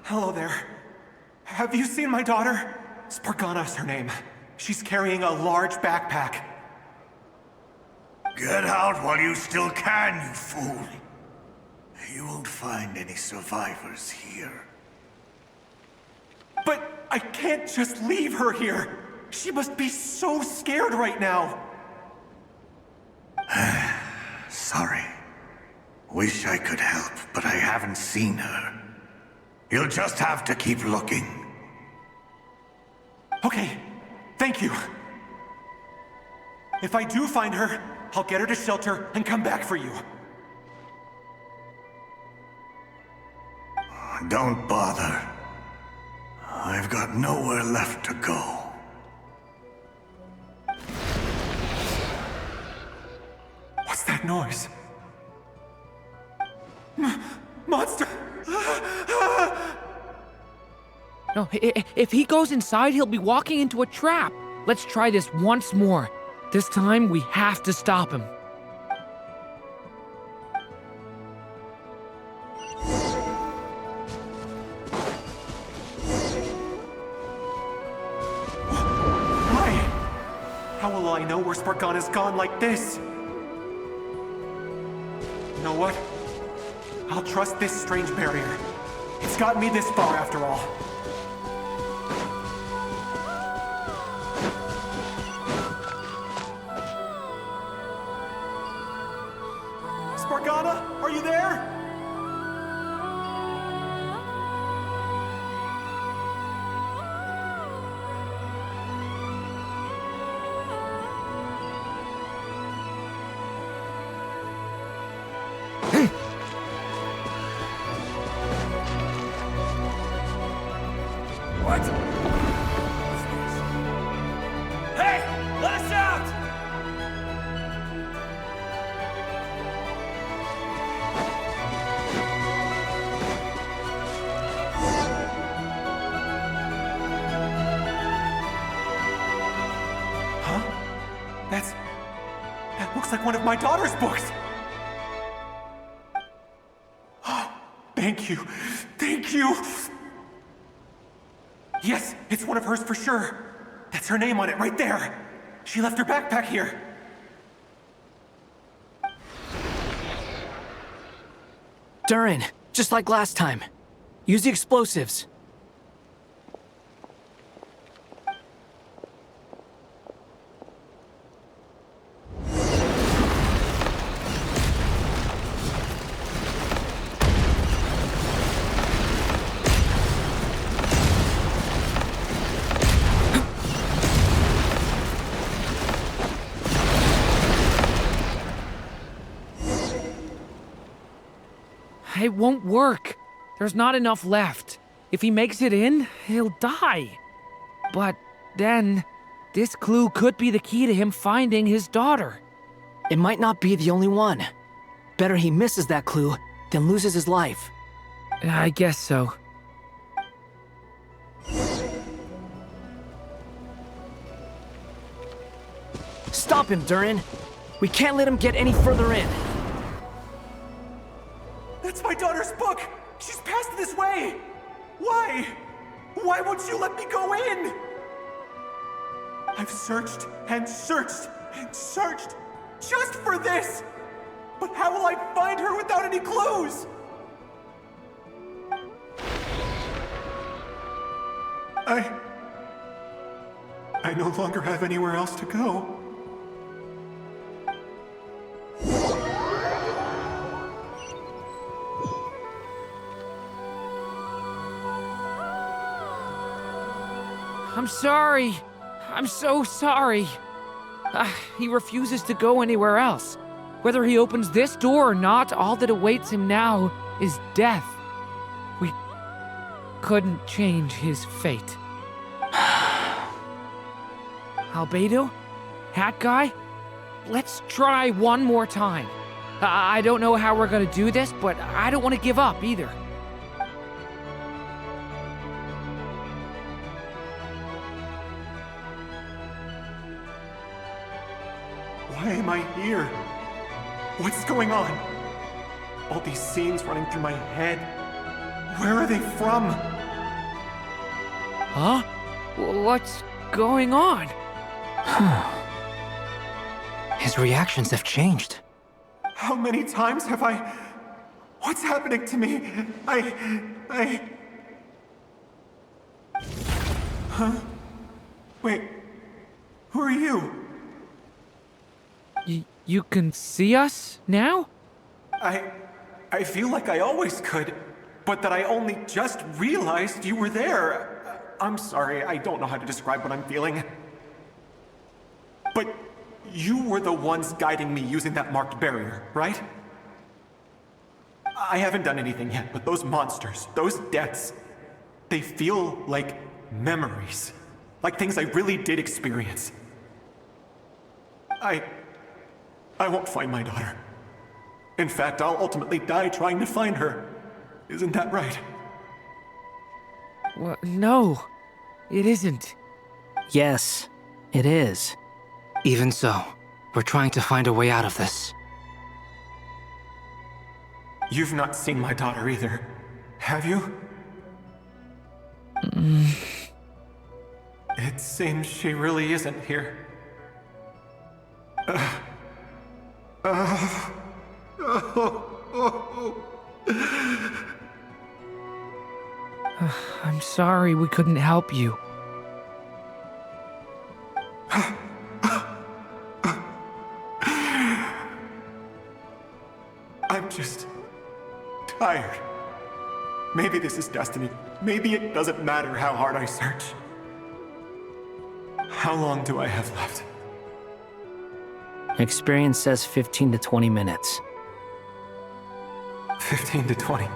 Hello there. Have you seen my daughter? Spargana is her name. She's carrying a large backpack. Get out while you still can, you fool. You won't find any survivors here. But I can't just leave her here. She must be so scared right now. Sorry. Wish I could help, but I haven't seen her. You'll just have to keep looking. Okay, thank you. If I do find her, I'll get her to shelter and come back for you. Don't bother. I've got nowhere left to go. What's that noise? Monster! No, if he goes inside, he'll be walking into a trap. Let's try this once more. This time, we have to stop him. Why? How will I know where Spargana's gone like this? You know what? I'll trust this strange barrier. It's gotten me this far after all. Spargana, are you there? What? Hey! Let us out! That looks like one of my daughter's books! Thank you. Thank you! Yes, it's one of hers for sure. That's her name on it right there. She left her backpack here. Durin, just like last time. Use the explosives. It won't work. There's not enough left. If he makes it in, he'll die. But then, this clue could be the key to him finding his daughter. It might not be the only one. Better he misses that clue than loses his life. I guess so. Stop him, Durin. We can't let him get any further in. That's my daughter's book! She's passed this way! Why? Why won't you let me go in? I've searched and searched and searched just for this! But how will I find her without any clues? I no longer have anywhere else to go. I'm sorry. I'm so sorry. He refuses to go anywhere else. Whether he opens this door or not, all that awaits him now is death. We couldn't change his fate. Albedo? Hat guy? Let's try one more time. I don't know how we're gonna do this, but I don't want to give up either. Why am I here? What's going on? All these scenes running through my head. Where are they from? Huh? What's going on? His reactions have changed. How many times have I... What's happening to me? Huh? Wait, who are you? You can see us now? I feel like I always could, but that I only just realized you were there. I'm sorry, I don't know how to describe what I'm feeling. But you were the ones guiding me using that marked barrier, right? I haven't done anything yet, but those monsters, those deaths, they feel like memories. Like things I really did experience. I won't find my daughter. In fact, I'll ultimately die trying to find her. Isn't that right? Well, no, it isn't. Yes, it is. Even so, we're trying to find a way out of this. You've not seen my daughter either, have you? It seems she really isn't here. I'm sorry we couldn't help you. I'm just tired. Maybe this is destiny. Maybe it doesn't matter how hard I search. How long do I have left? Experience says 15 to 20 minutes. 15 to 20.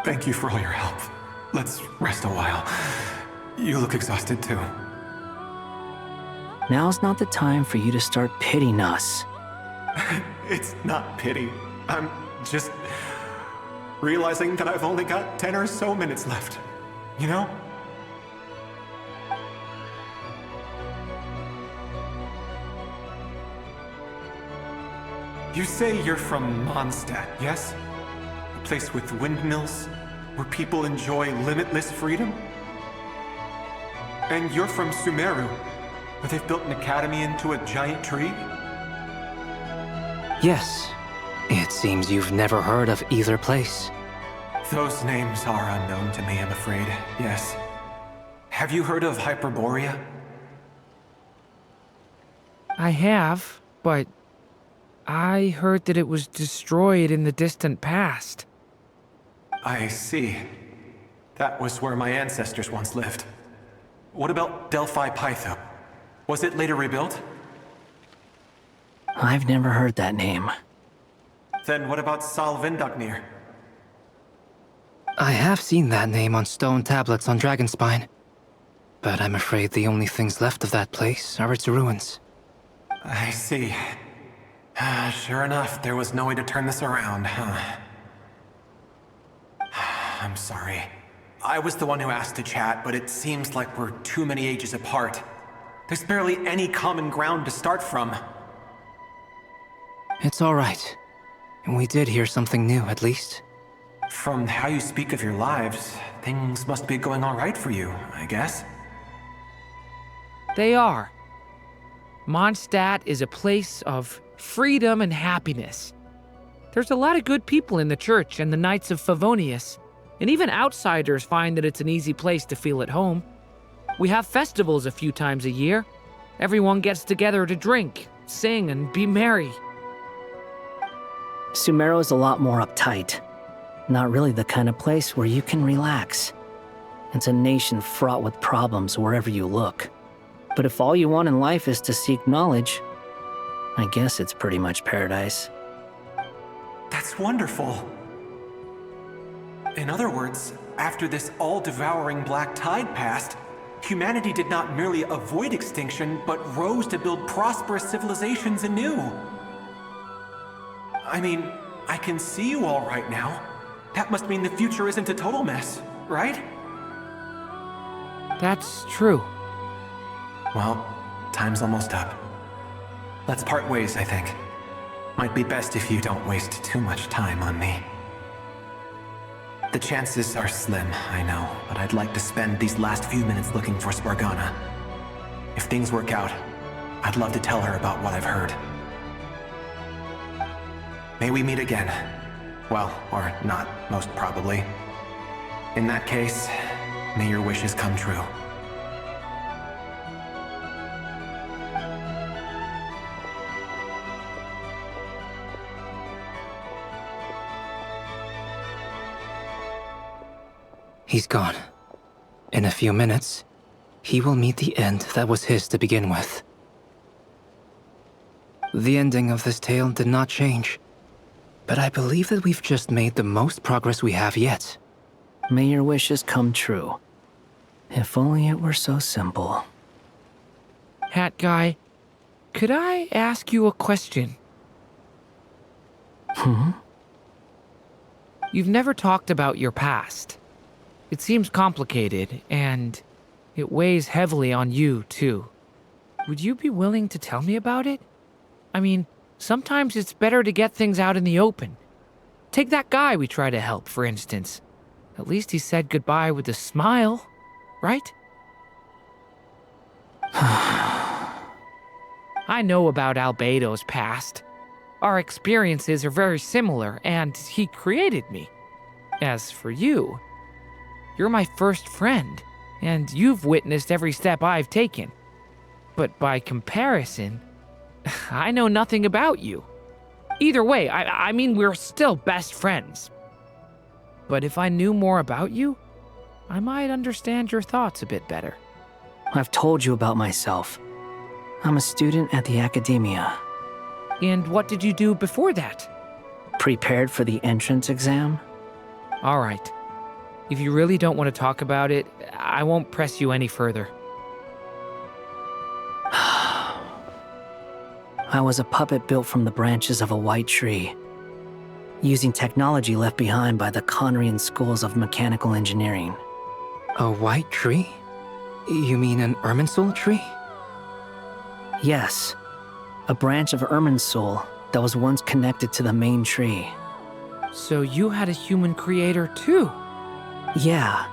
Thank you for all your help. Let's rest a while. You look exhausted too. Now's not the time for you to start pitying us. It's not pity. I'm just realizing that I've only got 10 or so minutes left. You know? You say you're from Mondstadt, yes? A place with windmills, where people enjoy limitless freedom? And you're from Sumeru, where they've built an academy into a giant tree? Yes. It seems you've never heard of either place. Those names are unknown to me, I'm afraid, yes. Have you heard of Hyperborea? I have, but I heard that it was destroyed in the distant past. I see. That was where my ancestors once lived. What about Delphi Pytho? Was it later rebuilt? I've never heard that name. Then what about Sal Vindagnir? I have seen that name on stone tablets on Dragonspine. But I'm afraid the only things left of that place are its ruins. I see. Sure enough, there was no way to turn this around, huh? I'm sorry. I was the one who asked to chat, but it seems like we're too many ages apart. There's barely any common ground to start from. It's all right. We did hear something new, at least. From how you speak of your lives, things must be going all right for you, I guess. They are. Mondstadt is a place of freedom and happiness. There's a lot of good people in the church and the Knights of Favonius, and even outsiders find that it's an easy place to feel at home. We have festivals a few times a year. Everyone gets together to drink, sing, and be merry. Sumeru is a lot more uptight. Not really the kind of place where you can relax. It's a nation fraught with problems wherever you look. But if all you want in life is to seek knowledge, I guess it's pretty much paradise. That's wonderful. In other words, after this all-devouring black tide passed, humanity did not merely avoid extinction, but rose to build prosperous civilizations anew. I mean, I can see you all right now. That must mean the future isn't a total mess, right? That's true. Well, time's almost up. Let's part ways, I think. Might be best if you don't waste too much time on me. The chances are slim, I know, but I'd like to spend these last few minutes looking for Spargana. If things work out, I'd love to tell her about what I've heard. May we meet again. Well, or not, most probably. In that case, may your wishes come true. He's gone. In a few minutes, he will meet the end that was his to begin with. The ending of this tale did not change, but I believe that we've just made the most progress we have yet. May your wishes come true. If only it were so simple. Hat guy, could I ask you a question? You've never talked about your past. It seems complicated, and it weighs heavily on you, too. Would you be willing to tell me about it? I mean, sometimes it's better to get things out in the open. Take that guy we try to help, for instance. At least he said goodbye with a smile, right? I know about Albedo's past. Our experiences are very similar, and he created me. As for you, you're my first friend, and you've witnessed every step I've taken. But by comparison, I know nothing about you. Either way, I mean, we're still best friends. But if I knew more about you, I might understand your thoughts a bit better. I've told you about myself. I'm a student at the academia. And what did you do before that? Prepared for the entrance exam? All right. If you really don't want to talk about it, I won't press you any further. I was a puppet built from the branches of a white tree, using technology left behind by the Conrian schools of mechanical engineering. A white tree? You mean an Irminsul tree? Yes, a branch of Irminsul that was once connected to the main tree. So you had a human creator too? Yeah,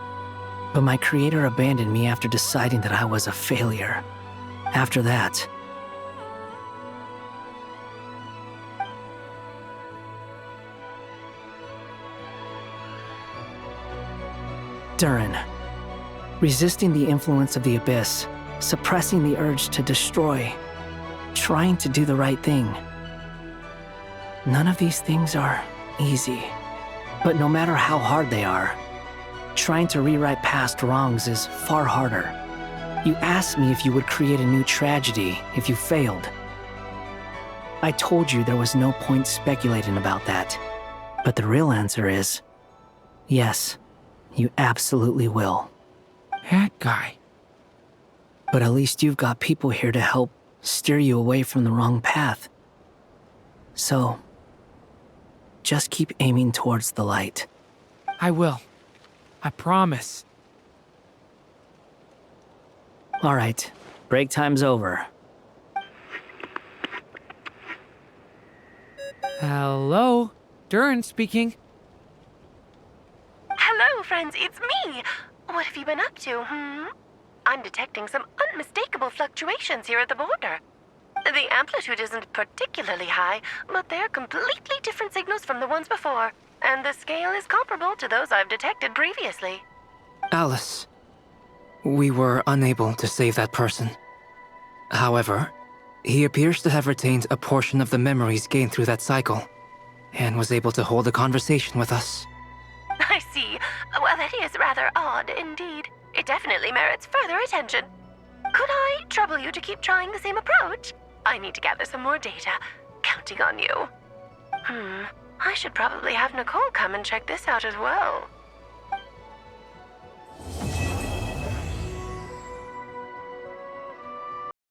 but my creator abandoned me after deciding that I was a failure. After that, Durin, resisting the influence of the Abyss, suppressing the urge to destroy, trying to do the right thing. None of these things are easy, but no matter how hard they are, trying to rewrite past wrongs is far harder. You asked me if you would create a new tragedy if you failed. I told you there was no point speculating about that, but the real answer is, yes, you absolutely will. That guy. But at least you've got people here to help steer you away from the wrong path. So, just keep aiming towards the light. I will. I promise. All right, break time's over. Hello? Durin speaking. Hello, friends, it's me. What have you been up to, I'm detecting some unmistakable fluctuations here at the border. The amplitude isn't particularly high, but they're completely different signals from the ones before, and the scale is comparable to those I've detected previously. Alice, we were unable to save that person. However, he appears to have retained a portion of the memories gained through that cycle, and was able to hold a conversation with us. I see. Well, that is rather odd indeed. It definitely merits further attention. Could I trouble you to keep trying the same approach? I need to gather some more data. Counting on you. I should probably have Nicole come and check this out as well.